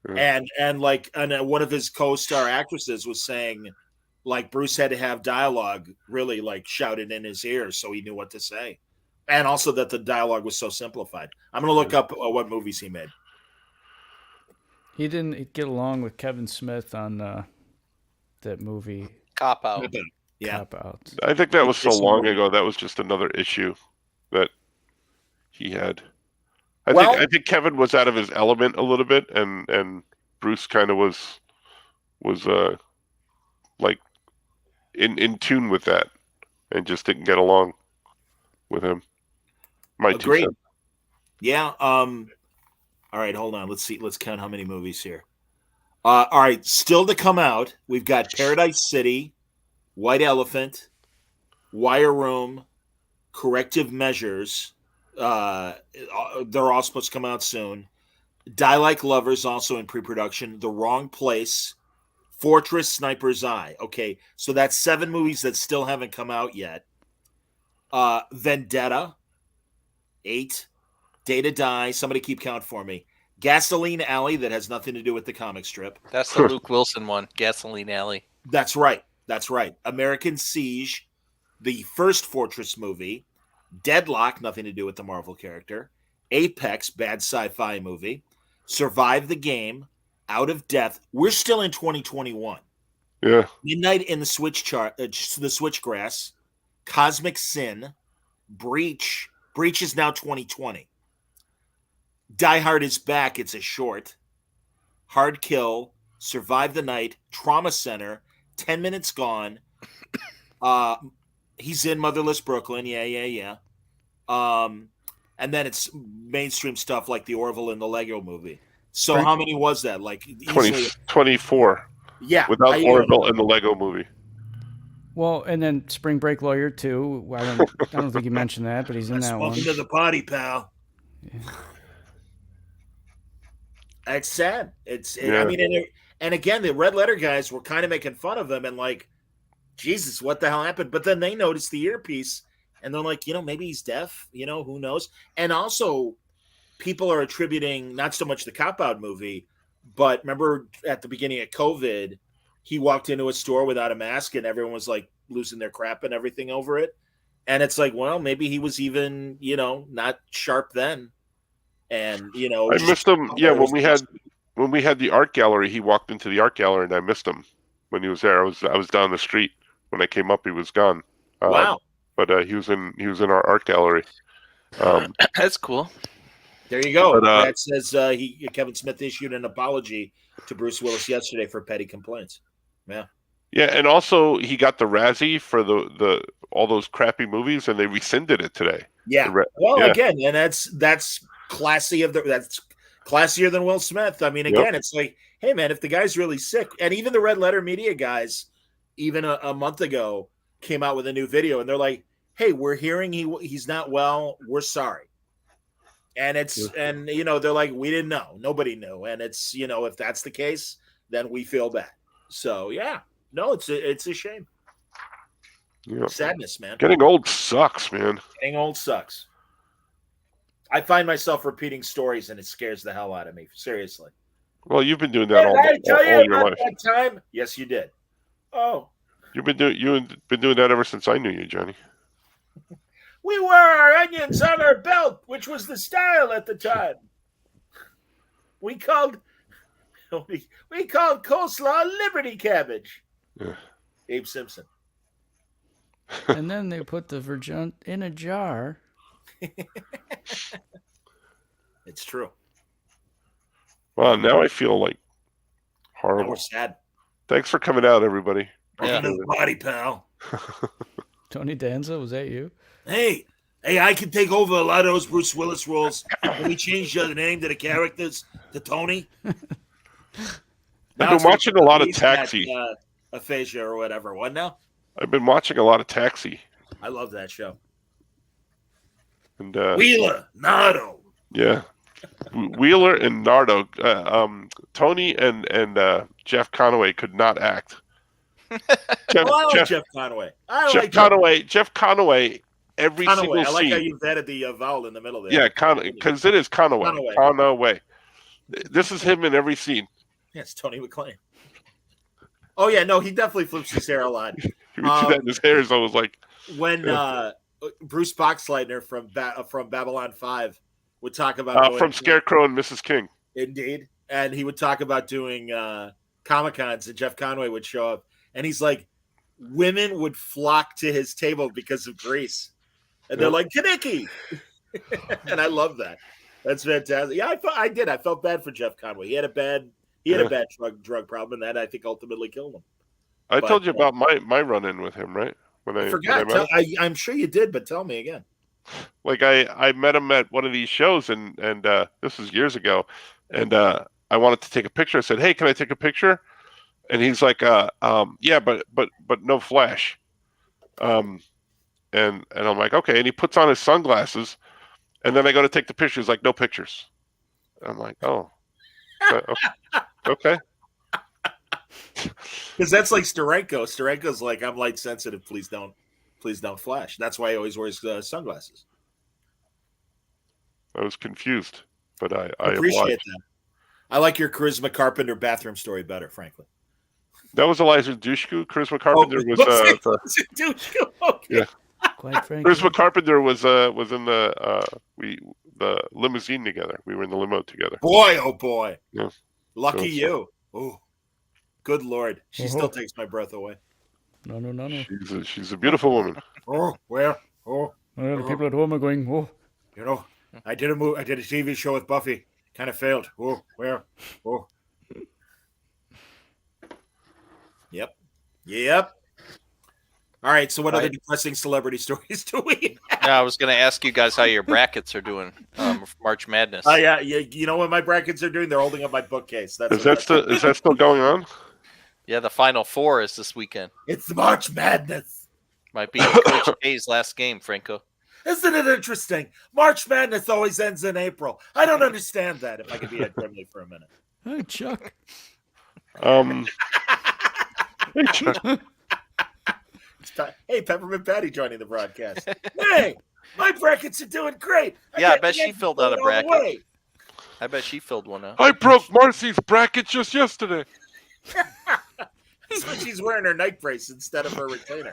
Speaker 4: Yeah. And one of his co-star actresses was saying, like, Bruce had to have dialogue really like shouted in his ears so he knew what to say, and also that the dialogue was so simplified. I'm going to look up what movies he made.
Speaker 2: He didn't get along with Kevin Smith on that movie.
Speaker 3: Cop Out.
Speaker 4: Yeah.
Speaker 2: Cop Out.
Speaker 1: I think that was so long ago. That was just another issue that he had. I think Kevin was out of his element a little bit, and Bruce kind of was like in tune with that, and just didn't get along with him.
Speaker 4: Agreed. Yeah. All right, hold on. Let's see. Let's count how many movies here. All right, still to come out, we've got Paradise City, White Elephant, Wire Room, Corrective Measures. They're all supposed to come out soon. Die Like Lovers, also in pre-production. The Wrong Place, Fortress, Sniper's Eye. Okay, so that's 7 movies that still haven't come out yet. Vendetta, 8. Day to Die. Somebody keep count for me. Gasoline Alley, that has nothing to do with the comic strip.
Speaker 3: That's the Luke Wilson one. Gasoline Alley.
Speaker 4: That's right. That's right. American Siege, the first Fortress movie, Deadlock, nothing to do with the Marvel character, Apex, bad sci-fi movie, Survive the Game, Out of Death. We're still in 2021.
Speaker 1: Yeah.
Speaker 4: Midnight in the Switchgrass, Cosmic Sin, Breach. Breach is now 2020. Die Hard is back. It's a short. Hard Kill, Survive the Night, Trauma Center, 10 Minutes Gone. He's in Motherless Brooklyn. Yeah. And then it's mainstream stuff like the Orville and the Lego movie. So
Speaker 2: Frank-
Speaker 4: how many was that? Like
Speaker 1: 24
Speaker 4: Yeah.
Speaker 1: without Orville and the Lego movie.
Speaker 2: Well, and then Spring Break Lawyer 2. I don't think you mentioned that, but he's in that one.
Speaker 4: Welcome to the party, pal.
Speaker 2: Yeah.
Speaker 4: It's sad.
Speaker 1: Yeah.
Speaker 4: I mean, and again, the Red Letter guys were kind of making fun of him and like, Jesus, what the hell happened? But then they noticed the earpiece and they're like, maybe he's deaf. Who knows? And also, people are attributing not so much the Cop Out movie, but remember at the beginning of COVID, he walked into a store without a mask and everyone was like losing their crap and everything over it. And it's like, well, maybe he was even, not sharp then. And,
Speaker 1: I missed him. Yeah, when we had the art gallery, he walked into the art gallery and I missed him when he was there. I was down the street. When I came up, he was gone.
Speaker 4: Wow.
Speaker 1: But he was in our art gallery.
Speaker 3: That's cool.
Speaker 4: There you go.
Speaker 1: But,
Speaker 4: that says Kevin Smith issued an apology to Bruce Willis yesterday for petty complaints. Yeah.
Speaker 1: Yeah, and also he got the Razzie for the all those crappy movies, and they rescinded it today.
Speaker 4: Yeah. Well, again, and that's classy that's classier than Will Smith. I mean, again, It's like, hey man, if the guy's really sick, and even the Red Letter Media guys, even a month ago, came out with a new video, and they're like, hey, we're hearing he's not well. We're sorry. And and they're like, we didn't know. Nobody knew. And it's, if that's the case, then we feel bad. So yeah, no, it's a shame.
Speaker 1: Yeah.
Speaker 4: Sadness, man.
Speaker 1: Getting old sucks, man.
Speaker 4: Getting old sucks. I find myself repeating stories and it scares the hell out of me. Seriously.
Speaker 1: Well, you've been doing that all your life.
Speaker 4: That time? Yes, you did. Oh.
Speaker 1: You've been doing that ever since I knew you, Johnny.
Speaker 4: We wore our onions on our belt, which was the style at the time. We called coleslaw Liberty cabbage.
Speaker 1: Yeah.
Speaker 4: Abe Simpson.
Speaker 2: And then they put the Virgin in a jar.
Speaker 4: It's true.
Speaker 1: Well, now I feel like
Speaker 4: Now
Speaker 1: horrible.
Speaker 4: we're sad.
Speaker 1: Thanks for coming out, everybody.
Speaker 3: Yeah.
Speaker 4: Welcome to the party, pal.
Speaker 2: Tony Danza, was that you?
Speaker 4: Hey, I can take over a lot of those Bruce Willis roles. Can we change the name to the characters to Tony?
Speaker 1: I've been watching a lot of Taxi.
Speaker 4: Aphasia or whatever. What now?
Speaker 1: I've been watching a lot of Taxi.
Speaker 4: I love that show.
Speaker 1: And
Speaker 4: Wheeler, Nardo.
Speaker 1: yeah, Wheeler and Nardo, Tony and Jeff Conaway could not act.
Speaker 4: I like Jeff Conaway.
Speaker 1: Jeff Conaway. Every single
Speaker 4: I like
Speaker 1: scene.
Speaker 4: how you've added the vowel in the middle there.
Speaker 1: Yeah, because it is Conaway. Conaway. This is him in every scene.
Speaker 4: Yeah, it's Tony McClane. Oh yeah, no, he definitely flips his hair a lot.
Speaker 1: He would do that in his hair, so I was like,
Speaker 4: When Bruce Boxleitner from Babylon 5 would talk about
Speaker 1: from Scarecrow and Mrs. King.
Speaker 4: Indeed, and he would talk about doing Comic-Cons, and Jeff Conaway would show up, and he's like, women would flock to his table because of Grease, and they're like, Kaneki, and I love that. That's fantastic. Yeah, I did. I felt bad for Jeff Conaway. He had a bad drug problem, and that I think ultimately killed him.
Speaker 1: I told you about my run-in with him, right?
Speaker 4: I forgot. I'm sure you did, but tell me again.
Speaker 1: Like I met him at one of these shows, and this was years ago, and I wanted to take a picture. I said, "Hey, can I take a picture?" And he's like, "Yeah, but no flash." And I'm like, "Okay." And he puts on his sunglasses, and then I go to take the picture. He's like, "No pictures." I'm like, "Oh, okay."
Speaker 4: Because that's like Steranko. Steranko's like, I'm light sensitive. Please don't flash. That's why he always wears sunglasses.
Speaker 1: I was confused, but I
Speaker 4: appreciate
Speaker 1: obliged.
Speaker 4: that. I like your Charisma Carpenter bathroom story better, frankly.
Speaker 1: That was Eliza Dushku. Charisma Carpenter was
Speaker 4: Okay.
Speaker 1: Yeah.
Speaker 2: Quite frankly.
Speaker 1: Charisma Carpenter was in the limousine together. We were in the limo together.
Speaker 4: Boy, oh boy.
Speaker 1: Yeah.
Speaker 4: Lucky
Speaker 1: So-
Speaker 4: you. Oh, good Lord. She
Speaker 2: Uh-huh.
Speaker 4: still takes my breath away.
Speaker 2: No.
Speaker 1: She's a beautiful woman.
Speaker 4: Oh, well,
Speaker 2: Well, the people at home are going, oh.
Speaker 4: you know, I did a TV show with Buffy. Kind of failed. Oh, well, oh. Yep. All right. So, what other
Speaker 3: Right.
Speaker 4: depressing celebrity stories do we?
Speaker 3: Yeah, I was going to ask you guys how your brackets are doing for March Madness.
Speaker 4: Oh yeah. You know what my brackets are doing? They're holding up my bookcase. That's
Speaker 1: Is that still going on?
Speaker 3: Yeah, the Final Four is this weekend.
Speaker 4: It's March Madness.
Speaker 3: Might be Coach K's last game, Franco.
Speaker 4: Isn't it interesting? March Madness always ends in April. I don't understand that. If I could be Ed Grimley for a minute.
Speaker 2: Hey, Chuck.
Speaker 1: Hey, Chuck.
Speaker 4: It's time. Hey, Peppermint Patty joining the broadcast. Hey, my brackets are doing great.
Speaker 3: Yeah, I
Speaker 4: got
Speaker 3: bet
Speaker 4: the
Speaker 3: she
Speaker 4: end
Speaker 3: filled out a
Speaker 4: going all the
Speaker 3: bracket.
Speaker 4: way.
Speaker 3: I bet she filled one out.
Speaker 1: I broke Marcy's bracket just yesterday.
Speaker 4: That's when she's wearing her night brace instead of her retainer.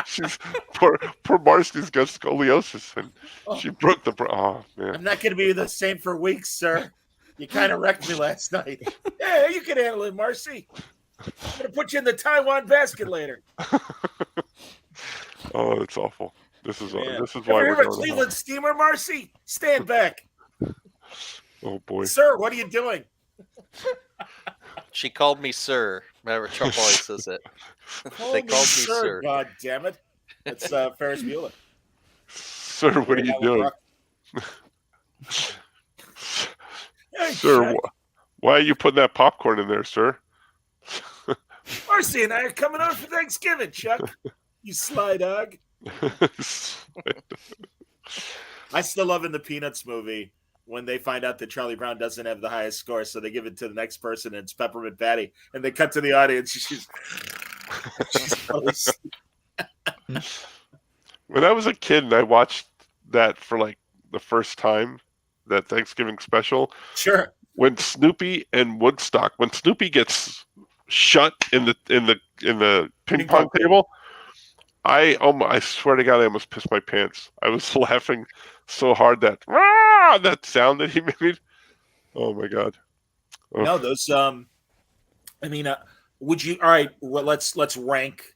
Speaker 1: She's poor Marcy's got scoliosis, and she broke the. Oh man.
Speaker 4: I'm not going to be the same for weeks, sir. You kind of wrecked me last night. Yeah, you can handle it, Marcy. I'm going to put you in the Taiwan basket later.
Speaker 1: Oh, it's awful. This is
Speaker 4: Man.
Speaker 1: why
Speaker 4: Ever
Speaker 1: we're
Speaker 4: hear of a
Speaker 1: going.
Speaker 4: Cleveland steamer, Marcy? Stand back.
Speaker 1: Oh boy.
Speaker 4: Sir, what are you doing?
Speaker 3: She called me sir. Remember, Trump always says it. They called me sir.
Speaker 4: God damn it. That's Ferris Bueller.
Speaker 1: Sir, what are you doing?
Speaker 4: Hey,
Speaker 1: Sir,
Speaker 4: Chuck.
Speaker 1: why are you putting that popcorn in there, sir?
Speaker 4: Marcy and I are coming over for Thanksgiving, Chuck. You sly dog. I still love in the Peanuts movie when they find out that Charlie Brown doesn't have the highest score, so they give it to the next person, and it's Peppermint Patty, and they cut to the audience. She's
Speaker 1: When I was a kid and I watched that for like the first time, that Thanksgiving special,
Speaker 4: sure.
Speaker 1: when Snoopy and Woodstock, when Snoopy gets shut in the ping pong table, I swear to God, I almost pissed my pants. I was laughing so hard that sound that he made. Oh my God. Oh.
Speaker 4: No, those. I mean, would you? All right. Well, let's rank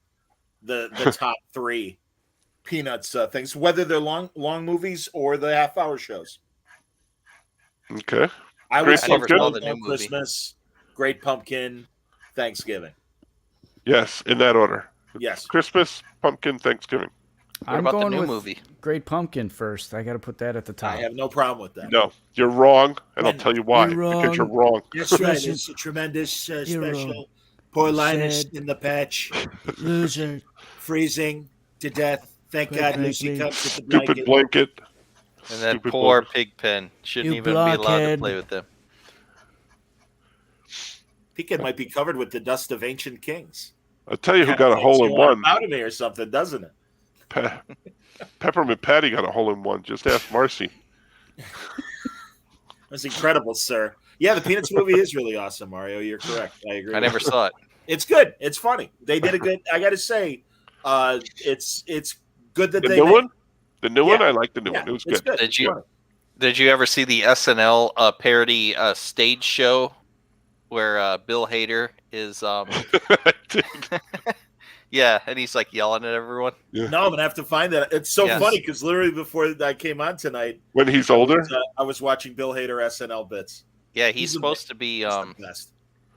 Speaker 4: the top three Peanuts things, whether they're long movies or the half-hour shows.
Speaker 1: Okay.
Speaker 4: I would
Speaker 1: Great
Speaker 4: say
Speaker 1: Pumpkin.
Speaker 3: Saw the new movie.
Speaker 4: Christmas, Great Pumpkin, Thanksgiving.
Speaker 1: Yes, in that order.
Speaker 4: Yes.
Speaker 1: Christmas, pumpkin, Thanksgiving.
Speaker 3: What
Speaker 2: I'm
Speaker 3: about the
Speaker 2: going
Speaker 3: new
Speaker 2: with
Speaker 3: movie?
Speaker 2: Great Pumpkin first. I got to put that at the top.
Speaker 4: I have no problem with that.
Speaker 1: No, you're wrong, and I'll tell you why.
Speaker 2: You're
Speaker 1: Because you're
Speaker 2: wrong.
Speaker 1: wrong.
Speaker 4: That's right.
Speaker 2: Listen,
Speaker 4: It's a tremendous
Speaker 2: you're
Speaker 4: special.
Speaker 2: wrong.
Speaker 4: Poor Linus
Speaker 2: Sad.
Speaker 4: in the patch,
Speaker 2: Loser.
Speaker 4: freezing to death. Thank
Speaker 2: Quite
Speaker 4: God Lucy
Speaker 2: frankly.
Speaker 4: comes with the
Speaker 1: Stupid
Speaker 4: blanket.
Speaker 1: blanket.
Speaker 3: And that
Speaker 1: Stupid
Speaker 3: poor
Speaker 1: bloke.
Speaker 3: Pigpen shouldn't
Speaker 2: You
Speaker 3: even be allowed to
Speaker 2: blockhead.
Speaker 3: play with them.
Speaker 4: Pickin might be covered with the dust of ancient kings.
Speaker 1: I'll tell you who
Speaker 4: Kinda
Speaker 1: got a
Speaker 4: makes
Speaker 1: hole
Speaker 4: you
Speaker 1: in
Speaker 4: wanna
Speaker 1: one.
Speaker 4: bow to me or something, doesn't it?
Speaker 1: Peppermint Patty got a hole in one. Just ask Marcy.
Speaker 4: That's incredible, sir. Yeah, the Peanuts movie is really awesome, Mario. You're correct. I agree.
Speaker 3: I
Speaker 4: with
Speaker 3: never
Speaker 4: you.
Speaker 3: saw it.
Speaker 4: It's good. It's funny. They did a good. I got to say, it's good that
Speaker 1: The
Speaker 4: they
Speaker 1: new
Speaker 4: made-
Speaker 1: one? The new one?
Speaker 4: Yeah.
Speaker 1: I like the new
Speaker 4: Yeah,
Speaker 1: one. It was
Speaker 4: it's
Speaker 1: good.
Speaker 4: good.
Speaker 3: Did
Speaker 4: It's
Speaker 3: you-
Speaker 4: funny.
Speaker 3: Did you ever see the SNL parody stage show where Bill Hader is?
Speaker 1: I did.
Speaker 3: Yeah, and he's like yelling at everyone.
Speaker 4: No, I'm gonna have to find that. It's so
Speaker 3: Yes.
Speaker 4: funny because literally before I came on tonight,
Speaker 1: When he's older?
Speaker 4: I was watching Bill Hader SNL bits.
Speaker 3: Yeah,
Speaker 4: He's
Speaker 3: he's
Speaker 4: the
Speaker 3: supposed to be
Speaker 4: It's the best.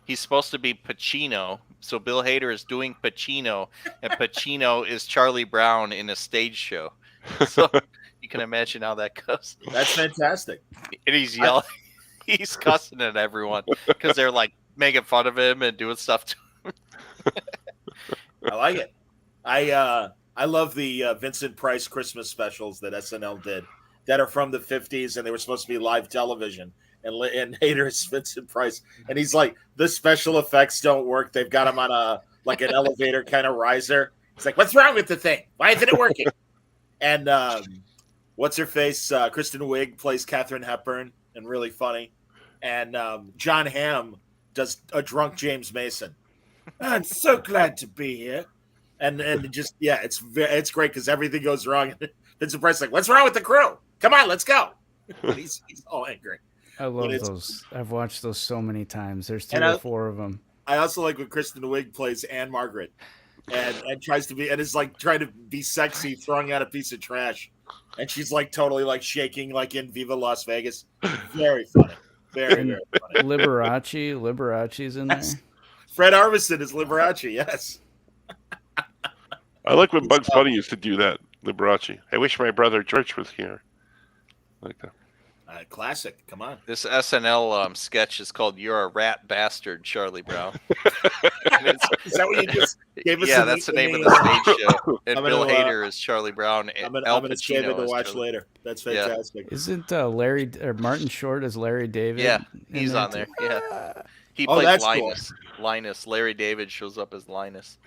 Speaker 3: he's supposed to be Pacino. So Bill Hader is doing Pacino, and Pacino is Charlie Brown in a stage show. So you can imagine how that goes.
Speaker 4: That's fantastic.
Speaker 3: And he's yelling, he's cussing at everyone because they're like making fun of him and doing stuff to him.
Speaker 4: I like it. I love the Vincent Price Christmas specials that SNL did that are from the 50s and they were supposed to be live television. And Hader is Vincent Price, and he's like, the special effects don't work. They've got him on an elevator kind of riser. It's like, what's wrong with the thing? Why isn't it working? And what's her face? Kristen Wiig plays Katharine Hepburn, and really funny. And John Hamm does a drunk James Mason. I'm so glad to be here. And just it's great because everything goes wrong. Vincent Price like, what's wrong with the crew? Come on, let's go. he's all angry.
Speaker 2: I love those. I've watched those so many times. There's 3 or 4 of them.
Speaker 4: I also like when Kristen Wiig plays Anne Margaret and tries to be and is like trying to be sexy, throwing out a piece of trash, and she's like totally like shaking like in Viva Las Vegas. Very funny. Very funny.
Speaker 2: Liberace's in there.
Speaker 4: Fred Armisen is Liberace. Yes.
Speaker 1: I like when Bugs Bunny used to do that. Liberace. I wish my brother George was here. Like that.
Speaker 4: Classic. Come on.
Speaker 3: This SNL sketch is called "You're a Rat Bastard, Charlie Brown."
Speaker 4: Is that what you just gave us?
Speaker 3: Yeah, that's the name of the stage show. And Bill Hader is Charlie Brown. And
Speaker 4: I'm going to save it to watch later. That's fantastic.
Speaker 2: Yeah. Isn't Martin Short as Larry David?
Speaker 3: Yeah, he's on there. Yeah. He plays Linus. Cool. Linus. Larry David shows up as Linus.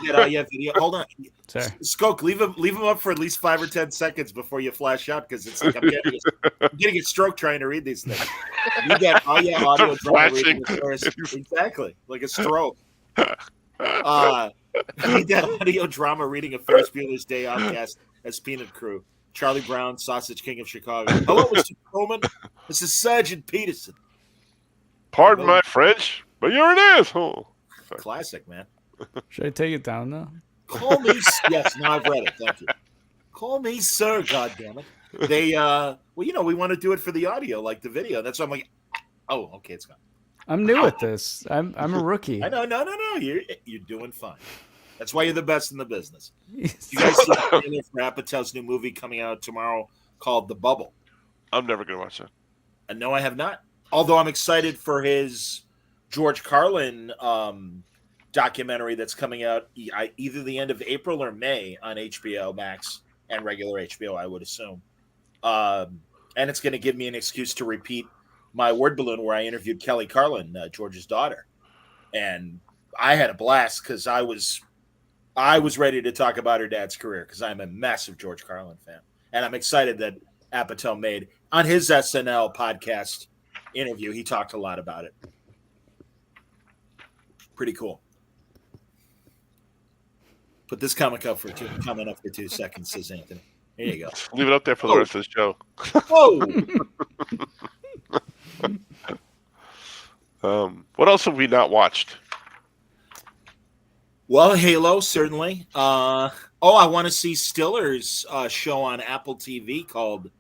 Speaker 4: Video. Hold on.
Speaker 2: Sorry.
Speaker 4: Skoke, leave him up for at least 5 or 10 seconds before you flash out because it's like I'm getting a stroke trying to read these things. You get audio drama reading exactly like a stroke. I need that audio drama reading a Ferris Bueller's Day Off cast as Peanut Crew. Charlie Brown, Sausage King of Chicago. Hello, Mr. Coleman. This is Sergeant Peterson.
Speaker 1: Pardon my French, but you're an asshole.
Speaker 4: Classic, man.
Speaker 2: Should I take it down now?
Speaker 4: Call me. Yes, now I've read it. Thank you. Call me sir. God damn it. They, we want to do it for the audio, like the video. That's why I'm like, oh, okay, it's gone.
Speaker 2: I'm new at this. I'm a rookie.
Speaker 4: I know. No. You're doing fine. That's why you're the best in the business. You guys see the trailer for Apatow's new movie coming out tomorrow called The Bubble?
Speaker 1: I'm never gonna watch that.
Speaker 4: And no, I have not. Although I'm excited for his George Carlin documentary that's coming out either the end of April or May on HBO Max and regular HBO, I would assume. And it's going to give me an excuse to repeat my word balloon where I interviewed Kelly Carlin, George's daughter. And I had a blast because I was ready to talk about her dad's career because I'm a massive George Carlin fan. And I'm excited that Apatow made on his SNL podcast interview. He talked a lot about it. Pretty cool. Put this comment up for 2 seconds, says Anthony. There you go.
Speaker 1: Leave it up there for the rest of the show.
Speaker 4: Whoa.
Speaker 1: What else have we not watched?
Speaker 4: Well, Halo, certainly. I want to see Stiller's show on Apple TV called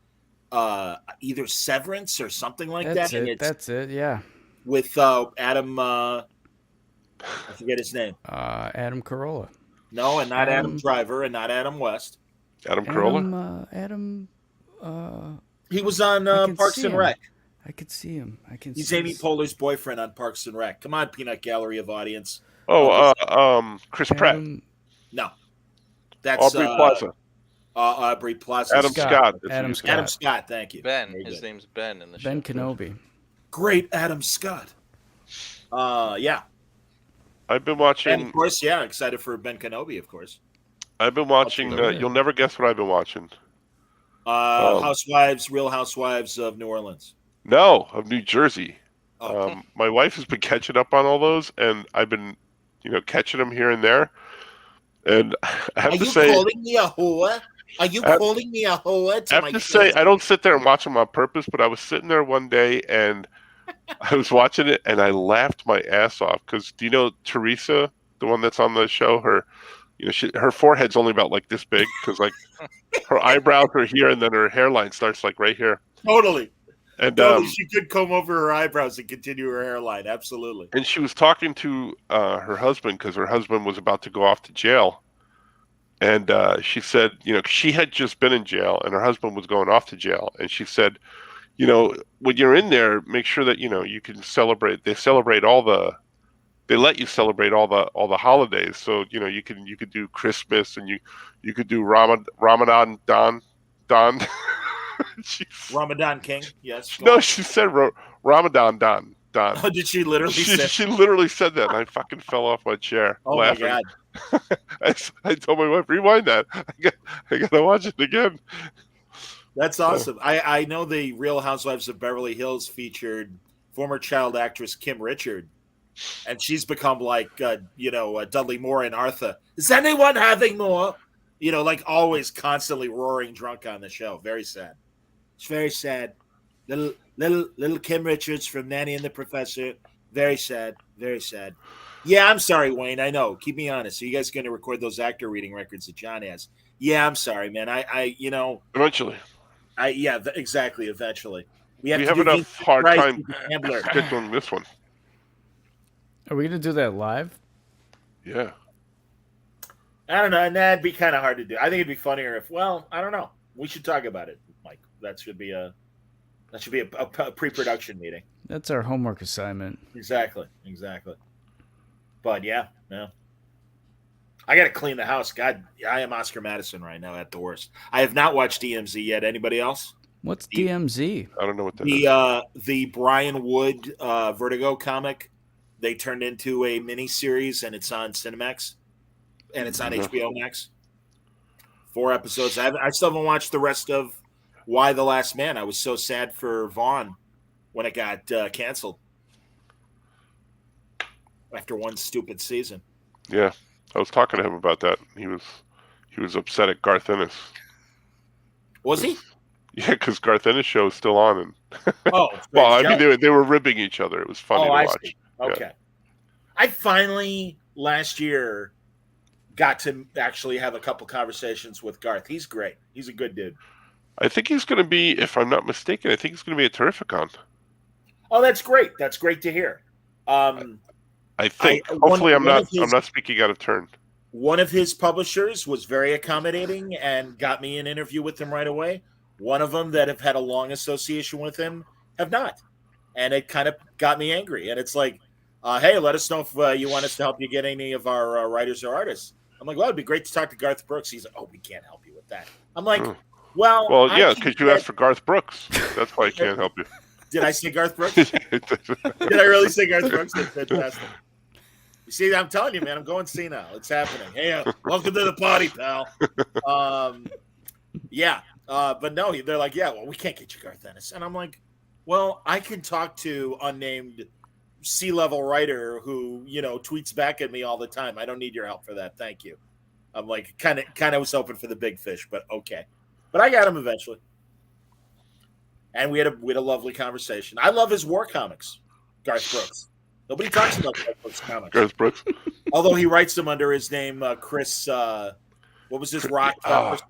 Speaker 4: either Severance or something like that.
Speaker 2: That's it, yeah.
Speaker 4: With Adam, I forget his name.
Speaker 2: Adam Carolla.
Speaker 4: No, and not Adam Driver, and not Adam West.
Speaker 1: Adam Carolla?
Speaker 4: He was on Parks and Rec.
Speaker 2: I could see him.
Speaker 4: He's Amy Poehler's boyfriend on Parks and Rec. Come on, Peanut Gallery of audience.
Speaker 1: Chris Pratt.
Speaker 4: No. That's
Speaker 1: Aubrey Plaza.
Speaker 4: Aubrey Plaza.
Speaker 1: Adam Scott.
Speaker 2: Adam
Speaker 4: Scott, thank you.
Speaker 3: Ben. His name's Ben in the show.
Speaker 2: Ben Kenobi.
Speaker 4: Great Adam Scott. Yeah.
Speaker 1: I've been watching.
Speaker 4: And of course, yeah, excited for Ben Kenobi, of course.
Speaker 1: I've been watching. You'll never guess what I've been watching.
Speaker 4: Real Housewives of New Orleans.
Speaker 1: No, of New Jersey.
Speaker 4: Oh.
Speaker 1: My wife has been catching up on all those, and I've been, catching them here and there. And I have to say,
Speaker 4: are you calling me a whore? Are you calling me a whore?
Speaker 1: I have to say, I don't sit there and watch them on purpose, but I was sitting there one day and I was watching it, and I laughed my ass off because do you know Teresa, the one that's on the show? Her forehead's only about like this big because like her eyebrows are here, and then her hairline starts like right here.
Speaker 4: Totally.
Speaker 1: And
Speaker 4: she could comb over her eyebrows and continue her hairline. Absolutely.
Speaker 1: And she was talking to her husband because her husband was about to go off to jail. And she said, she had just been in jail and her husband was going off to jail. And she said, when you're in there, make sure that, you can celebrate. They let you celebrate all the holidays. So, you could do Christmas and you could do Ramadan Don.
Speaker 4: Ramadan King, yes.
Speaker 1: No, she said Ramadan Don.
Speaker 4: Oh, did she literally say?
Speaker 1: She literally said that, and I fucking fell off my chair laughing.
Speaker 4: My
Speaker 1: God! I told my wife, rewind that. I gotta watch it again.
Speaker 4: That's awesome. I know the Real Housewives of Beverly Hills featured former child actress Kim Richard and she's become like Dudley Moore and Arthur. Is anyone having more? Like always, constantly roaring drunk on the show. Very sad. It's very sad. Little Kim Richards from Nanny and the Professor. Very sad. Very sad. Yeah, I'm sorry, Wayne. I know. Keep me honest. So you guys going to record those actor reading records that John has? Yeah, I'm sorry, man.
Speaker 1: Eventually.
Speaker 4: Exactly. Eventually.
Speaker 1: We have enough hard
Speaker 4: Price
Speaker 1: time
Speaker 4: with the Gambler.
Speaker 1: scheduling this one.
Speaker 2: Are we gonna do that live?
Speaker 1: Yeah.
Speaker 4: I don't know, and that'd be kind of hard to do. I think it'd be funnier if, I don't know. We should talk about it, Mike. That should be a pre-production meeting.
Speaker 2: That's our homework assignment.
Speaker 4: Exactly. But yeah. I got to clean the house. God, I am Oscar Madison right now at the worst. I have not watched DMZ yet. Anybody else?
Speaker 2: What's DMZ?
Speaker 1: I don't know what that is.
Speaker 4: The Brian Wood Vertigo comic. They turned into a mini series, and it's on Cinemax, and it's on HBO Max. 4 episodes. I still haven't watched the rest of Why the Last Man. I was so sad for Vaughn when it got canceled after one stupid season.
Speaker 1: Yeah. I was talking to him about that. He was upset at Garth Ennis.
Speaker 4: Was he?
Speaker 1: Yeah, because Garth Ennis' show is still on. And
Speaker 4: Oh,
Speaker 1: well, I mean, they were ribbing each other. It was funny to watch.
Speaker 4: See. Okay. I finally last year got to actually have a couple conversations with Garth. He's great. He's a good dude.
Speaker 1: I think he's going to be, if I'm not mistaken, I think he's going to be a Terrificon.
Speaker 4: Oh, that's great. That's great to hear.
Speaker 1: I think. Hopefully, I'm not speaking out of turn.
Speaker 4: One of his publishers was very accommodating and got me an interview with him right away. One of them that have had a long association with him have not, and it kind of got me angry. And it's like, hey, let us know if you want us to help you get any of our writers or artists. I'm like, well, it'd be great to talk to Garth Brooks. He's like, oh, we can't help you with that. I'm like, well,
Speaker 1: yeah, because you asked for Garth Brooks. That's why I can't help you.
Speaker 4: Did I say Garth Brooks? Did I really say Garth Brooks? That's fantastic. You see, I'm telling you, man, I'm going senile. It's happening. Hey, welcome to the party, pal. But no, they're like, yeah, well, we can't get you Garth Ennis. And I'm like, well, I can talk to unnamed C-level writer who, tweets back at me all the time. I don't need your help for that. Thank you. I'm like, kind of was hoping for the big fish, but okay. But I got him eventually. And we had a lovely conversation. I love his war comics, Garth Brooks. Nobody talks about Garth Brooks comics.
Speaker 1: Garth Brooks.
Speaker 4: Although he writes them under his name, Chris. What was his rock?
Speaker 1: What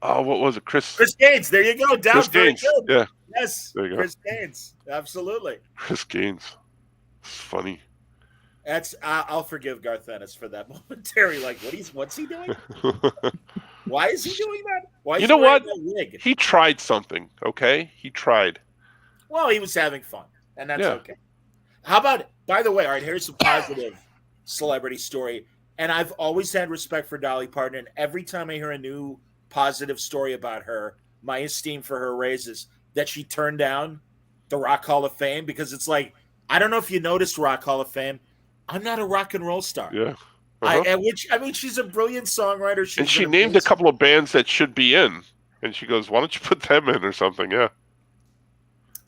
Speaker 1: was it? Chris
Speaker 4: Gaines. There you go. Down.
Speaker 1: Chris
Speaker 4: Very
Speaker 1: Gaines.
Speaker 4: good.
Speaker 1: Yeah.
Speaker 4: Yes.
Speaker 1: There you go.
Speaker 4: Chris Gaines. Absolutely.
Speaker 1: Chris Gaines. It's funny.
Speaker 4: That's. I'll forgive Garth Ennis for that momentary. Like, what's he doing? Why is he doing that? Why?
Speaker 1: You know what?
Speaker 4: That wig?
Speaker 1: He tried something. Okay, he tried.
Speaker 4: Well, he was having fun, and that's okay. How about? By the way, all right. Here's some positive celebrity story. And I've always had respect for Dolly Parton. And every time I hear a new positive story about her, my esteem for her raises. That she turned down the Rock Hall of Fame, because it's like, I don't know if you noticed Rock Hall of Fame. I'm not a rock and roll star.
Speaker 1: Yeah.
Speaker 4: She's a brilliant songwriter.
Speaker 1: She named a couple of bands that should be in. And she goes, why don't you put them in or something? Yeah.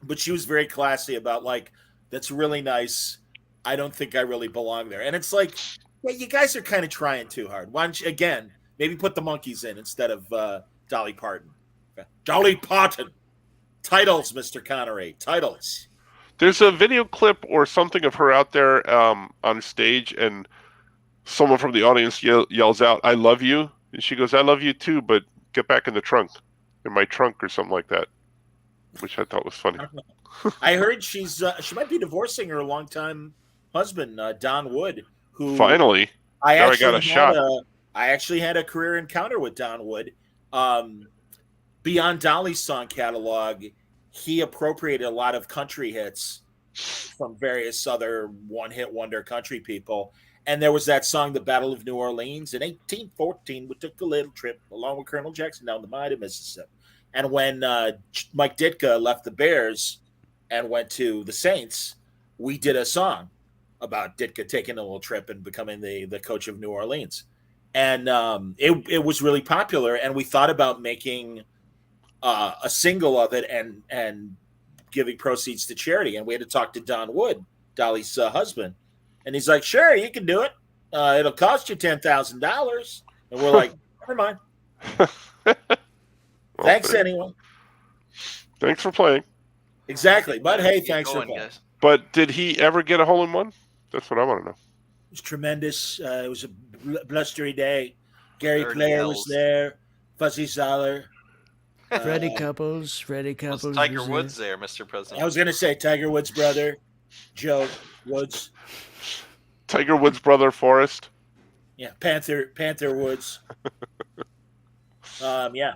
Speaker 4: But she was very classy about, like, that's really nice. I don't think I really belong there. And it's like, yeah, you guys are kind of trying too hard. Why don't you, again, maybe put the Monkees in instead of Dolly Parton. Okay. Dolly Parton. Titles, Mr. Connery. Titles.
Speaker 1: There's a video clip or something of her out there on stage, and someone from the audience yells out, "I love you." And she goes, "I love you too, but get back in the trunk, in my trunk," or something like that, which I thought was funny.
Speaker 4: I heard she might be divorcing her longtime husband, Don Wood, who
Speaker 1: finally. I got a shot.
Speaker 4: I actually had a career encounter with Don Wood. Beyond Dolly's song catalog, he appropriated a lot of country hits from various other one-hit wonder country people. And there was that song, The Battle of New Orleans. In 1814, we took a little trip along with Colonel Jackson down the mighty Mississippi. And when Mike Ditka left the Bears and went to the Saints, we did a song about Ditka taking a little trip and becoming the coach of New Orleans. And it was really popular. And we thought about making a single of it and giving proceeds to charity. And we had to talk to Don Wood, Dolly's husband. And he's like, sure, you can do it. It'll cost you $10,000. And we're like, never mind.
Speaker 1: Well,
Speaker 4: Thanks anyway.
Speaker 1: Thanks for playing.
Speaker 4: Exactly. But hey,
Speaker 3: Keep
Speaker 4: thanks for
Speaker 3: going,
Speaker 4: playing.
Speaker 3: guys.
Speaker 1: But did he ever get a hole in one? That's what I want to know.
Speaker 4: It was tremendous. It was a blustery day. Gary
Speaker 3: Dirty
Speaker 4: Clare was
Speaker 3: hells.
Speaker 4: there. Fuzzy Zoller.
Speaker 2: Freddie Couples. Freddie
Speaker 3: Was
Speaker 2: Couples.
Speaker 3: Tiger
Speaker 2: was
Speaker 3: Woods there, Mr. President?
Speaker 4: I was going to say Tiger Woods' brother, Joe Woods.
Speaker 1: Tiger Woods' brother, Forrest.
Speaker 4: Yeah, Panther Woods. Yeah.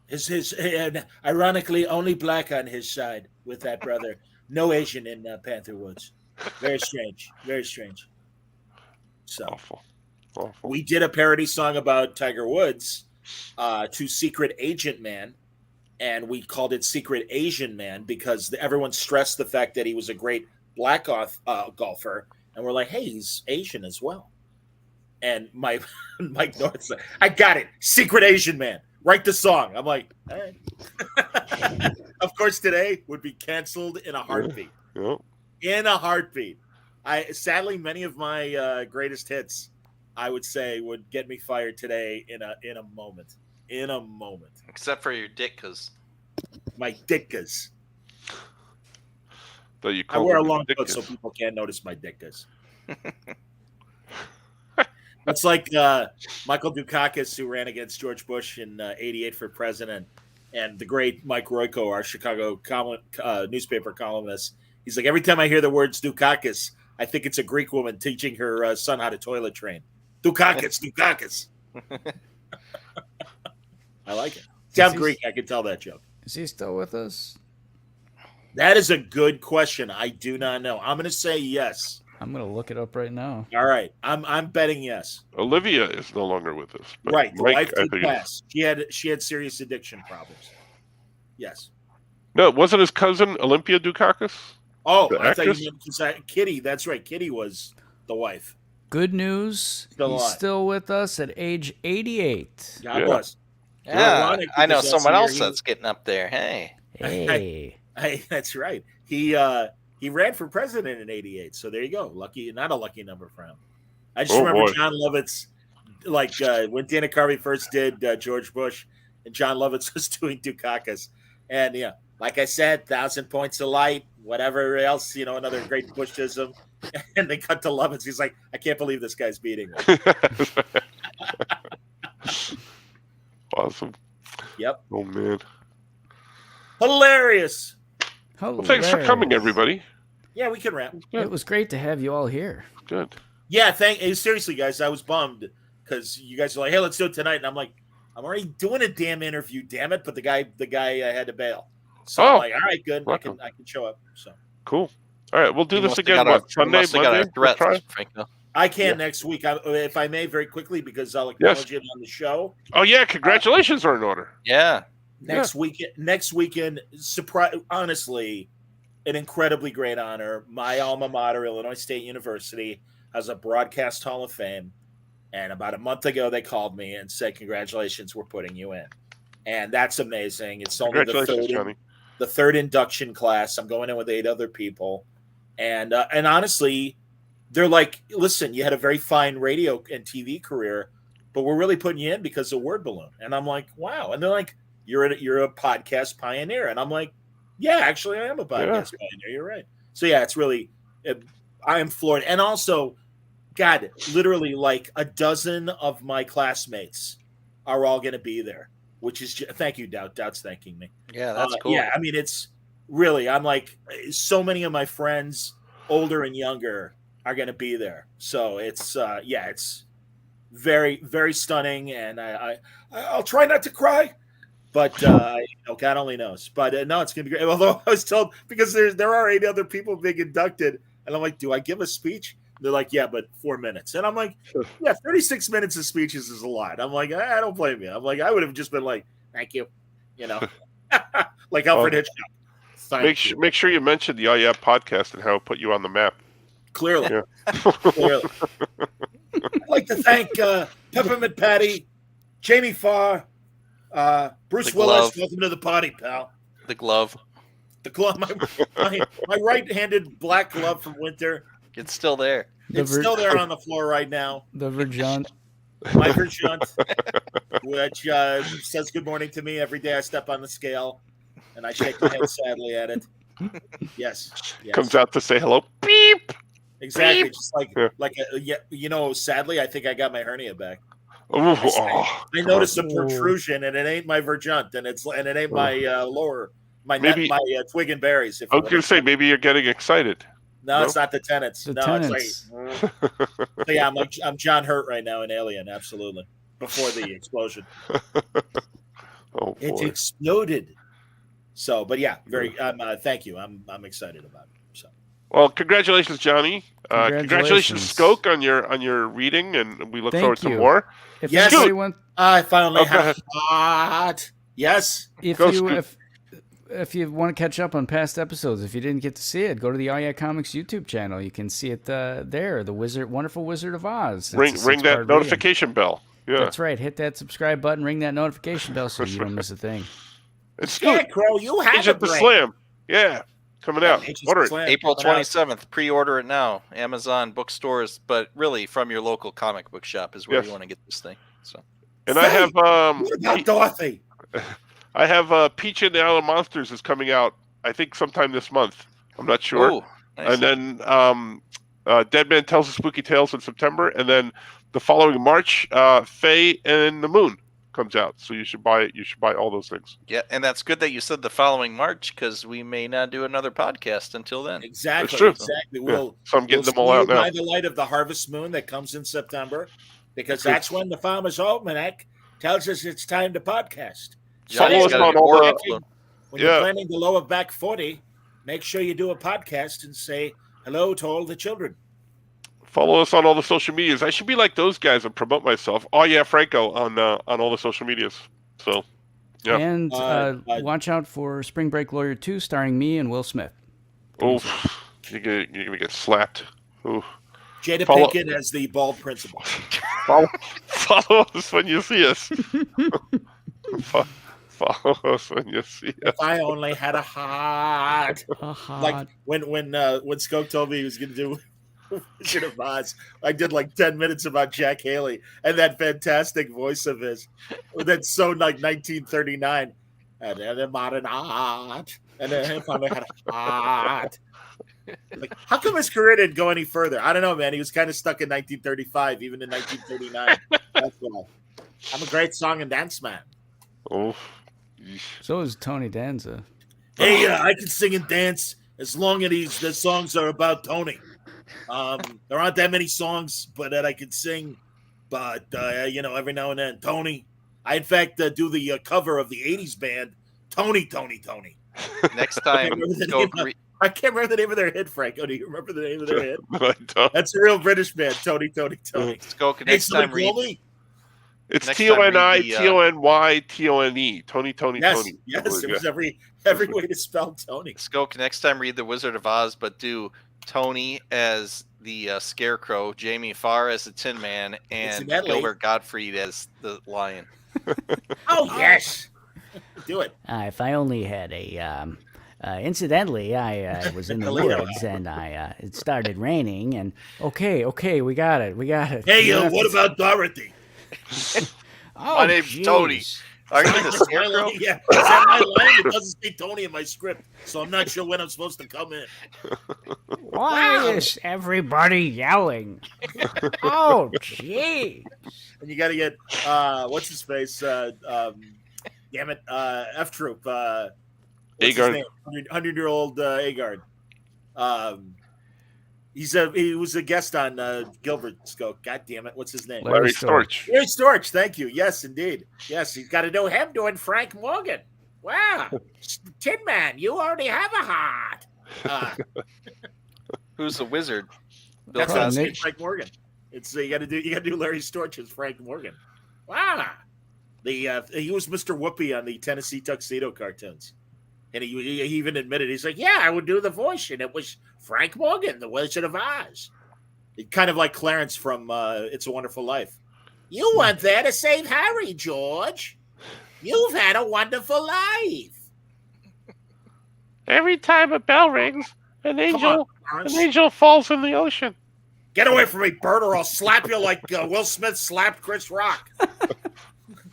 Speaker 4: His and ironically only black on his side with that brother. No Asian in Panther Woods. Very strange. Very strange. So
Speaker 1: Awful. Awful.
Speaker 4: we did a parody song about Tiger Woods to Secret Agent Man, and we called it Secret Asian Man because everyone stressed the fact that he was a great black golfer, and we're like, hey, he's Asian as well. And Mike North said, I got it, Secret Asian Man. Write the song. I'm like, all right. Of course, today would be canceled in a heartbeat.
Speaker 1: Yep.
Speaker 4: In a heartbeat. Sadly, many of my greatest hits, I would say, would get me fired today in a moment. In a moment.
Speaker 3: Except for your Ditkas.
Speaker 4: My dickas.
Speaker 1: Though you
Speaker 4: I
Speaker 1: call
Speaker 4: wear a
Speaker 1: them
Speaker 4: long coat
Speaker 1: dickas.
Speaker 4: so people can't notice my dickas. That's like Michael Dukakis, who ran against George Bush in '88 for president, and the great Mike Royko, our Chicago newspaper columnist. He's like, every time I hear the words Dukakis, I think it's a Greek woman teaching her son how to toilet train. Dukakis, Dukakis. I like it. See, I'm Greek. I can tell that joke.
Speaker 2: Is he still with us?
Speaker 4: That is a good question. I do not know. I'm going to say yes.
Speaker 2: I'm gonna look it up right now.
Speaker 4: All right. I'm betting yes.
Speaker 1: Olivia is no longer with us. But
Speaker 4: Right. The
Speaker 1: Mike,
Speaker 4: wife
Speaker 1: I
Speaker 4: did
Speaker 1: think is-
Speaker 4: pass. She had serious addiction problems. Yes.
Speaker 1: No, wasn't his cousin Olympia Dukakis?
Speaker 4: Oh,
Speaker 1: The
Speaker 4: I thought you
Speaker 1: actress?
Speaker 4: meant Kitty. That's right. Kitty was the wife.
Speaker 2: Good news.
Speaker 4: Still
Speaker 2: He's
Speaker 4: alive.
Speaker 2: still with us at age 88.
Speaker 4: God
Speaker 1: Yeah.
Speaker 4: bless.
Speaker 3: Yeah,
Speaker 4: ironic
Speaker 3: I know
Speaker 4: because that's
Speaker 3: someone
Speaker 4: the
Speaker 3: else
Speaker 4: year he-
Speaker 3: that's getting up there. Hey.
Speaker 5: Hey.
Speaker 4: That's right. He ran for president in '88. So there you go. Lucky, not a lucky number for him. I just
Speaker 1: Oh,
Speaker 4: remember
Speaker 1: boy.
Speaker 4: John Lovitz, like when Dana Carvey first did George Bush, and John Lovitz was doing Dukakis, and yeah, like I said, 1,000 points of light, whatever else, another great Bushism, and they cut to Lovitz. He's like, I can't believe this guy's beating me.
Speaker 1: Awesome.
Speaker 4: Yep,
Speaker 1: Oh man.
Speaker 4: hilarious.
Speaker 1: Well, thanks for coming, everybody.
Speaker 4: Yeah, we can wrap.
Speaker 2: It was great to have you all here.
Speaker 1: Good.
Speaker 4: Yeah, seriously, guys, I was bummed because you guys are like, hey, let's do it tonight, and I'm like, I'm already doing a damn interview, damn it! But the guy had to bail, so I'm
Speaker 1: Oh,
Speaker 4: like, all right, good,
Speaker 1: welcome.
Speaker 4: I can show up. So
Speaker 1: Cool. All right, we'll do
Speaker 3: You
Speaker 1: this
Speaker 3: must have
Speaker 1: again.
Speaker 3: got a-
Speaker 1: What
Speaker 3: you
Speaker 1: Sunday,
Speaker 3: must have got a
Speaker 1: Monday?
Speaker 3: threat,
Speaker 1: We'll try?
Speaker 3: Franco.
Speaker 4: I can next week, if I may, very quickly, because I'll
Speaker 1: Yes.
Speaker 4: acknowledge it on the show
Speaker 1: Oh yeah, congratulations are in order.
Speaker 3: Yeah.
Speaker 4: next weekend. Next weekend, surprise! Honestly, an incredibly great honor. My alma mater, Illinois State University, has a broadcast Hall of Fame. And about a month ago, they called me and said, congratulations, we're putting you in. And that's amazing. It's only
Speaker 1: Congratulations, Johnny.
Speaker 4: the third induction class. I'm going in with 8 other people. And honestly, they're like, listen, you had a very fine radio and TV career, but we're really putting you in because of Word Balloon. And I'm like, wow. And they're like, you're a podcast pioneer. And I'm like, yeah, actually, I am a podcast pioneer. You're right. So yeah, it's really, I am floored. And also, God, literally like a dozen of my classmates are all going to be there, which is, thank you, Doubt. Doubt's thanking me.
Speaker 3: Yeah, that's cool.
Speaker 4: Yeah, I mean, it's really, I'm like, so many of my friends, older and younger, are going to be there. So it's, it's very, very stunning. And I'll try not to cry, but God only knows. But no, it's going to be great. Although I was told, because there are 8 other people being inducted, and I'm like, do I give a speech? They're like, yeah, but 4 minutes. And I'm like, yeah, 36 minutes of speeches is a lot. I'm like, I don't blame you. I'm like, I would have just been like, thank you. Like Alfred Hitchcock. Thank you.
Speaker 1: Make sure you mention the Yeah podcast and how it put you on the map.
Speaker 4: Clearly.
Speaker 1: Yeah.
Speaker 4: Clearly. I'd like to thank Peppermint Patty, Jamie Farr, Bruce
Speaker 3: The
Speaker 4: Willis.
Speaker 3: glove.
Speaker 4: Welcome to the party, pal.
Speaker 3: The glove.
Speaker 4: The glove, my right-handed black glove from Winter.
Speaker 3: It's still there.
Speaker 2: The
Speaker 4: It's still there on the floor right now.
Speaker 2: The Virgin.
Speaker 4: My Virgin, which says good morning to me every day I step on the scale, and I shake my head sadly at it. Yes.
Speaker 1: Comes out to say hello. Beep.
Speaker 4: Exactly.
Speaker 1: Beep.
Speaker 4: Just like sadly, I think I got my hernia back.
Speaker 1: Ooh,
Speaker 4: I noticed a protrusion, and it ain't my Virgin, and it ain't my lower, my twig and berries.
Speaker 1: I was going to say, maybe you're getting excited.
Speaker 4: No, it's not the tenants.
Speaker 2: The
Speaker 4: no,
Speaker 2: tenants.
Speaker 4: it's like, so yeah, I'm John Hurt right now in Alien, absolutely. Before the explosion,
Speaker 1: Oh,
Speaker 4: it
Speaker 1: boy.
Speaker 4: exploded. So, but yeah, thank you. I'm excited about it. So,
Speaker 1: Well, congratulations, Johnny. Congratulations,
Speaker 2: Congratulations.
Speaker 1: Skoke, on your reading, and we look
Speaker 2: Thank
Speaker 1: forward to
Speaker 2: you.
Speaker 1: more.
Speaker 2: If
Speaker 4: Yes.
Speaker 2: anybody wants,
Speaker 4: I finally
Speaker 1: Oh, go
Speaker 4: have
Speaker 1: ahead.
Speaker 4: hot. Yes.
Speaker 2: if you want to catch up on past episodes, if you didn't get to see it, go to the Oh Yeah Comics YouTube channel. You can see it there. The Wonderful Wizard of Oz.
Speaker 1: Ring
Speaker 2: It's a
Speaker 1: that
Speaker 2: six-part reading.
Speaker 1: notification bell. Yeah,
Speaker 2: That's right. Hit that subscribe button. Ring that notification bell so you don't miss a thing.
Speaker 1: it's good.
Speaker 4: Scarecrow, you have a
Speaker 1: Agent the
Speaker 4: brain.
Speaker 1: Slam. Yeah, coming out.
Speaker 4: Agent
Speaker 1: Order it.
Speaker 4: Slam
Speaker 3: April
Speaker 4: coming out.
Speaker 3: 27th. Pre-order it now. Amazon bookstores, but really from your local comic book shop is where
Speaker 1: Yes.
Speaker 3: you want to get this thing. So
Speaker 1: And I have
Speaker 4: What about Dorothy?
Speaker 1: I have Peach and the Isle of Monsters is coming out. I think sometime this month. I'm not sure.
Speaker 3: Ooh, nice.
Speaker 1: And then Dead Man Tells the Spooky Tales in September, and then the following March, Faye and the Moon comes out. So you should buy it. You should buy all those things.
Speaker 3: Yeah, and that's good that you said the following March because we may not do another podcast until then.
Speaker 4: Exactly.
Speaker 1: true.
Speaker 4: Exactly.
Speaker 1: Yeah. So I'm getting them all
Speaker 4: see
Speaker 1: out
Speaker 4: you
Speaker 1: now.
Speaker 4: by the light of the harvest moon that comes in September, because that's when the Farmer's Almanac tells us it's time to podcast.
Speaker 1: Follow
Speaker 3: Johnny's
Speaker 1: us
Speaker 3: got
Speaker 1: on
Speaker 3: a
Speaker 1: all
Speaker 3: war
Speaker 1: the-
Speaker 3: influence.
Speaker 4: When you're
Speaker 1: Yeah.
Speaker 4: planning the lower back 40, make sure you do a podcast and say hello to all the children.
Speaker 1: Follow us on all the social medias. I should be like those guys and promote myself. Oh yeah, Franco on all the social medias. So yeah.
Speaker 2: And
Speaker 4: watch
Speaker 2: out for Spring Break Lawyer 2 starring me and Will Smith.
Speaker 1: Oh, you're gonna get slapped. Ooh.
Speaker 4: Jada
Speaker 1: Follow-
Speaker 4: Pinkett as the bald principal.
Speaker 1: Follow us when you see us. Follow us when you see us.
Speaker 4: If I only had a heart.
Speaker 2: Uh-huh.
Speaker 4: Like when Skoke told me he was going to do Wizard of Oz, I did like 10 minutes about Jack Haley and that fantastic voice of his. That's so like 1939. And then a modern art. And then if I only had a heart. Like, how come his career didn't go any further? I don't know, man. He was kind of stuck in 1935, even in 1939. That's why. I'm a great song and dance man.
Speaker 1: Oh,
Speaker 2: So is Tony Danza.
Speaker 4: Hey, I can sing and dance as long as the songs are about Tony. There aren't that many songs, but that I can sing. But every now and then, Tony. I in fact do the cover of the '80s band, Tony.
Speaker 3: Next time,
Speaker 4: I can't remember the name of their hit, Franco. Do you remember the name of their hit?
Speaker 1: I don't.
Speaker 4: That's a real British band, Tony.
Speaker 3: Skoke,
Speaker 4: Hey,
Speaker 3: next
Speaker 4: somebody
Speaker 3: time read.
Speaker 4: call me.
Speaker 1: It's
Speaker 3: Next time read
Speaker 1: Toni,
Speaker 3: the,
Speaker 1: Tony, Tony. Tony.
Speaker 4: Yes,
Speaker 1: Tony.
Speaker 4: yes. It
Speaker 1: Yeah.
Speaker 4: was every way to spell Tony.
Speaker 3: Skoke, next time read The Wizard of Oz, but do Tony as the Scarecrow, Jamie Farr as the Tin Man, and
Speaker 4: Incidentally-
Speaker 3: Gilbert Gottfried as the Lion.
Speaker 4: Oh yes, do it.
Speaker 5: If I only had a. Incidentally, I was in the
Speaker 4: Leo.
Speaker 5: woods and it started raining and
Speaker 2: Okay, we got it.
Speaker 4: Hey,
Speaker 2: You don't have
Speaker 4: what
Speaker 2: to-
Speaker 4: about Dorothy?
Speaker 5: oh,
Speaker 3: My name's Tony.
Speaker 5: jeez.
Speaker 3: Are you the
Speaker 4: That's my
Speaker 3: Scarecrow?
Speaker 4: line. Yeah, is that my line? It doesn't say Tony in my script, so I'm not sure when I'm supposed to come in.
Speaker 5: Why is everybody yelling? Oh, gee.
Speaker 4: And you got to get what's his face? Damn it, F Troop. What's his
Speaker 1: Agard.
Speaker 4: name? 100-year-old Agard. He was a guest on Gilbert Skoke. God damn it, what's his name?
Speaker 1: Larry Storch.
Speaker 4: Larry Storch. Thank you. Yes, indeed. Yes, he's got to know him doing Frank Morgan. Wow, Tin Man, you already have a heart.
Speaker 3: Who's the wizard? Bill
Speaker 4: That's what I'm
Speaker 3: Cosby.
Speaker 4: saying, Frank Morgan. It's you got to do Larry Storch as Frank Morgan. Wow, he was Mr. Whoopi on the Tennessee Tuxedo cartoons, and he even admitted he's like, yeah, I would do the voice, and it was Frank Morgan, the Wizard of Oz. It kind of like Clarence from It's a Wonderful Life. You went there to save Harry, George. You've had a wonderful life.
Speaker 1: Every time a bell rings, an
Speaker 4: Come
Speaker 1: angel
Speaker 4: Lawrence.
Speaker 1: An angel falls in the ocean.
Speaker 4: Get away from me, Bert, or I'll slap you like Will Smith slapped Chris Rock.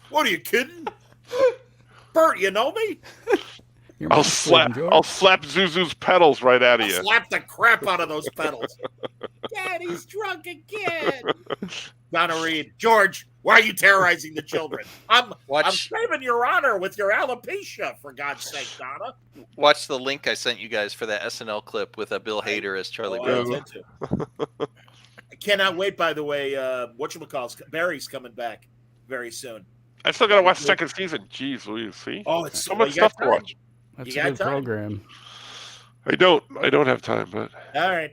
Speaker 4: What are you kidding? Bert, you know me?
Speaker 2: You're
Speaker 1: I'll
Speaker 2: manipulating, George.
Speaker 1: slap Zuzu's pedals right out of
Speaker 4: I'll
Speaker 1: you.
Speaker 4: slap the crap out of those pedals. Daddy's drunk again. Donna Reed, George, why are you terrorizing the children? I'm saving your honor with your alopecia, for God's sake, Donna.
Speaker 3: Watch the link I sent you guys for that SNL clip with Bill Hader as Charlie Brown.
Speaker 4: I cannot wait, by the way. Whatchamacallit's Barry's coming back very soon.
Speaker 1: I still gotta watch the second season. Jeez, will you see?
Speaker 4: Oh, it's
Speaker 1: So much stuff to watch.
Speaker 2: That's
Speaker 4: You
Speaker 2: a
Speaker 4: got
Speaker 2: good
Speaker 4: time?
Speaker 2: program.
Speaker 1: I don't have time, but
Speaker 4: All right.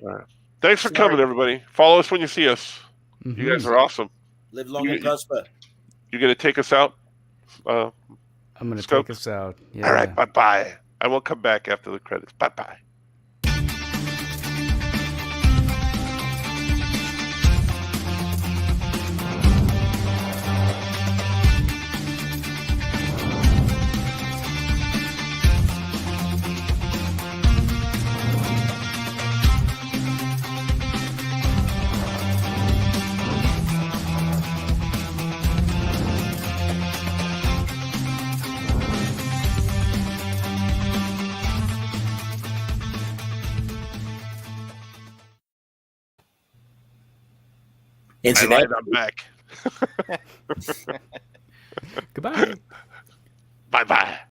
Speaker 1: thanks for coming, everybody. Follow us when you see us. You guys are awesome.
Speaker 4: Live long and prosper.
Speaker 1: You gonna take us out?
Speaker 2: I'm gonna
Speaker 1: Scope.
Speaker 2: take us out. Yeah.
Speaker 1: All right, bye. I will come back after the credits. Bye.
Speaker 4: Incidentally,
Speaker 1: I'm back.
Speaker 2: Goodbye.
Speaker 1: Bye.